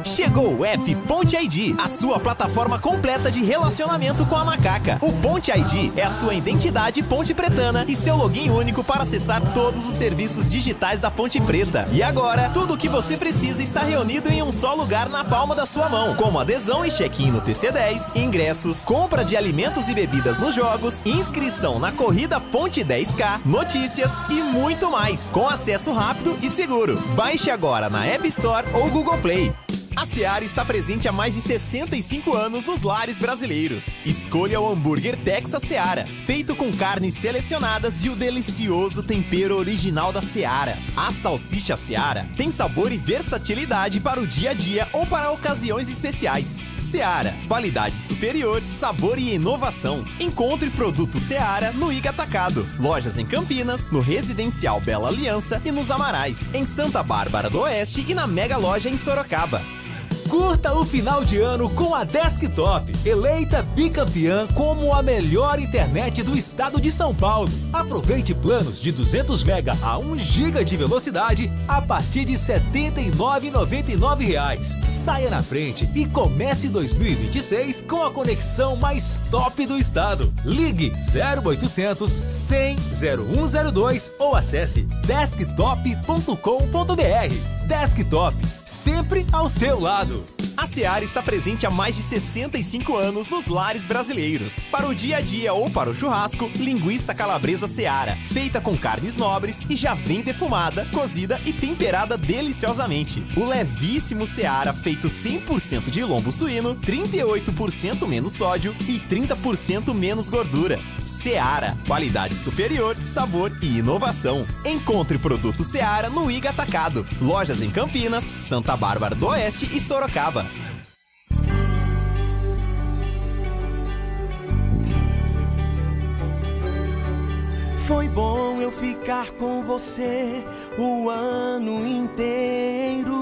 Chegou o app Ponte ID, a sua plataforma completa de relacionamento com a macaca. O Ponte ID é a sua identidade ponte pretana e seu login único para acessar todos os serviços digitais da Ponte Preta. E agora, tudo o que você precisa está reunido em um só lugar na palma da sua mão, como adesão e check-in no TC10, ingressos, compra de alimentos e bebidas nos jogos, inscrição na corrida Ponte 10K, notícias e muito mais, com acesso rápido e seguro. Baixe agora na App Store ou Google Play. A Seara está presente há mais de 65 anos nos lares brasileiros. Escolha o hambúrguer Texas Seara, feito com carnes selecionadas e o delicioso tempero original da Seara. A salsicha Seara tem sabor e versatilidade para o dia a dia ou para ocasiões especiais. Seara, qualidade superior, sabor e inovação. Encontre produto Seara no Iga Atacado. Lojas em Campinas, no Residencial Bela Aliança e nos Amarais, em Santa Bárbara do Oeste e na Mega Loja em Sorocaba. Curta o final de ano com a Desktop, eleita bicampeã como a melhor internet do estado de São Paulo. Aproveite planos de 200 MB a 1 GB de velocidade a partir de R$ 79,99. Saia na frente e comece 2026 com a conexão mais top do estado. Ligue 0800 100 0102 ou acesse desktop.com.br. Desktop, sempre ao seu lado. A Seara está presente há mais de 65 anos nos lares brasileiros. Para o dia a dia ou para o churrasco, linguiça calabresa Seara, feita com carnes nobres e já vem defumada, cozida e temperada deliciosamente. O levíssimo Seara, feito 100% de lombo suíno, 38% menos sódio e 30% menos gordura. Seara, qualidade superior, sabor e inovação. Encontre produto Seara no Iga Atacado. Lojas em Campinas, Santa Bárbara do Oeste e Sorocaba. Foi bom eu ficar com você o ano inteiro.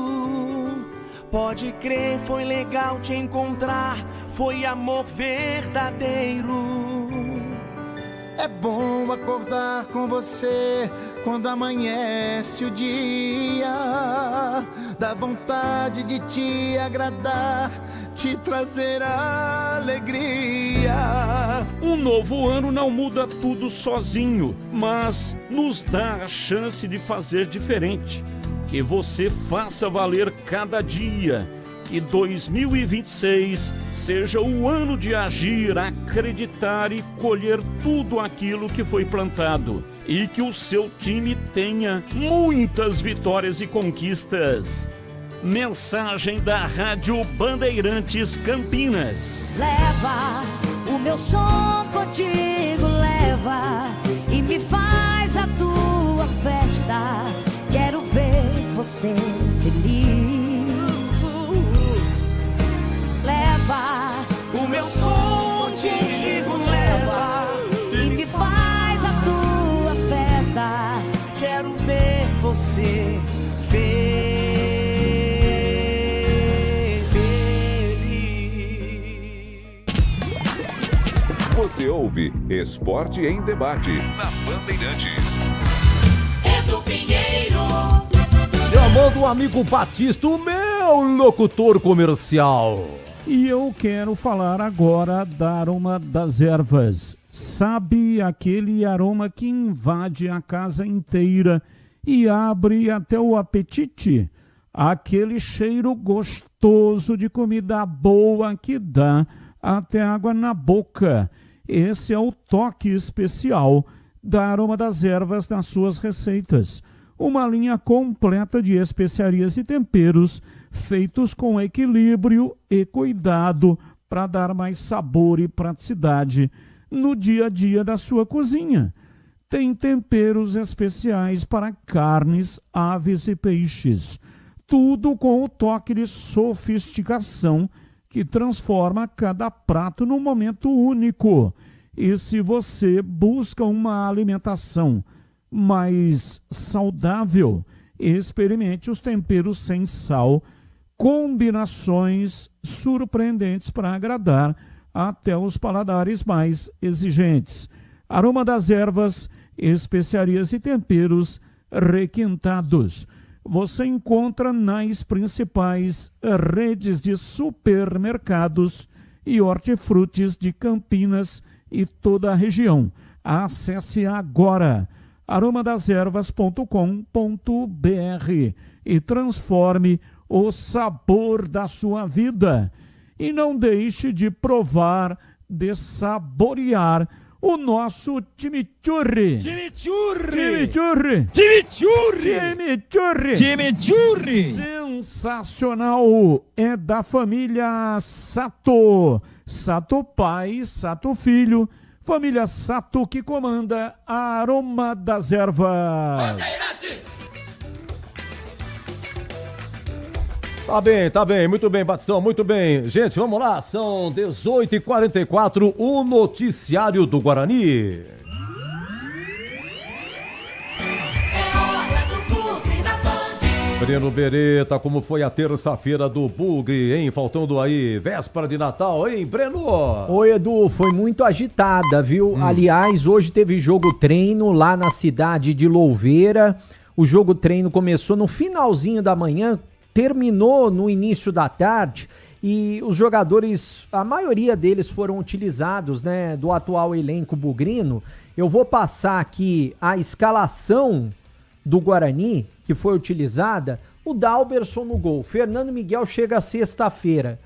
Pode crer, foi legal te encontrar, foi amor verdadeiro. É bom acordar com você quando amanhece o dia. Dá vontade de te agradar, te trazer alegria. Um novo ano não muda tudo sozinho, mas nos dá a chance de fazer diferente. Que você faça valer cada dia. Que 2026 seja o ano de agir, acreditar e colher tudo aquilo que foi plantado. E que o seu time tenha muitas vitórias e conquistas. Mensagem da Rádio Bandeirantes Campinas. Leva o meu som contigo, leva e me faz a tua festa. Quero ver você feliz. Leva o meu som contigo, leva e me faz a tua festa. Quero ver você feliz. Você ouve Esporte em Debate na Bandeirantes. Edu Pinheiro. Chamando o amigo Batista, o meu locutor comercial. E eu quero falar agora da Aroma das Ervas. Sabe aquele aroma que invade a casa inteira e abre até o apetite? Aquele cheiro gostoso de comida boa que dá até água na boca. Esse é o toque especial da Aroma das Ervas nas suas receitas. Uma linha completa de especiarias e temperos feitos com equilíbrio e cuidado para dar mais sabor e praticidade no dia a dia da sua cozinha. Tem temperos especiais para carnes, aves e peixes. Tudo com o toque de sofisticação que transforma cada prato num momento único. E se você busca uma alimentação mais saudável, experimente os temperos sem sal, combinações surpreendentes para agradar até os paladares mais exigentes. Aroma das Ervas, especiarias e temperos requintados. Você encontra nas principais redes de supermercados e hortifrutis de Campinas e toda a região. Acesse agora aromadeservas.com.br e transforme o sabor da sua vida. E não deixe de provar, de saborear o nosso time churri. Time churri. Time churri. Time churri. Time churri. Time churri. Sensacional. É da família Sato. Sato pai, Sato filho. Família Sato que comanda a Aroma das Ervas. Tá bem, muito bem, Batistão, muito bem. Gente, vamos lá, são 18h44, o noticiário do Guarani. Breno Beretta, como foi a terça-feira do Bugre, hein? Faltando aí, véspera de Natal, hein, Breno? Oi, Edu, foi muito agitada, viu? Aliás, hoje teve jogo treino lá na cidade de Louveira. O jogo treino começou no finalzinho da manhã, terminou no início da tarde e os jogadores, a maioria deles foram utilizados, né, do atual elenco bugrino. Eu vou passar aqui a escalação do Guarani, que foi utilizada. O Dalberson no gol. Fernando Miguel chega sexta-feira.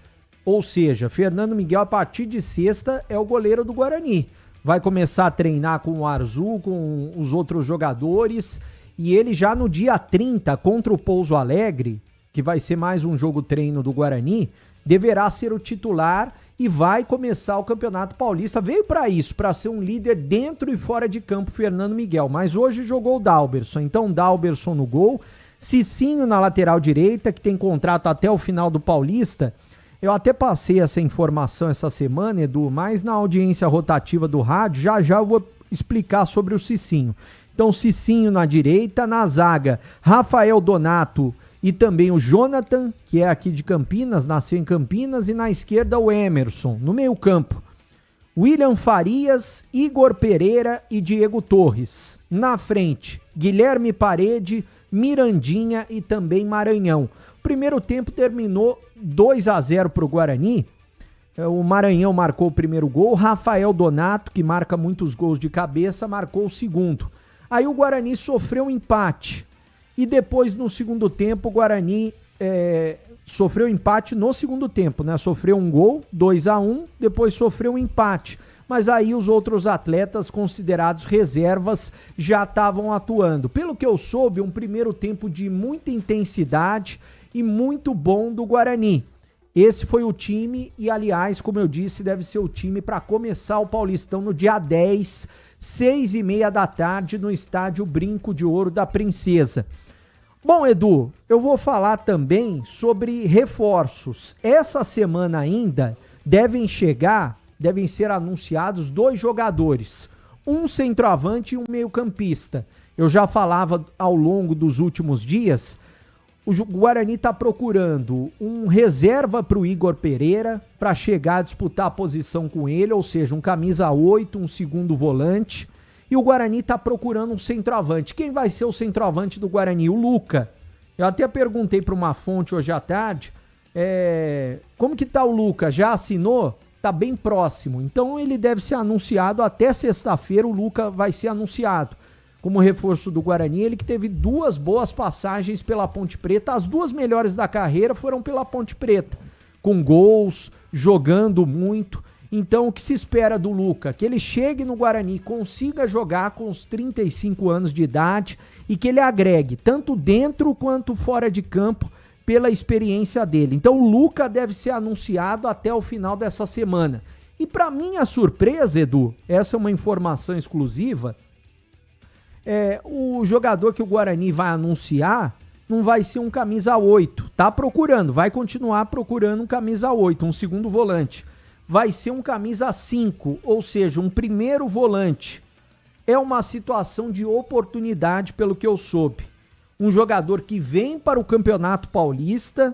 Ou seja, Fernando Miguel a partir de sexta é o goleiro do Guarani. Vai começar a treinar com o Arzu, com os outros jogadores. E ele já no dia 30 contra o Pouso Alegre, que vai ser mais um jogo treino do Guarani, deverá ser o titular e vai começar o Campeonato Paulista. Veio para isso, para ser um líder dentro e fora de campo, Fernando Miguel. Mas hoje jogou o Dalberson. Então, Dalberson no gol. Cicinho na lateral direita, que tem contrato até o final do Paulista. Eu até passei essa informação essa semana, Edu, mas na audiência rotativa do rádio, já eu vou explicar sobre o Cicinho. Então, Cicinho na direita, na zaga, Rafael Donato e também o Jonathan, que é aqui de Campinas, nasceu em Campinas, e na esquerda o Emerson. No meio campo, William Farias, Igor Pereira e Diego Torres. Na frente, Guilherme Parede, Mirandinha e também Maranhão. O primeiro tempo terminou 2-0 para o Guarani. O Maranhão marcou o primeiro gol, Rafael Donato, que marca muitos gols de cabeça, marcou o segundo. Aí o Guarani sofreu um empate. E depois, no segundo tempo, o Guarani sofreu empate no segundo tempo, né? Sofreu um gol, 2-1, depois sofreu um empate. Mas aí os outros atletas considerados reservas já estavam atuando. Pelo que eu soube, um primeiro tempo de muita intensidade e muito bom do Guarani. Esse foi o time e, aliás, como eu disse, deve ser o time para começar o Paulistão no dia 10, 6h30 da tarde, no estádio Brinco de Ouro da Princesa. Bom, Edu, eu vou falar também sobre reforços. Essa semana ainda devem ser anunciados 2 jogadores, um centroavante e um meio-campista. Eu já falava ao longo dos últimos dias, o Guarani está procurando um reserva para o Igor Pereira, para chegar a disputar a posição com ele, ou seja, um camisa 8, um segundo volante. E o Guarani está procurando um centroavante. Quem vai ser o centroavante do Guarani? O Luca. Eu até perguntei para uma fonte hoje à tarde, como que tá o Luca? Já assinou? Tá bem próximo. Então ele deve ser anunciado até sexta-feira. O Luca vai ser anunciado como reforço do Guarani. Ele que teve 2 boas passagens pela Ponte Preta. As 2 melhores da carreira foram pela Ponte Preta. Com gols, jogando muito. Então, o que se espera do Luca? Que ele chegue no Guarani, consiga jogar com os 35 anos de idade e que ele agregue, tanto dentro quanto fora de campo, pela experiência dele. Então, o Luca deve ser anunciado até o final dessa semana. E para minha surpresa, Edu, essa é uma informação exclusiva, o jogador que o Guarani vai anunciar não vai ser um camisa 8. Tá procurando, vai continuar procurando um camisa 8, um segundo volante. Vai ser um camisa 5, ou seja, um primeiro volante. É uma situação de oportunidade, pelo que eu soube. Um jogador que vem para o Campeonato Paulista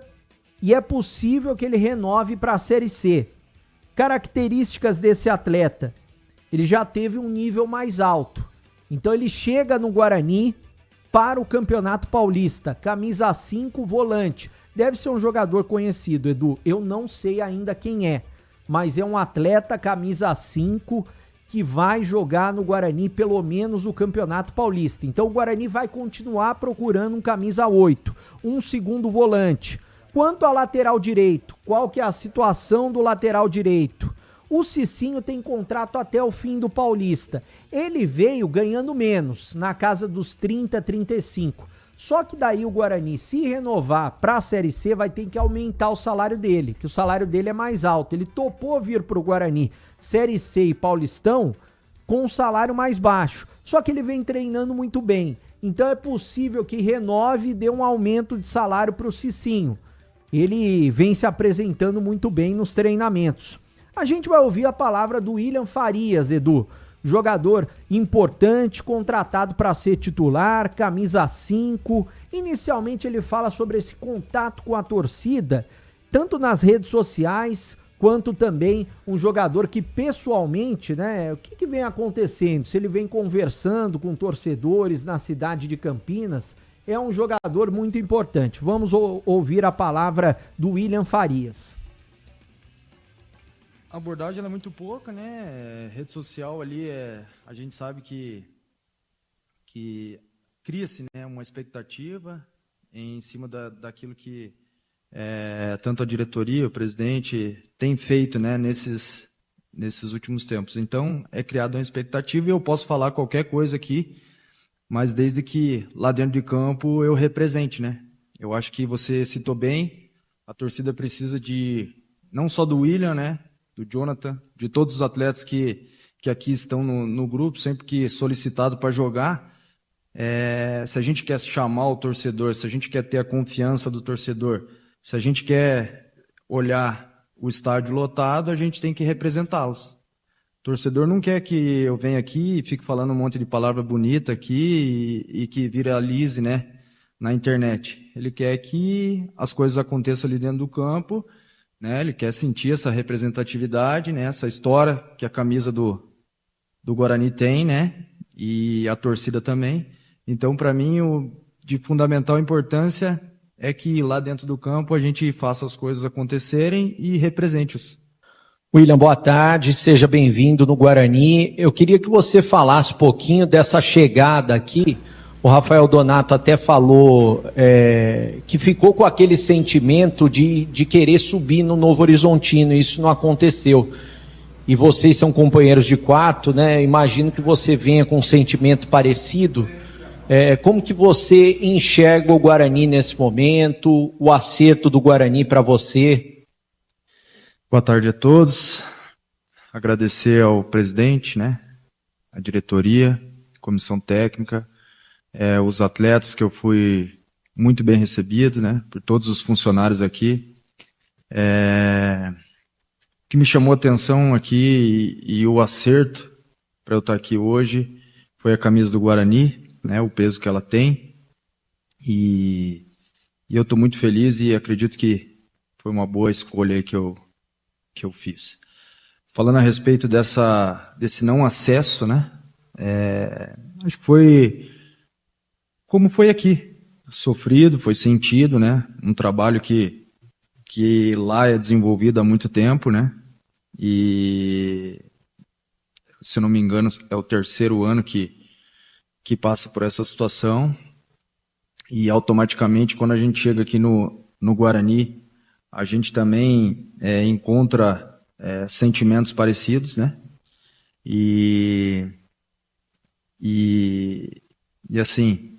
e é possível que ele renove para a Série C. Características desse atleta. Ele já teve um nível mais alto. Então ele chega no Guarani para o Campeonato Paulista. Camisa 5, volante. Deve ser um jogador conhecido, Edu. Eu não sei ainda quem é. Mas é um atleta camisa 5 que vai jogar no Guarani pelo menos o Campeonato Paulista. Então o Guarani vai continuar procurando um camisa 8, um segundo volante. Quanto ao lateral direito, qual que é a situação do lateral direito? O Cicinho tem contrato até o fim do Paulista. Ele veio ganhando menos, na casa dos 30, 35. Só que daí o Guarani, se renovar para a Série C, vai ter que aumentar o salário dele, que o salário dele é mais alto. Ele topou vir para o Guarani Série C e Paulistão com um salário mais baixo. Só que ele vem treinando muito bem. Então é possível que renove e dê um aumento de salário para o Cicinho. Ele vem se apresentando muito bem nos treinamentos. A gente vai ouvir a palavra do William Farias, Edu. Jogador importante, contratado para ser titular, camisa 5. Inicialmente ele fala sobre esse contato com a torcida, tanto nas redes sociais, quanto também um jogador que pessoalmente, né, o que vem acontecendo? Se ele vem conversando com torcedores na cidade de Campinas, é um jogador muito importante. Vamos ouvir a palavra do William Farias. A abordagem ela é muito pouca, né? Rede social ali, a gente sabe que cria-se, né, uma expectativa em cima daquilo que tanto a diretoria, o presidente tem feito, né, nesses últimos tempos. Então, é criada uma expectativa e eu posso falar qualquer coisa aqui, mas desde que lá dentro de campo eu represente, né? Eu acho que você citou bem, a torcida precisa não só do William, né, do Jonathan, de todos os atletas que aqui estão no grupo, sempre que solicitado para jogar. Se a gente quer chamar o torcedor, se a gente quer ter a confiança do torcedor, se a gente quer olhar o estádio lotado, a gente tem que representá-los. O torcedor não quer que eu venha aqui e fique falando um monte de palavra bonita aqui e que viralize, né, na internet. Ele quer que as coisas aconteçam ali dentro do campo, né? Ele quer sentir essa representatividade, né? Essa história que a camisa do Guarani tem, né? E a torcida também. Então, para mim, de fundamental importância é que lá dentro do campo a gente faça as coisas acontecerem e represente-os. William, boa tarde, seja bem-vindo no Guarani. Eu queria que você falasse um pouquinho dessa chegada aqui. O Rafael Donato até falou que ficou com aquele sentimento de querer subir no Novo Horizontino, isso não aconteceu. E vocês são companheiros de quarto, né? Imagino que você venha com um sentimento parecido. Como que você enxerga o Guarani nesse momento, o acerto do Guarani para você? Boa tarde a todos. Agradecer ao presidente, né? A diretoria, comissão técnica, os atletas que eu fui muito bem recebido, né, por todos os funcionários aqui. O que me chamou a atenção aqui e o acerto para eu estar aqui hoje foi a camisa do Guarani, né, o peso que ela tem. E eu estou muito feliz e acredito que foi uma boa escolha aí que eu fiz. Falando a respeito desse não acesso, né, acho que foi como foi aqui, sofrido, foi sentido, né? Um trabalho que lá é desenvolvido há muito tempo, né? E, se não me engano, é o 3º ano que passa por essa situação. E automaticamente, quando a gente chega aqui no Guarani, a gente também encontra sentimentos parecidos, né? E assim,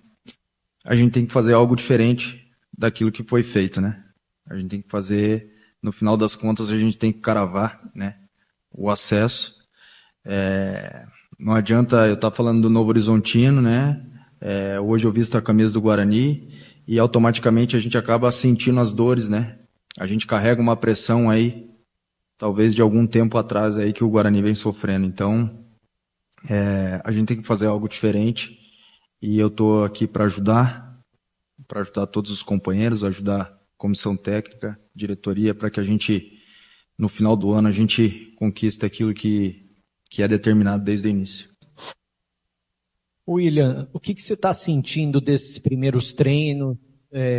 a gente tem que fazer algo diferente daquilo que foi feito, né? A gente tem que fazer, no final das contas, a gente tem que cravar, né, o acesso. Não adianta eu estar falando do Novo Horizontino, né? Hoje eu visto a camisa do Guarani e automaticamente a gente acaba sentindo as dores, né? A gente carrega uma pressão aí, talvez de algum tempo atrás aí que o Guarani vem sofrendo. Então, a gente tem que fazer algo diferente. E eu estou aqui para ajudar todos os companheiros, ajudar a comissão técnica, diretoria, para que a gente, no final do ano, a gente conquiste aquilo que é determinado desde o início. William, o que você está sentindo desses primeiros treinos?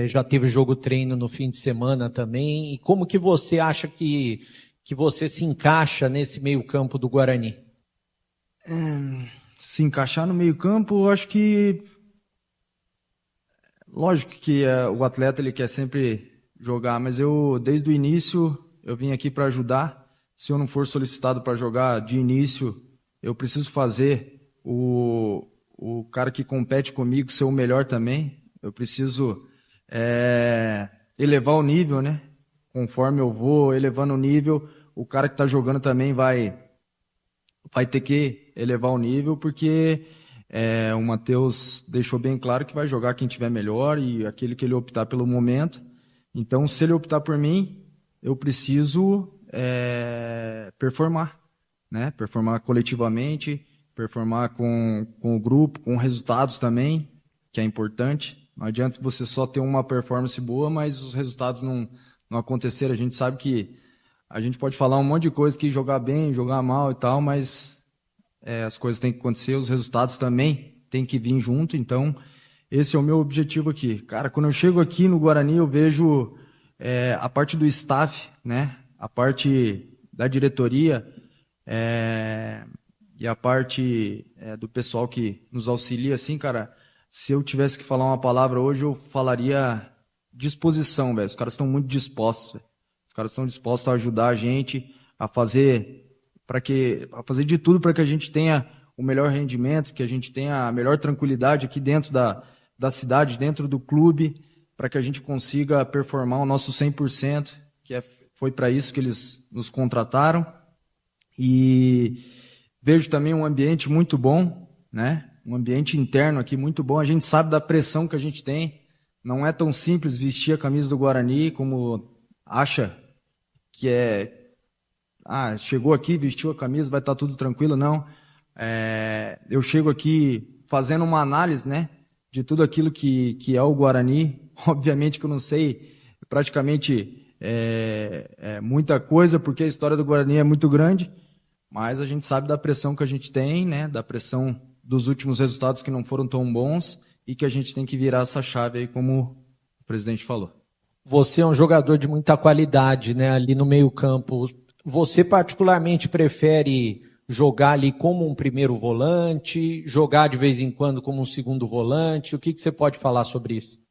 Já teve jogo-treino no fim de semana também. E como que você acha que você se encaixa nesse meio-campo do Guarani? Se encaixar no meio-campo, eu acho que... Lógico que o atleta ele quer sempre jogar, mas eu, desde o início, eu vim aqui para ajudar, se eu não for solicitado para jogar de início, eu preciso fazer o cara que compete comigo ser o melhor também. Eu preciso elevar o nível, né? Conforme eu vou elevando o nível, o cara que está jogando também vai ter que elevar o nível, porque o Matheus deixou bem claro que vai jogar quem tiver melhor e aquele que ele optar pelo momento. Então, se ele optar por mim, eu preciso performar, né? Performar coletivamente, performar com o grupo, com resultados também, que é importante. Não adianta você só ter uma performance boa, mas os resultados não acontecerem. A gente sabe que a gente pode falar um monte de coisa, que jogar bem, jogar mal e tal, mas as coisas têm que acontecer, os resultados também têm que vir junto. Então, esse é o meu objetivo aqui. Cara, quando eu chego aqui no Guarani, eu vejo a parte do staff, né? A parte da diretoria e a parte do pessoal que nos auxilia, assim, cara, se eu tivesse que falar uma palavra hoje, eu falaria disposição, velho. Os caras estão muito dispostos, véio. Os caras estão dispostos a ajudar a gente a fazer de tudo para que a gente tenha o melhor rendimento, que a gente tenha a melhor tranquilidade aqui dentro da cidade, dentro do clube, para que a gente consiga performar o nosso 100%, que foi para isso que eles nos contrataram. E vejo também um ambiente muito bom, né? Um ambiente interno aqui muito bom. A gente sabe da pressão que a gente tem. Não é tão simples vestir a camisa do Guarani como acha que chegou aqui, vestiu a camisa, vai estar tudo tranquilo. Não. Eu chego aqui fazendo uma análise, né, de tudo aquilo que é o Guarani. Obviamente que eu não sei praticamente muita coisa, porque a história do Guarani é muito grande, mas a gente sabe da pressão que a gente tem, né, da pressão dos últimos resultados que não foram tão bons e que a gente tem que virar essa chave aí, como o presidente falou. Você é um jogador de muita qualidade, né, ali no meio-campo. Você particularmente prefere jogar ali como um primeiro volante, jogar de vez em quando como um segundo volante? O que você pode falar sobre isso?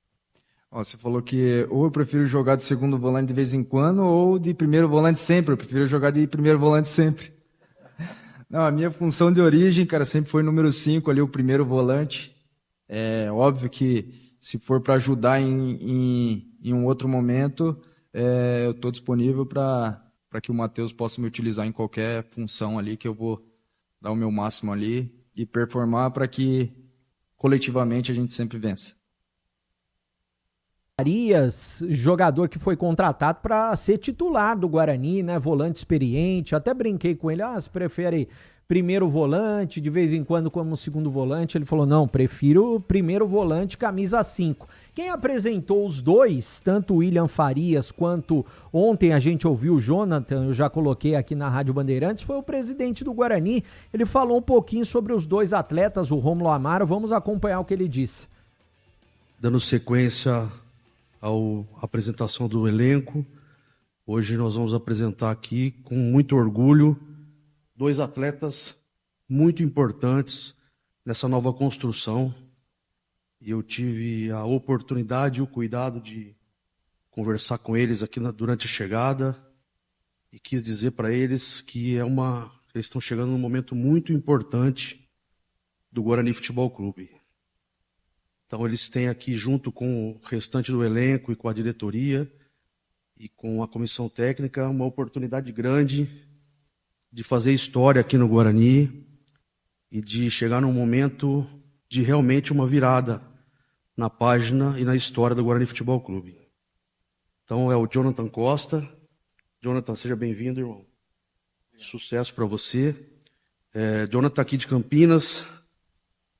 Você falou que ou eu prefiro jogar de segundo volante de vez em quando ou de primeiro volante sempre. Eu prefiro jogar de primeiro volante sempre. Não, a minha função de origem, cara, sempre foi número 5 ali, o primeiro volante. É óbvio que se for para ajudar em um outro momento, eu estou disponível para que o Matheus possa me utilizar em qualquer função ali, que eu vou dar o meu máximo ali e performar para que coletivamente a gente sempre vença. Arias, jogador que foi contratado para ser titular do Guarani, né? Volante experiente. Até brinquei com ele, você prefere primeiro volante, de vez em quando como segundo volante? Ele falou, não, prefiro primeiro volante, camisa 5. Quem apresentou os dois, tanto o William Farias quanto ontem a gente ouviu o Jonathan, eu já coloquei aqui na Rádio Bandeirantes, foi o presidente do Guarani. Ele falou um pouquinho sobre os dois atletas, o Rômulo Amaro. Vamos acompanhar o que ele disse. Dando sequência à apresentação do elenco, hoje nós vamos apresentar aqui com muito orgulho dois atletas muito importantes nessa nova construção. E eu tive a oportunidade e o cuidado de conversar com eles aqui durante a chegada e quis dizer para eles que eles estão chegando num momento muito importante do Guarani Futebol Clube. Então eles têm aqui, junto com o restante do elenco e com a diretoria e com a comissão técnica, uma oportunidade grande de fazer história aqui no Guarani e de chegar num momento de realmente uma virada na página e na história do Guarani Futebol Clube. Então é o Jonathan Costa. Jonathan, seja bem-vindo, irmão. Sucesso para você. Jonathan aqui de Campinas,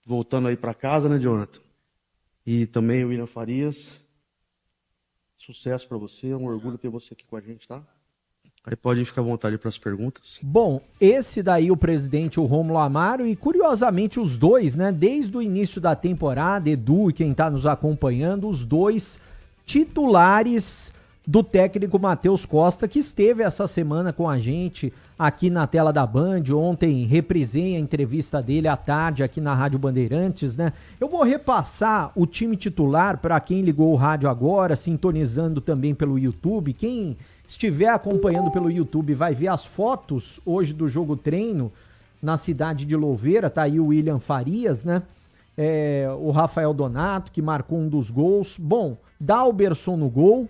voltando aí para casa, né, Jonathan? E também o William Farias. Sucesso para você, é um orgulho ter você aqui com a gente, tá? Aí pode ficar à vontade para as perguntas. Bom, esse daí o presidente, o Rômulo Amaro, e curiosamente os dois, né, desde o início da temporada, Edu e quem está nos acompanhando, os dois titulares do técnico Matheus Costa, que esteve essa semana com a gente aqui na tela da Band. Ontem reprisei a entrevista dele à tarde aqui na Rádio Bandeirantes, né? Eu vou repassar o time titular para quem ligou o rádio agora, sintonizando também pelo YouTube. Quem estiver acompanhando pelo YouTube, vai ver as fotos hoje do jogo treino na cidade de Louveira. Tá aí o William Farias, né? O Rafael Donato, que marcou um dos gols. Bom, Dalberson no gol.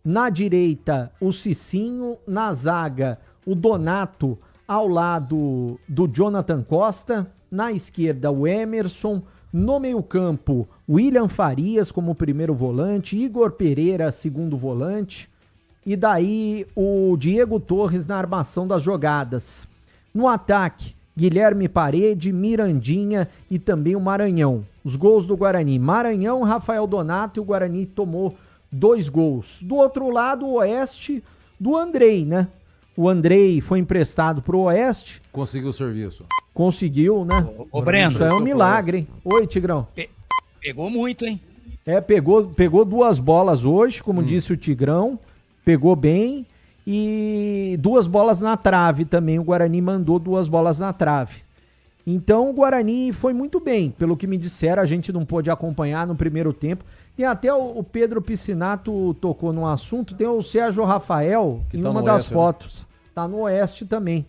Na direita, o Cicinho. Na zaga, o Donato ao lado do Jonathan Costa. Na esquerda, o Emerson. No meio-campo, William Farias como primeiro volante. Igor Pereira, segundo volante. E daí, o Diego Torres na armação das jogadas. No ataque, Guilherme Parede, Mirandinha e também o Maranhão. Os gols do Guarani. Maranhão, Rafael Donato, e o Guarani tomou 2 gols. Do outro lado, o Oeste do Andrei, né? O Andrei foi emprestado pro Oeste. Conseguiu o serviço. Conseguiu, né? Ô, Breno. Isso é um milagre, hein? Oi, Tigrão. Pegou muito, hein? Pegou 2 bolas hoje, como disse o Tigrão. Pegou bem. E 2 bolas na trave também. O Guarani mandou 2 bolas na trave. Então o Guarani foi muito bem. Pelo que me disseram, a gente não pôde acompanhar no primeiro tempo. Tem até o Pedro Piscinato tocou num assunto. Tem o Sérgio Rafael, que em uma das Oeste, fotos. Né? Tá no Oeste também.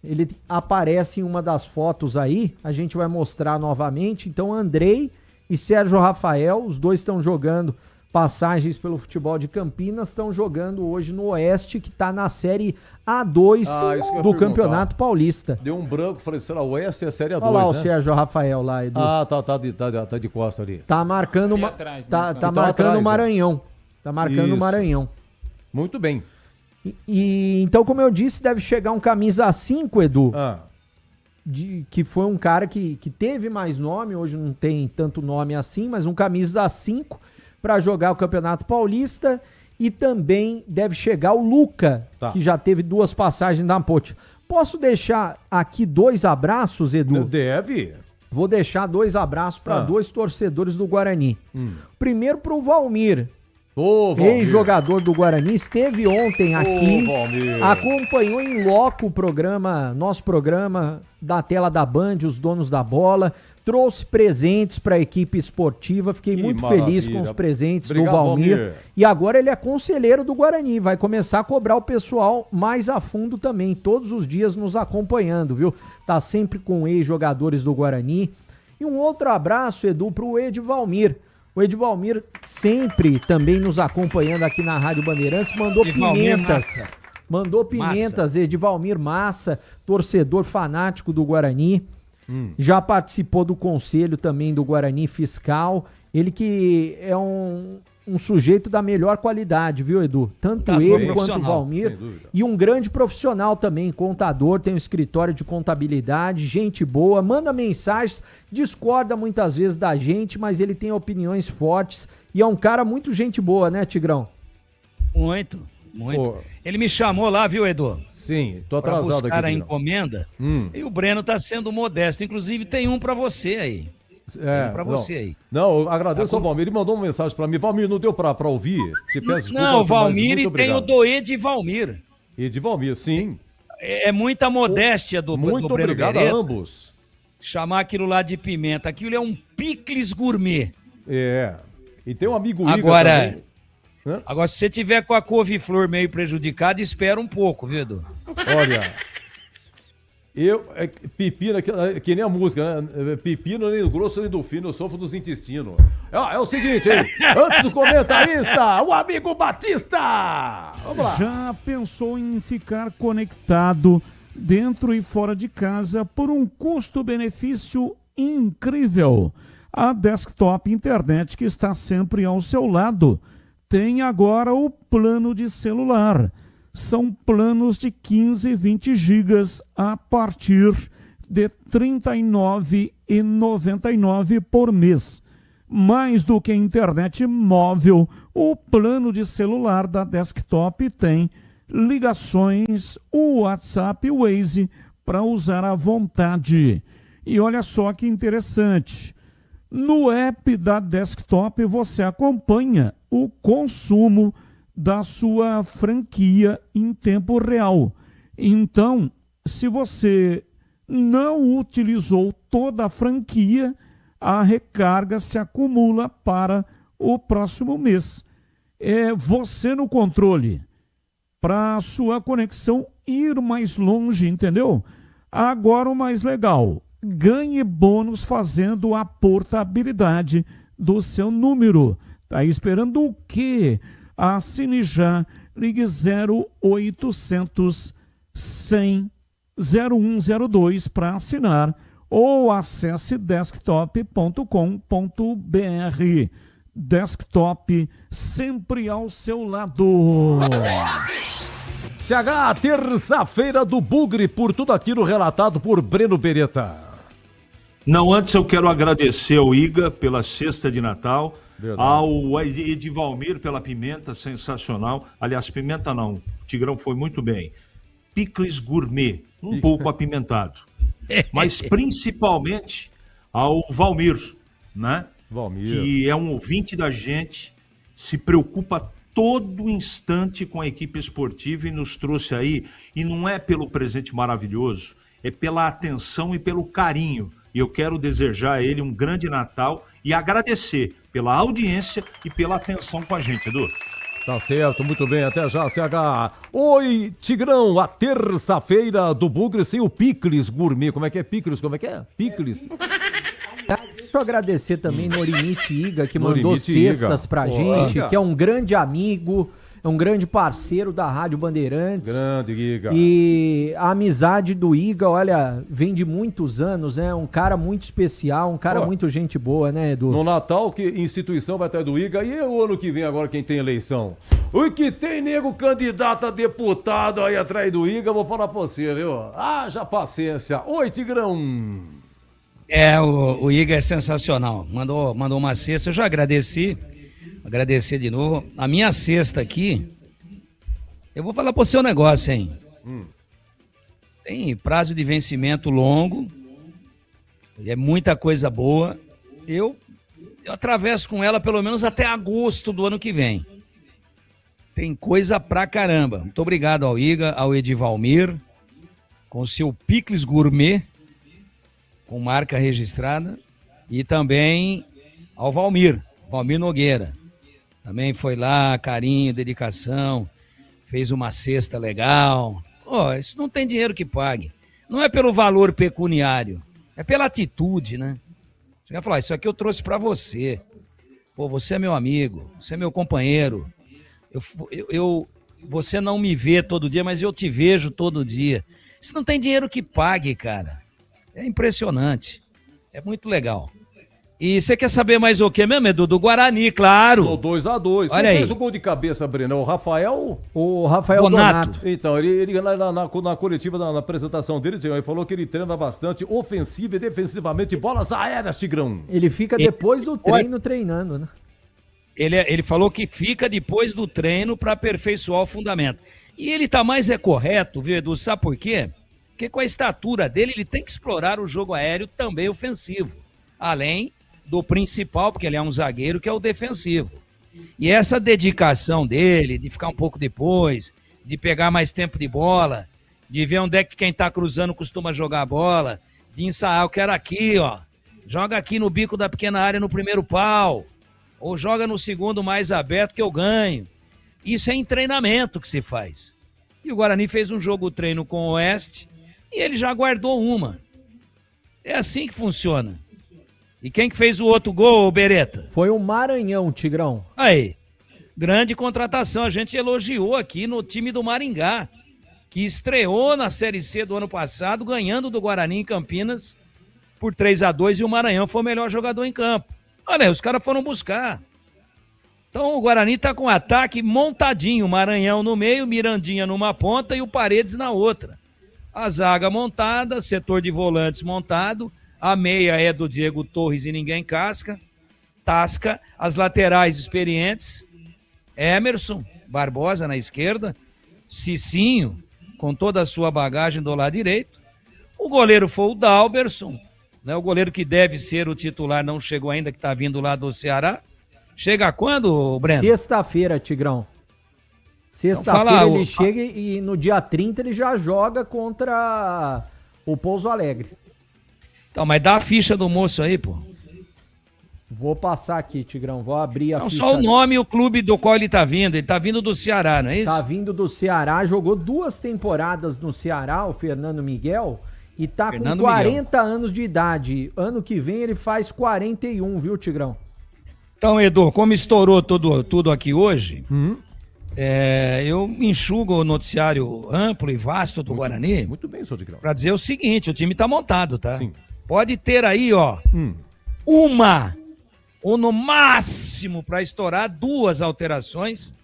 Ele aparece em uma das fotos aí. A gente vai mostrar novamente. Então Andrei e Sérgio Rafael, os dois estão jogando passagens pelo futebol de Campinas, estão jogando hoje no Oeste, que está na Série A2 do Campeonato Paulista. Deu um branco, falei, será o Oeste é a Série A2, olha lá, né? O Sérgio Rafael lá, Edu. Tá de costa ali. Tá marcando o Maranhão. Tá marcando o Maranhão. Muito bem. E então, como eu disse, deve chegar um camisa 5, Edu. Que foi um cara que teve mais nome, hoje não tem tanto nome assim, mas um camisa 5 para jogar o Campeonato Paulista. E também deve chegar o Luca, que já teve 2 passagens na Ponte. Posso deixar aqui 2 abraços, Edu? Deve. Vou deixar 2 abraços para 2 torcedores do Guarani. Primeiro pro Valmir. Ex-jogador do Guarani, esteve ontem aqui, acompanhou em loco o programa, nosso programa da tela da Band, os donos da bola, trouxe presentes para a equipe esportiva, fiquei muito feliz com os presentes do Valmir. E agora ele é conselheiro do Guarani, vai começar a cobrar o pessoal mais a fundo também, todos os dias nos acompanhando, viu? Tá sempre com ex-jogadores do Guarani. E um outro abraço, Edu, pro Edvalmir. O Edvalmir sempre também nos acompanhando aqui na Rádio Bandeirantes, mandou pimentas. Mandou pimentas, Edvalmir Massa, torcedor fanático do Guarani. Já participou do conselho também do Guarani Fiscal. Ele que é um sujeito da melhor qualidade, viu, Edu? Tanto ele quanto o Valmir. E um grande profissional também, contador, tem um escritório de contabilidade, gente boa, manda mensagens, discorda muitas vezes da gente, mas ele tem opiniões fortes e é um cara muito gente boa, né, Tigrão? Muito. Ele me chamou lá, viu, Edu? Sim, tô atrasado aqui. Para buscar a encomenda. E o Breno tá sendo modesto. Inclusive, tem um para você aí. Pra você aí. Não, eu agradeço ao Valmir. Ele mandou uma mensagem pra mim. Valmir, não deu pra ouvir? Te peço desculpa. Não, Valmir e tem o do Edvalmir. Edvalmir, sim. É muita modéstia do Breno. Muito obrigado a ambos. Chamar aquilo lá de pimenta. Aquilo é um picles gourmet. E tem um amigo Igor também. Agora, se você tiver com a couve-flor meio prejudicada, espera um pouco, viu, Edu? Olha... pepino, que nem a música, né? Pepino nem do grosso nem do fino, eu sofro dos intestinos. É o seguinte, hein? Antes do comentarista, o amigo Batista! Vamos lá. Já pensou em ficar conectado dentro e fora de casa por um custo-benefício incrível? A Desktop Internet, que está sempre ao seu lado, tem agora o plano de celular. São planos de 15 e 20 gigas a partir de R$ 39,99 por mês. Mais do que a internet móvel, o plano de celular da Desktop tem ligações, o WhatsApp e o Waze para usar à vontade. E olha só que interessante. No app da Desktop você acompanha o consumo da sua franquia em tempo real. Então, se você não utilizou toda a franquia, a recarga se acumula para o próximo mês. É você no controle. para sua conexão ir mais longe, entendeu? Agora o mais legal, ganhe bônus fazendo a portabilidade do seu número. Tá esperando o quê? Assine já, ligue 0800 100 0102 para assinar ou acesse desktop.com.br. Desktop sempre ao seu lado. CH, terça-feira do Bugre, por tudo aquilo relatado por Breno Beretta. Não, antes eu quero agradecer ao Iga pela cesta de Natal, Verdade. ao Edivalmir pela pimenta sensacional. Aliás, pimenta não, o Tigrão foi muito bem. Picles gourmet, um pouco apimentado. Mas principalmente ao Valmir, né? Valmir. Que é um ouvinte da gente, se preocupa todo instante com a equipe esportiva e nos trouxe aí, e não é pelo presente maravilhoso, é pela atenção e pelo carinho. E eu quero desejar a ele um grande Natal e agradecer pela audiência e pela atenção com a gente, Edu. Tá certo, muito bem, até já, CH. Oi, Tigrão, a terça-feira do Bugre sem o Picles Gourmet. Como é que é Picles? Como é que é? Picles. Deixa eu agradecer também Norimite Iga, que Norimite mandou cestas Iga. pra Pô, gente, Iga. que é um grande amigo, é um grande parceiro da Rádio Bandeirantes. Grande Iga. E a amizade do Iga, olha, vem de muitos anos, né? Um cara muito especial, um cara Pô. muito gente boa, né, Edu? No Natal, que instituição vai ter do Iga? E o ano que vem agora, quem tem eleição? O que tem nego candidato a deputado aí atrás do Iga, eu vou falar pra você, viu? Haja paciência. Oi, Tigrão. O Iga é sensacional. Mandou uma cesta, eu já agradeci. Agradecer de novo. A minha cesta aqui, eu vou falar pro seu negócio, hein? Tem prazo de vencimento longo, é muita coisa boa. Eu atravesso com ela pelo menos até agosto do ano que vem. Tem coisa pra caramba. Muito obrigado ao Iga, ao Edivalmir, com o seu Picles Gourmet, com marca registrada, e também ao Valmir Nogueira. Também foi lá, carinho, dedicação, fez uma cesta legal. Isso não tem dinheiro que pague. Não é pelo valor pecuniário, é pela atitude, né? Você vai falar, isso aqui eu trouxe pra você. Pô, você é meu amigo, você é meu companheiro. Você não me vê todo dia, mas eu te vejo todo dia. Isso não tem dinheiro que pague, cara. É impressionante. É muito legal. E você quer saber mais o que mesmo, Edu? Do Guarani, claro. 2-2. Olha Quem aí. fez o gol de cabeça, Breno? O Rafael? O Rafael Donato. Então, ele na coletiva, na apresentação dele, ele falou que ele treina bastante ofensiva e defensivamente bolas aéreas, Tigrão. Ele fica depois do treino treinando, né? Ele falou que fica depois do treino para aperfeiçoar o fundamento. E ele tá mais correto, viu, Edu? Sabe por quê? Porque com a estatura dele, ele tem que explorar o jogo aéreo também ofensivo. Além do principal, porque ele é um zagueiro, que é o defensivo. E essa dedicação dele, de ficar um pouco depois, de pegar mais tempo de bola, de ver onde é que quem tá cruzando costuma jogar a bola, de ensaiar, eu quero aqui, ó. Joga aqui no bico da pequena área no primeiro pau. Ou joga no segundo mais aberto que eu ganho. Isso é em treinamento que se faz. E o Guarani fez um jogo-treino com o Oeste e ele já guardou uma. É assim que funciona. E quem que fez o outro gol, Beretta? Foi o Maranhão, Tigrão. Aí, grande contratação. A gente elogiou aqui no time do Maringá, que estreou na Série C do ano passado, ganhando do Guarani em Campinas por 3-2 e o Maranhão foi o melhor jogador em campo. Olha, os caras foram buscar. Então o Guarani tá com ataque montadinho, Maranhão no meio, Mirandinha numa ponta e o Paredes na outra. A zaga montada, setor de volantes montado, a meia é do Diego Torres e ninguém tasca, as laterais experientes, Emerson, Barbosa na esquerda, Cicinho, com toda a sua bagagem do lado direito, o goleiro foi o Dalberson, né? O goleiro que deve ser o titular não chegou ainda, que tá vindo lá do Ceará. Chega quando, Breno? Sexta-feira, Tigrão. Sexta-feira ele chega e no dia 30 ele já joga contra o Pouso Alegre. Então, mas dá a ficha do moço aí, pô. Vou passar aqui, Tigrão, vou abrir a Não, ficha. só o nome e o clube do qual ele tá vindo. Ele tá vindo do Ceará, não é isso? Tá vindo do Ceará, jogou 2 temporadas no Ceará, o Fernando Miguel, e tá Fernando com 40 anos de idade. Ano que vem ele faz 41, viu, Tigrão? Então, Edu, como estourou tudo aqui hoje, eu enxugo o noticiário amplo e vasto do Guarani. Muito bem, senhor Tigrão. Pra dizer o seguinte, o time tá montado, tá? Sim. Pode ter aí, ó, uma ou no máximo para estourar 2 alterações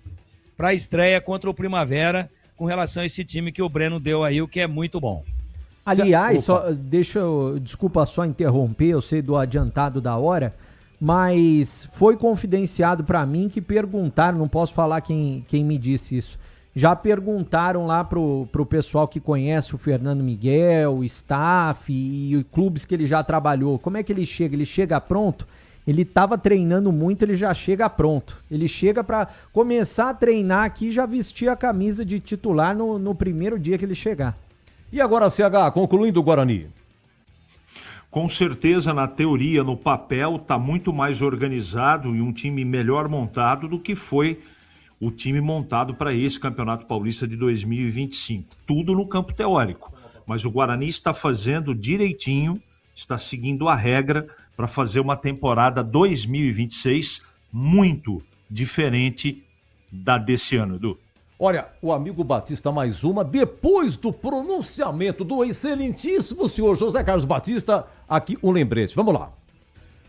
para a estreia contra o Primavera com relação a esse time que o Breno deu aí, o que é muito bom. Aliás, desculpa só interromper, eu sei do adiantado da hora, mas foi confidenciado para mim que perguntaram, não posso falar quem me disse isso, já perguntaram lá pro pessoal que conhece o Fernando Miguel, o staff e clubes que ele já trabalhou, como é que ele chega? Ele chega pronto? Ele estava treinando muito, ele já chega pronto. Ele chega para começar a treinar aqui e já vestir a camisa de titular no primeiro dia que ele chegar. E agora, CH, concluindo o Guarani. Com certeza, na teoria, no papel, está muito mais organizado e um time melhor montado do que foi o time montado para esse Campeonato Paulista de 2025. Tudo no campo teórico. Mas o Guarani está fazendo direitinho, está seguindo a regra para fazer uma temporada 2026 muito diferente da desse ano, Edu. Olha, o amigo Batista mais uma, depois do pronunciamento do excelentíssimo senhor José Carlos Batista, aqui um lembrete. Vamos lá.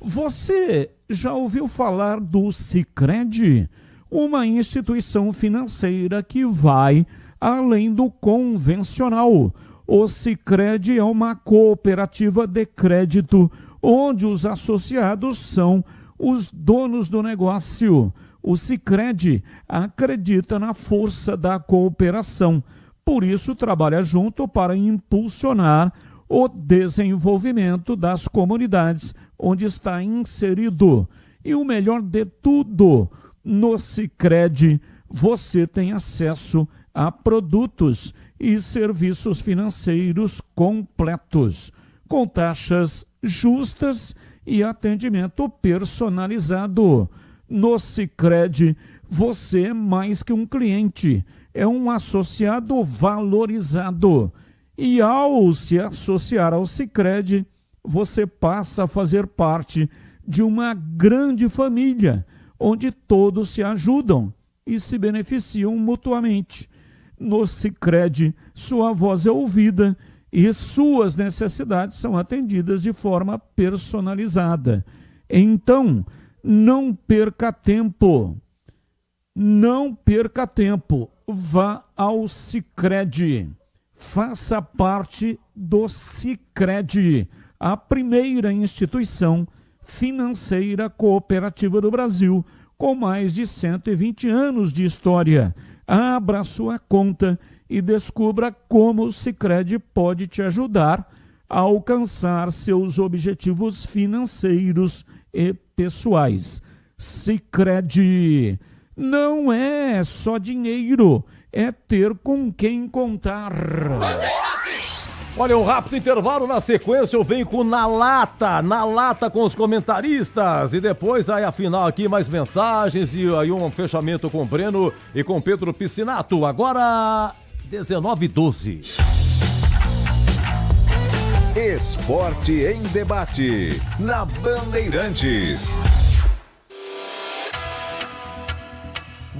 Você já ouviu falar do Sicredi? Uma instituição financeira que vai além do convencional. O Sicredi é uma cooperativa de crédito onde os associados são os donos do negócio. O Sicredi acredita na força da cooperação, por isso trabalha junto para impulsionar o desenvolvimento das comunidades onde está inserido. E o melhor de tudo, no Sicredi você tem acesso a produtos e serviços financeiros completos, com taxas justas e atendimento personalizado. No Sicredi, você é mais que um cliente, é um associado valorizado. E ao se associar ao Sicredi, você passa a fazer parte de uma grande família, onde todos se ajudam e se beneficiam mutuamente. No Sicredi, sua voz é ouvida e suas necessidades são atendidas de forma personalizada. Então, não perca tempo. Não perca tempo. Vá ao Sicredi. Faça parte do Sicredi, a primeira instituição financeira cooperativa do Brasil, com mais de 120 anos de história. Abra sua conta e descubra como o Sicredi pode te ajudar a alcançar seus objetivos financeiros e pessoais. Sicredi não é só dinheiro, é ter com quem contar. Olha, um rápido intervalo, na sequência eu venho com Na Lata com os comentaristas, e depois aí a final aqui, mais mensagens e aí um fechamento com o Breno e com Pedro Piscinato. Agora 19h12. Esporte em debate, na Bandeirantes.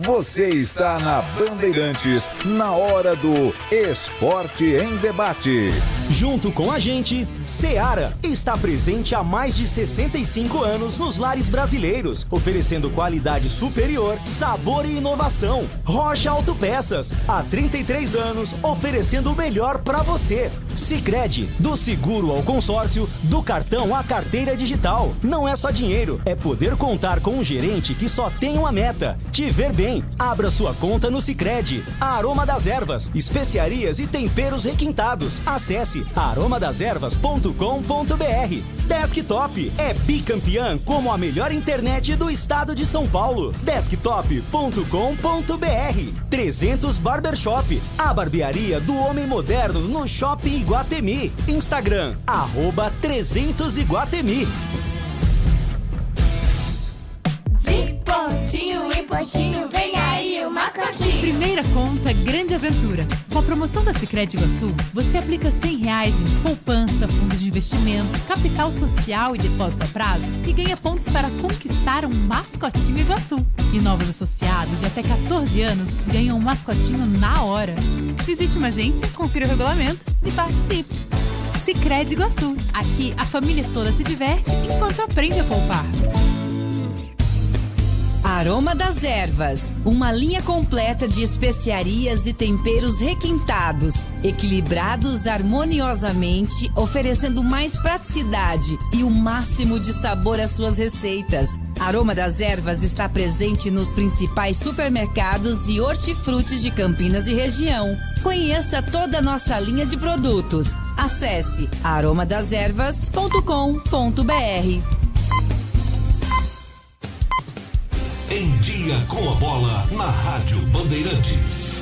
Você está na Bandeirantes, na hora do Esporte em Debate. Junto com a gente, Seara está presente há mais de 65 anos nos lares brasileiros, oferecendo qualidade superior, sabor e inovação. Rocha Autopeças, há 33 anos, oferecendo o melhor para você. Sicredi, do seguro ao consórcio, do cartão à carteira digital. Não é só dinheiro, é poder contar com um gerente que só tem uma meta: te ver bem. Abra sua conta no Sicredi. Aroma das Ervas, especiarias e temperos requintados. Acesse aromadaservas.com.br. Desktop é bicampeã como a melhor internet do estado de São Paulo. Desktop.com.br. 300 Barbershop, a barbearia do homem moderno no Shopping Iguatemi. Instagram, @300Iguatemi. mascotinho, vem aí o mascotinho. Primeira conta, grande aventura. Com a promoção da Sicredi Iguaçu, você aplica R$100 em poupança, fundos de investimento, capital social e depósito a prazo e ganha pontos para conquistar um mascotinho Iguaçu. E novos associados de até 14 anos ganham um mascotinho na hora. Visite uma agência, confira o regulamento e participe. Sicredi Iguaçu. Aqui a família toda se diverte enquanto aprende a poupar. Aroma das Ervas, uma linha completa de especiarias e temperos requintados, equilibrados harmoniosamente, oferecendo mais praticidade e o máximo de sabor às suas receitas. Aroma das Ervas está presente nos principais supermercados e hortifrutis de Campinas e região. Conheça toda a nossa linha de produtos. Acesse aromadeservas.com.br. Em Dia com a Bola, na Rádio Bandeirantes.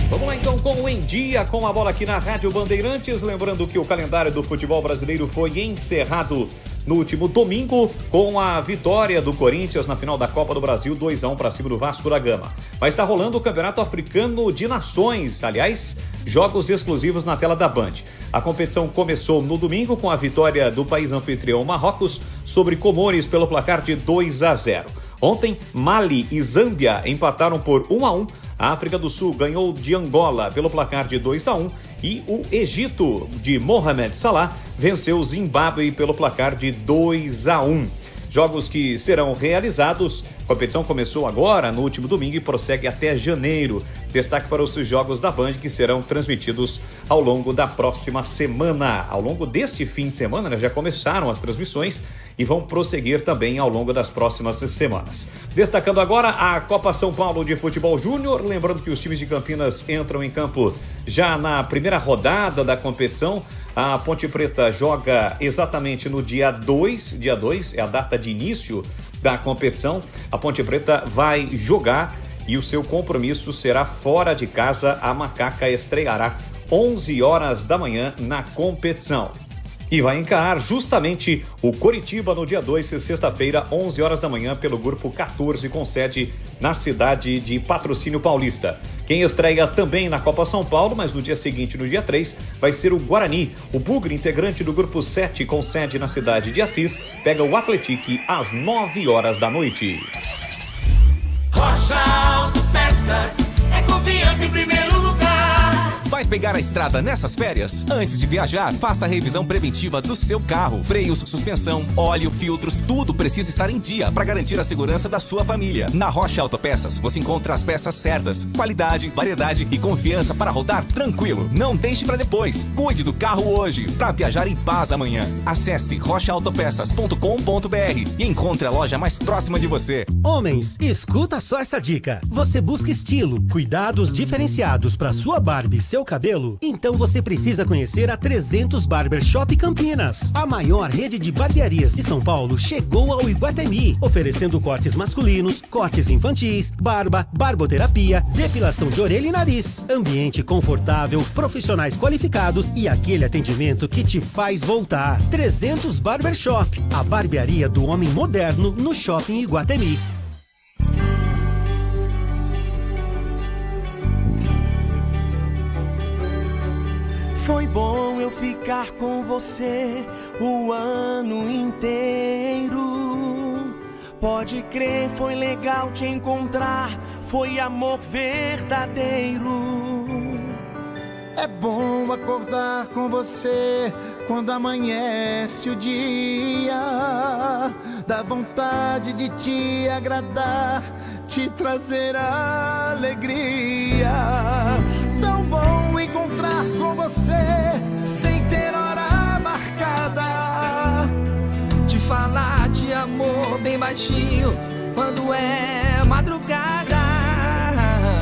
Vamos lá então com o Em Dia com a Bola aqui na Rádio Bandeirantes. Lembrando que o calendário do futebol brasileiro foi encerrado no último domingo com a vitória do Corinthians na final da Copa do Brasil, 2-1 para cima do Vasco da Gama. Mas está rolando o Campeonato Africano de Nações, aliás, jogos exclusivos na tela da Band. A competição começou no domingo com a vitória do país anfitrião Marrocos sobre Comores pelo placar de 2-0. Ontem, Mali e Zâmbia empataram por 1-1. A África do Sul ganhou de Angola pelo placar de 2-1 e o Egito de Mohamed Salah venceu o Zimbábue pelo placar de 2-1. Jogos que serão realizados. A competição começou agora, no último domingo, e prossegue até janeiro. Destaque para os jogos da Band que serão transmitidos ao longo da próxima semana. Ao longo deste fim de semana, já começaram as transmissões e vão prosseguir também ao longo das próximas semanas. Destacando agora a Copa São Paulo de Futebol Júnior. Lembrando que os times de Campinas entram em campo já na primeira rodada da competição. A Ponte Preta joga exatamente no dia 2. Dia 2 é a data de início da competição. A Ponte Preta vai jogar e o seu compromisso será fora de casa. A Macaca estreará 11 horas da manhã na competição. E vai encarar justamente o Coritiba no dia 2, sexta-feira, 11 horas da manhã, pelo Grupo 14, com sede na cidade de Patrocínio Paulista. Quem estreia também na Copa São Paulo, mas no dia seguinte, no dia 3, vai ser o Guarani. O Bugre, integrante do Grupo 7, com sede na cidade de Assis, pega o Atlético às 9 horas da noite. Rocha Autopeças é confiança em primeiro lugar. Vai pegar a estrada nessas férias? Antes de viajar, faça a revisão preventiva do seu carro. Freios, suspensão, óleo, filtros, tudo precisa estar em dia para garantir a segurança da sua família. Na Rocha Autopeças, você encontra as peças certas, qualidade, variedade e confiança para rodar tranquilo. Não deixe para depois. Cuide do carro hoje para viajar em paz amanhã. Acesse rochaautopeças.com.br e encontre a loja mais próxima de você. Homens, escuta só essa dica. Você busca estilo, cuidados diferenciados para sua barba e seu cabelo? Então você precisa conhecer a 300 Barber Shop Campinas. A maior rede de barbearias de São Paulo chegou ao Iguatemi, oferecendo cortes masculinos, cortes infantis, barba, barboterapia, depilação de orelha e nariz. Ambiente confortável, profissionais qualificados e aquele atendimento que te faz voltar. 300 Barber Shop, a barbearia do homem moderno no Shopping Iguatemi. Foi bom eu ficar com você o ano inteiro. Pode crer, foi legal te encontrar, foi amor verdadeiro. É bom acordar com você quando amanhece o dia. Dá vontade de te agradar, te trazer alegria. Tão bom encontrar com você sem ter hora marcada. Te falar de amor bem baixinho quando é madrugada.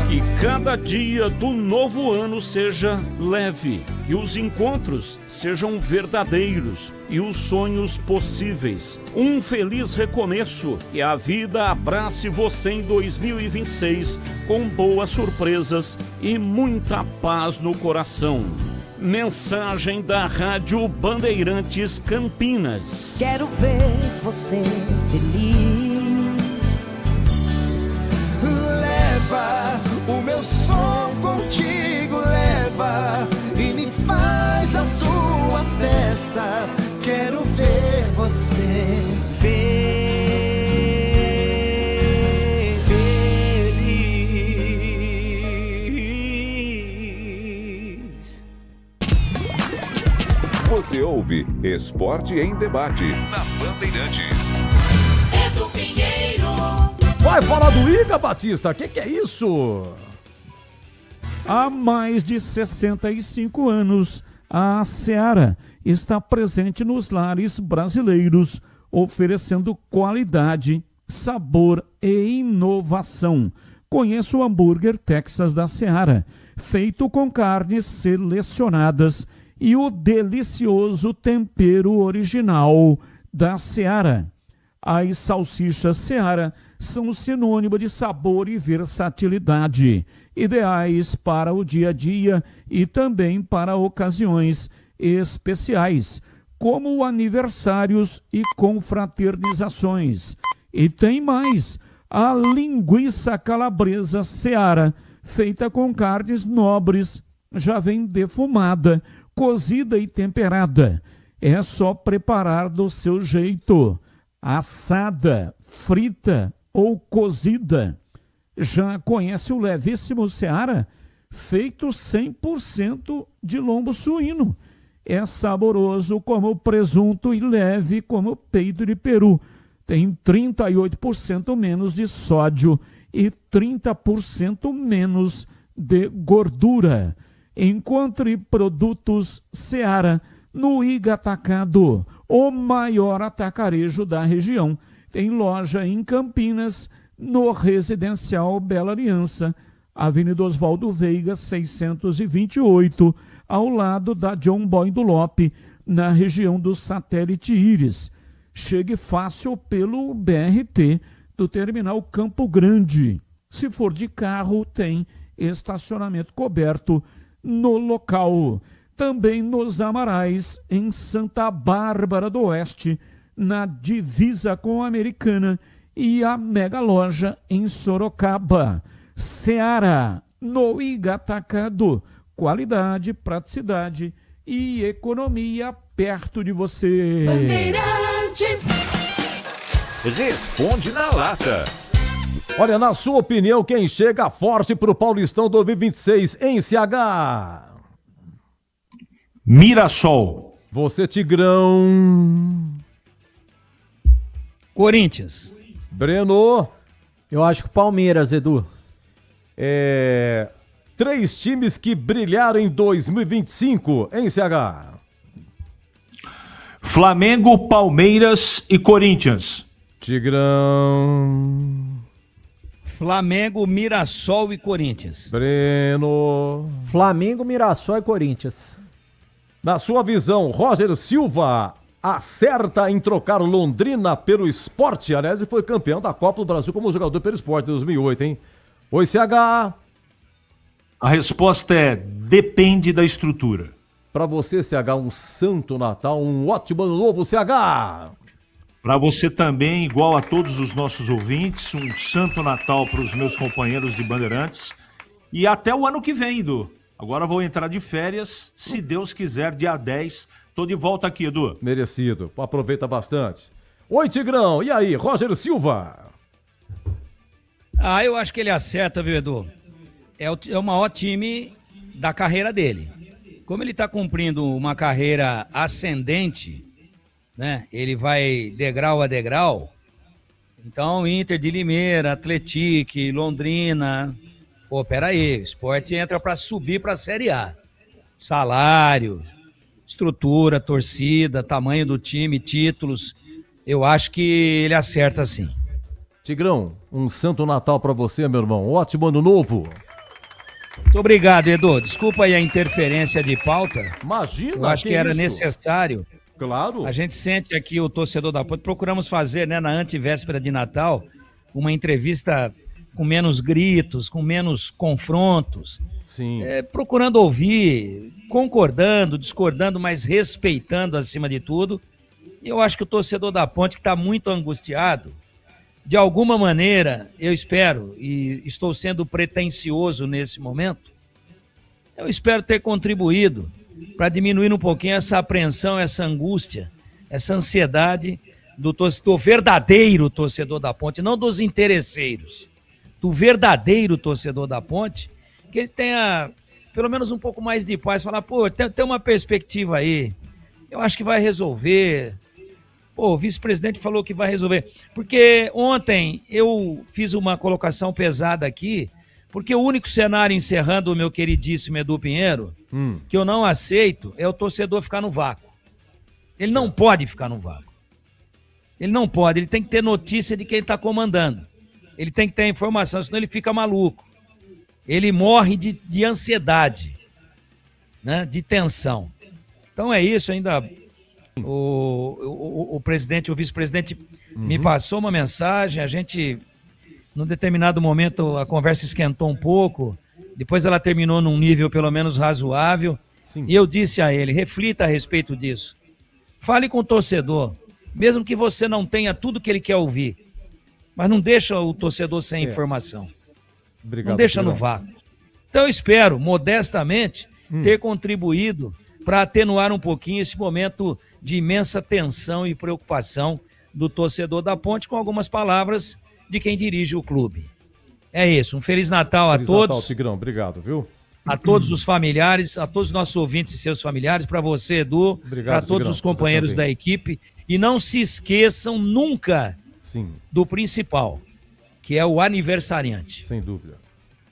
Que cada dia do novo ano seja leve, que os encontros sejam verdadeiros e os sonhos possíveis. Um feliz recomeço, que a vida abrace você em 2026 com boas surpresas e muita paz no coração. Mensagem da Rádio Bandeirantes Campinas. Quero ver você feliz. Leva o meu som contigo, leva e me faz a sua festa. Quero ver você feliz. Você ouve Esporte em Debate na Bandeirantes. Edu Pinheiro. Vai falar do Iga, Batista? O que é isso? Há mais de 65 anos, a Seara está presente nos lares brasileiros, oferecendo qualidade, sabor e inovação. Conheça o hambúrguer Texas da Seara, feito com carnes selecionadas e o delicioso tempero original da Seara. As salsichas Seara são sinônimo de sabor e versatilidade, ideais para o dia a dia e também para ocasiões especiais, como aniversários e confraternizações. E tem mais, a linguiça calabresa Seara, feita com carnes nobres, já vem defumada, cozida e temperada. É só preparar do seu jeito, assada, frita ou cozida. Já conhece o levíssimo Seara? Feito 100% de lombo suíno. É saboroso como presunto e leve como peito de peru. Tem 38% menos de sódio e 30% menos de gordura. Encontre produtos Seara no Iga Atacado, o maior atacarejo da região. Tem loja em Campinas, no Residencial Bela Aliança, Avenida Oswaldo Veiga, 628, ao lado da John Boy do Lope, na região do Satélite Íris. Chegue fácil pelo BRT do Terminal Campo Grande. Se for de carro, tem estacionamento coberto no local. Também nos Amarais, em Santa Bárbara do Oeste, na divisa com a Americana, e a mega loja em Sorocaba. Seara, no Iga Atacado, qualidade, praticidade e economia perto de você. Bandeirantes. Responde na lata. Olha, na sua opinião, quem chega forte pro Paulistão 2026 em CH? Mirassol. Você, Tigrão. Corinthians. Breno. Eu acho que Palmeiras, Edu. 3 times que brilharam em 2025 em CH. Flamengo, Palmeiras e Corinthians. Tigrão. Flamengo, Mirassol e Corinthians. Breno. Flamengo, Mirassol e Corinthians. Na sua visão, Roger Silva acerta em trocar Londrina pelo Sport. Aliás, ele foi campeão da Copa do Brasil como jogador pelo Sport em 2008, hein? Oi, CH. A resposta é: depende da estrutura. Para você, CH, um santo Natal, um ótimo ano novo, CH. Para você também, igual a todos os nossos ouvintes, um santo Natal para os meus companheiros de Bandeirantes. E até o ano que vem, Edu. Agora vou entrar de férias, se Deus quiser, dia 10. Tô de volta aqui, Edu. Merecido. Aproveita bastante. Oi, Tigrão. E aí, Roger Silva? Eu acho que ele acerta, viu, Edu? É o maior time da carreira dele. Como ele está cumprindo uma carreira ascendente, né? Ele vai degrau a degrau. Então, Inter de Limeira, Atlético, Londrina. Pô, peraí, o Sport entra para subir para a Série A. Salário, estrutura, torcida, tamanho do time, títulos. Eu acho que ele acerta sim. Tigrão, um santo Natal para você, meu irmão. Ótimo ano novo. Muito obrigado, Edu. Desculpa aí a interferência de pauta. Imagina. Eu acho que era necessário. Claro. A gente sente aqui o torcedor da Ponte. Procuramos fazer, né, na antevéspera de Natal, uma entrevista menos gritos, com menos confrontos. Sim. Procurando ouvir, concordando, discordando, mas respeitando acima de tudo. E eu acho que o torcedor da Ponte, que está muito angustiado, de alguma maneira, eu espero, e estou sendo pretensioso nesse momento, eu espero ter contribuído para diminuir um pouquinho essa apreensão, essa angústia, essa ansiedade do verdadeiro torcedor da Ponte, não dos interesseiros, do verdadeiro torcedor da Ponte, que ele tenha pelo menos um pouco mais de paz, falar, pô, tem uma perspectiva aí, eu acho que vai resolver. Pô, o vice-presidente falou que vai resolver. Porque ontem eu fiz uma colocação pesada aqui, porque o único cenário, encerrando o meu queridíssimo Edu Pinheiro, que eu não aceito, é o torcedor ficar no vácuo. Ele não pode ficar no vácuo. Ele não pode, ele tem que ter notícia de quem está comandando. Ele tem que ter informação, senão ele fica maluco. Ele morre de ansiedade, né? De tensão. Então é isso, ainda... O presidente, o vice-presidente me passou uma mensagem, a gente, num determinado momento, a conversa esquentou um pouco, depois ela terminou num nível pelo menos razoável, e eu disse a ele, reflita a respeito disso, fale com o torcedor, mesmo que você não tenha tudo que ele quer ouvir, mas não deixa o torcedor sem informação, não deixa no vácuo. Então eu espero, modestamente, ter contribuído para atenuar um pouquinho esse momento de imensa tensão e preocupação do torcedor da Ponte, com algumas palavras de quem dirige o clube. É isso, um Feliz Natal a todos. Natal, Tigrão, obrigado, viu? A todos os familiares, a todos os nossos ouvintes e seus familiares, para você, Edu, para todos Tigrão, os companheiros da equipe. E não se esqueçam nunca do principal, que é o aniversariante. Sem dúvida.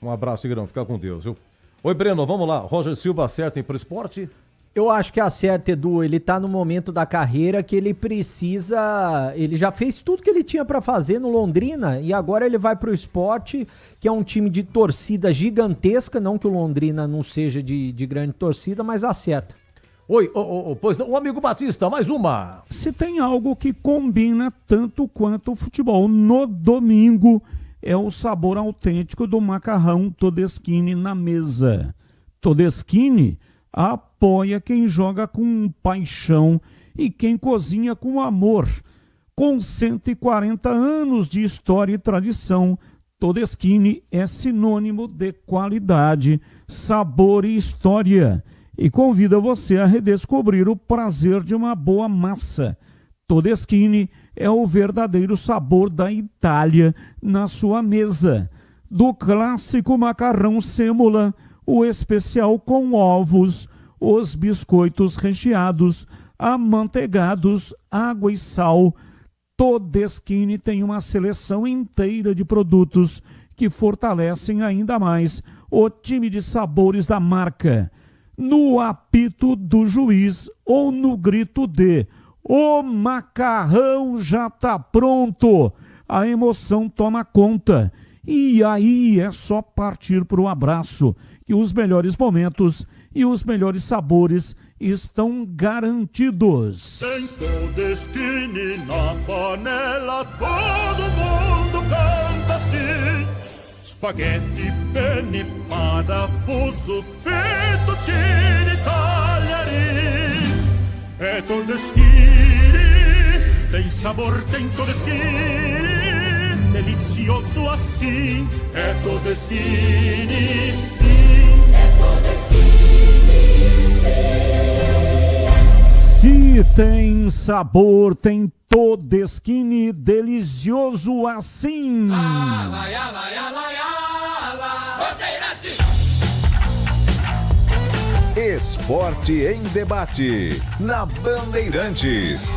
Um abraço, Tigrão, fica com Deus, viu? Oi, Breno, vamos lá. Roger Silva acerta pro esporte? Eu acho que acerta, Edu. Ele tá no momento da carreira que ele precisa... Ele já fez tudo que ele tinha pra fazer no Londrina e agora ele vai pro Sport, que é um time de torcida gigantesca. Não que o Londrina não seja de grande torcida, mas acerta. Oi, pois não, o amigo Batista, mais uma. Se tem algo que combina tanto quanto o futebol no domingo, é o sabor autêntico do macarrão Todeschini na mesa. Todeschini apoia quem joga com paixão e quem cozinha com amor. Com 140 anos de história e tradição, Todeschini é sinônimo de qualidade, sabor e história. E convida você a redescobrir o prazer de uma boa massa. Todeschini é o verdadeiro sabor da Itália na sua mesa. Do clássico macarrão sêmola, o especial com ovos, os biscoitos recheados, amanteigados, água e sal. Todeschini tem uma seleção inteira de produtos que fortalecem ainda mais o time de sabores da marca. No apito do juiz ou no grito de "O macarrão já tá pronto", a emoção toma conta. E aí é só partir para o abraço, que os melhores momentos e os melhores sabores estão garantidos. Tem Todeschini na panela, todo mundo canta assim. Spaghetti, penne, parafuso, fettuccine, tagliarini. É Todeschini, tem sabor, tem Todeschini. Delicioso assim, é Todeschini, sim. É Todeschini, sim. Se tem sabor, tem Todeschini, delicioso assim. Esporte em debate, na Bandeirantes.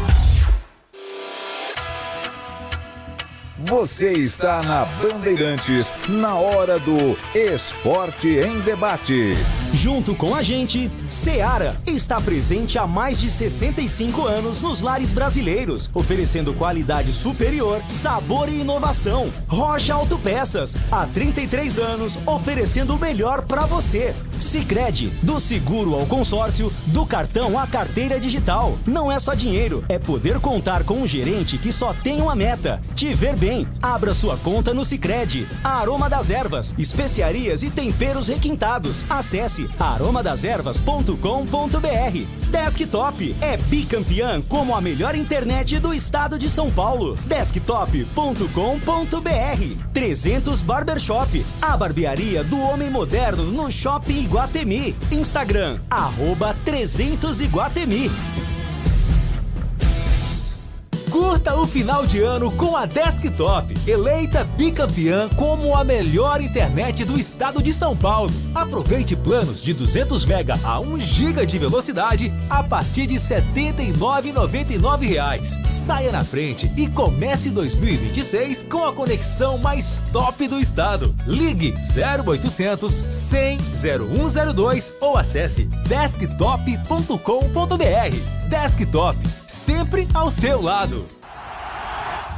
Você está na Bandeirantes, na hora do Esporte em Debate. Junto com a gente, Seara está presente há mais de 65 anos nos lares brasileiros, oferecendo qualidade superior, sabor e inovação. Rocha Autopeças, há 33 anos, oferecendo o melhor para você. Sicredi, do seguro ao consórcio, do cartão à carteira digital. Não é só dinheiro, é poder contar com um gerente que só tem uma meta: te ver bem. Abra sua conta no Sicredi. Aroma das Ervas, especiarias e temperos requintados. Acesse aromadeservas.com.br. Desktop é bicampeã como a melhor internet do estado de São Paulo. Desktop.com.br. 300 Barbershop, a barbearia do homem moderno no Shopping Iguatemi. Instagram, @300Iguatemi. Curta o final de ano com a Desktop, eleita bicampeã como a melhor internet do estado de São Paulo. Aproveite planos de 200 MB a 1 GB de velocidade a partir de R$ 79,99. Saia na frente e comece 2026 com a conexão mais top do estado. Ligue 0800 100 0102 ou acesse desktop.com.br. Desktop, sempre ao seu lado.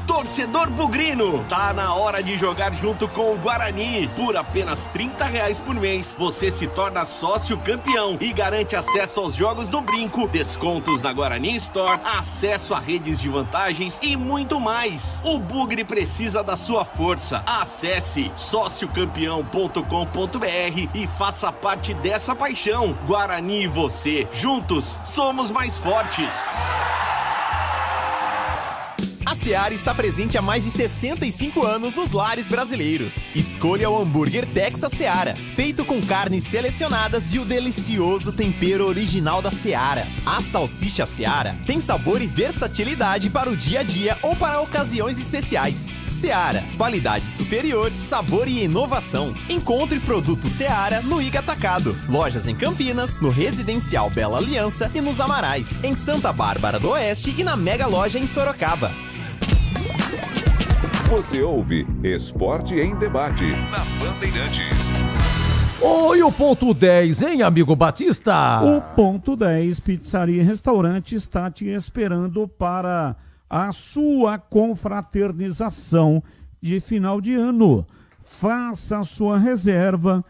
Torcedor bugrino, tá na hora de jogar junto com o Guarani. Por apenas R$30 por mês, você se torna sócio campeão e garante acesso aos jogos do Brinco, descontos na Guarani Store, acesso a redes de vantagens e muito mais. O Bugre precisa da sua força. Acesse sociocampeão.com.br e faça parte dessa paixão. Guarani e você, juntos, somos mais fortes. A Seara está presente há mais de 65 anos nos lares brasileiros. Escolha o hambúrguer Texas Seara, feito com carnes selecionadas e o delicioso tempero original da Seara. A salsicha Seara tem sabor e versatilidade para o dia a dia ou para ocasiões especiais. Seara, qualidade superior, sabor e inovação. Encontre produto Seara no Iga Atacado. Lojas em Campinas, no Residencial Bela Aliança e nos Amarais, em Santa Bárbara do Oeste e na Mega Loja em Sorocaba. Você ouve Esporte em Debate na Bandeirantes. Oi, o ponto 10, hein, amigo Batista? O ponto 10, Pizzaria e Restaurante, está te esperando para a sua confraternização de final de ano. Faça a sua reserva,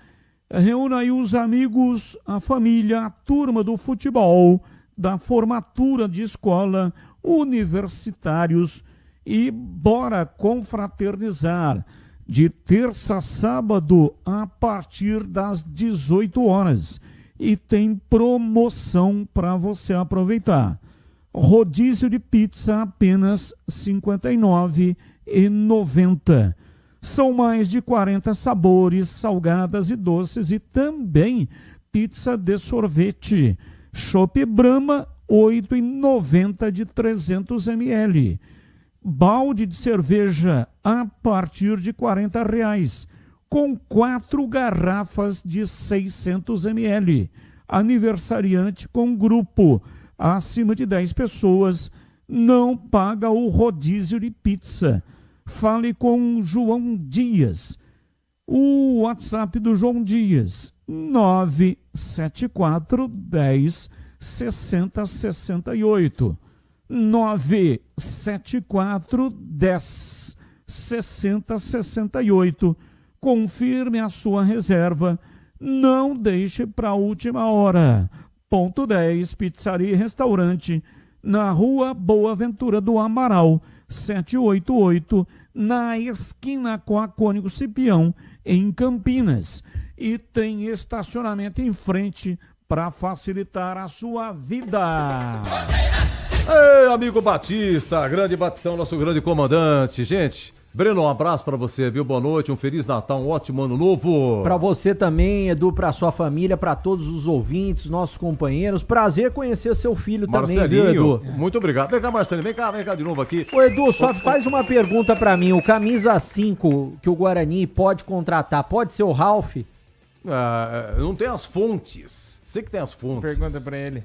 reúna aí os amigos, a família, a turma do futebol, da formatura de escola, universitários, e bora confraternizar de terça a sábado a partir das 18 horas. E tem promoção para você aproveitar. Rodízio de pizza apenas R$ 59,90. São mais de 40 sabores, salgadas e doces, e também pizza de sorvete. Chopp Brahma, R$ 8,90 de 300 ml. Balde de cerveja a partir de R$ 40,00, com 4 garrafas de 600 ml. Aniversariante com grupo acima de 10 pessoas não paga o rodízio de pizza. Fale com João Dias. O WhatsApp do João Dias, 974 10 60 68. 974 10 60 68. Confirme a sua reserva. Não deixe para a última hora. Ponto 10, Pizzaria e Restaurante, na Rua Boa Ventura do Amaral, 788, na esquina com a Cônigo Cipião, em Campinas. E tem estacionamento em frente para facilitar a sua vida. Ei, amigo Batista, grande Batistão, nosso grande comandante. Gente, Breno, um abraço pra você, viu? Boa noite, um Feliz Natal, um ótimo ano novo. Pra você também, Edu, pra sua família, pra todos os ouvintes, nossos companheiros. Prazer conhecer seu filho também, viu, Edu? Muito obrigado. Vem cá, Marcelinho, vem cá de novo aqui. Ô, Edu, só faz uma pergunta pra mim. O camisa 5 que o Guarani pode contratar, pode ser o Ralf? Não tem as fontes. Sei que tem as fontes. Pergunta pra ele.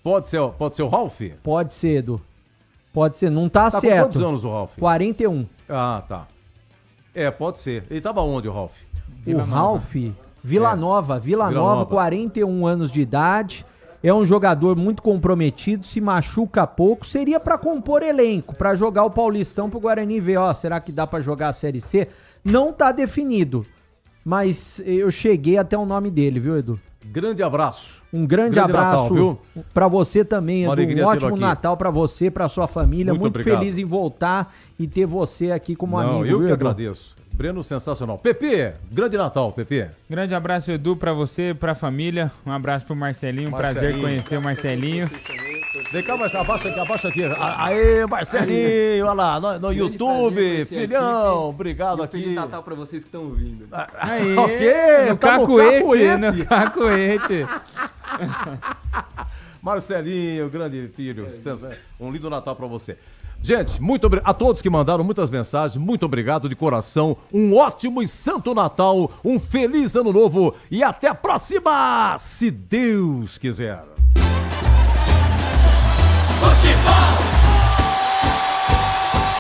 Pode ser o Ralf? Pode ser, Edu. Pode ser, não tá certo. Com quantos anos o Ralf? 41. Ah, tá. Pode ser. Ele tava onde, o Ralf? O Ralf Vila Nova, 41 anos de idade. É um jogador muito comprometido, se machuca pouco. Seria para compor elenco, para jogar o Paulistão pro Guarani ver, será que dá para jogar a Série C? Não tá definido, mas eu cheguei até o nome dele, viu, Edu? Grande abraço. Um grande abraço, Natal, para você também, Edu. Um ótimo Natal para você, para sua família. Muito feliz em voltar e ter você aqui como amigo. Eu viu, que Edu? agradeço. Breno, sensacional. Pepe, grande Natal, Pepe. Grande abraço, Edu, pra você, pra família. Um abraço pro Marcelinho. Prazer conhecer o Marcelinho. Vem cá, Marcelinho, abaixa aqui. Aê, Marcelinho, olha lá, no YouTube, filhão, obrigado aqui. Feliz Natal pra vocês que estão ouvindo. Aê, O quê? no Tá cacuete. Marcelinho, grande filho, um lindo Natal pra você. Gente, muito obrigado a todos que mandaram muitas mensagens, muito obrigado de coração, um ótimo e santo Natal, um feliz ano novo e até a próxima, se Deus quiser.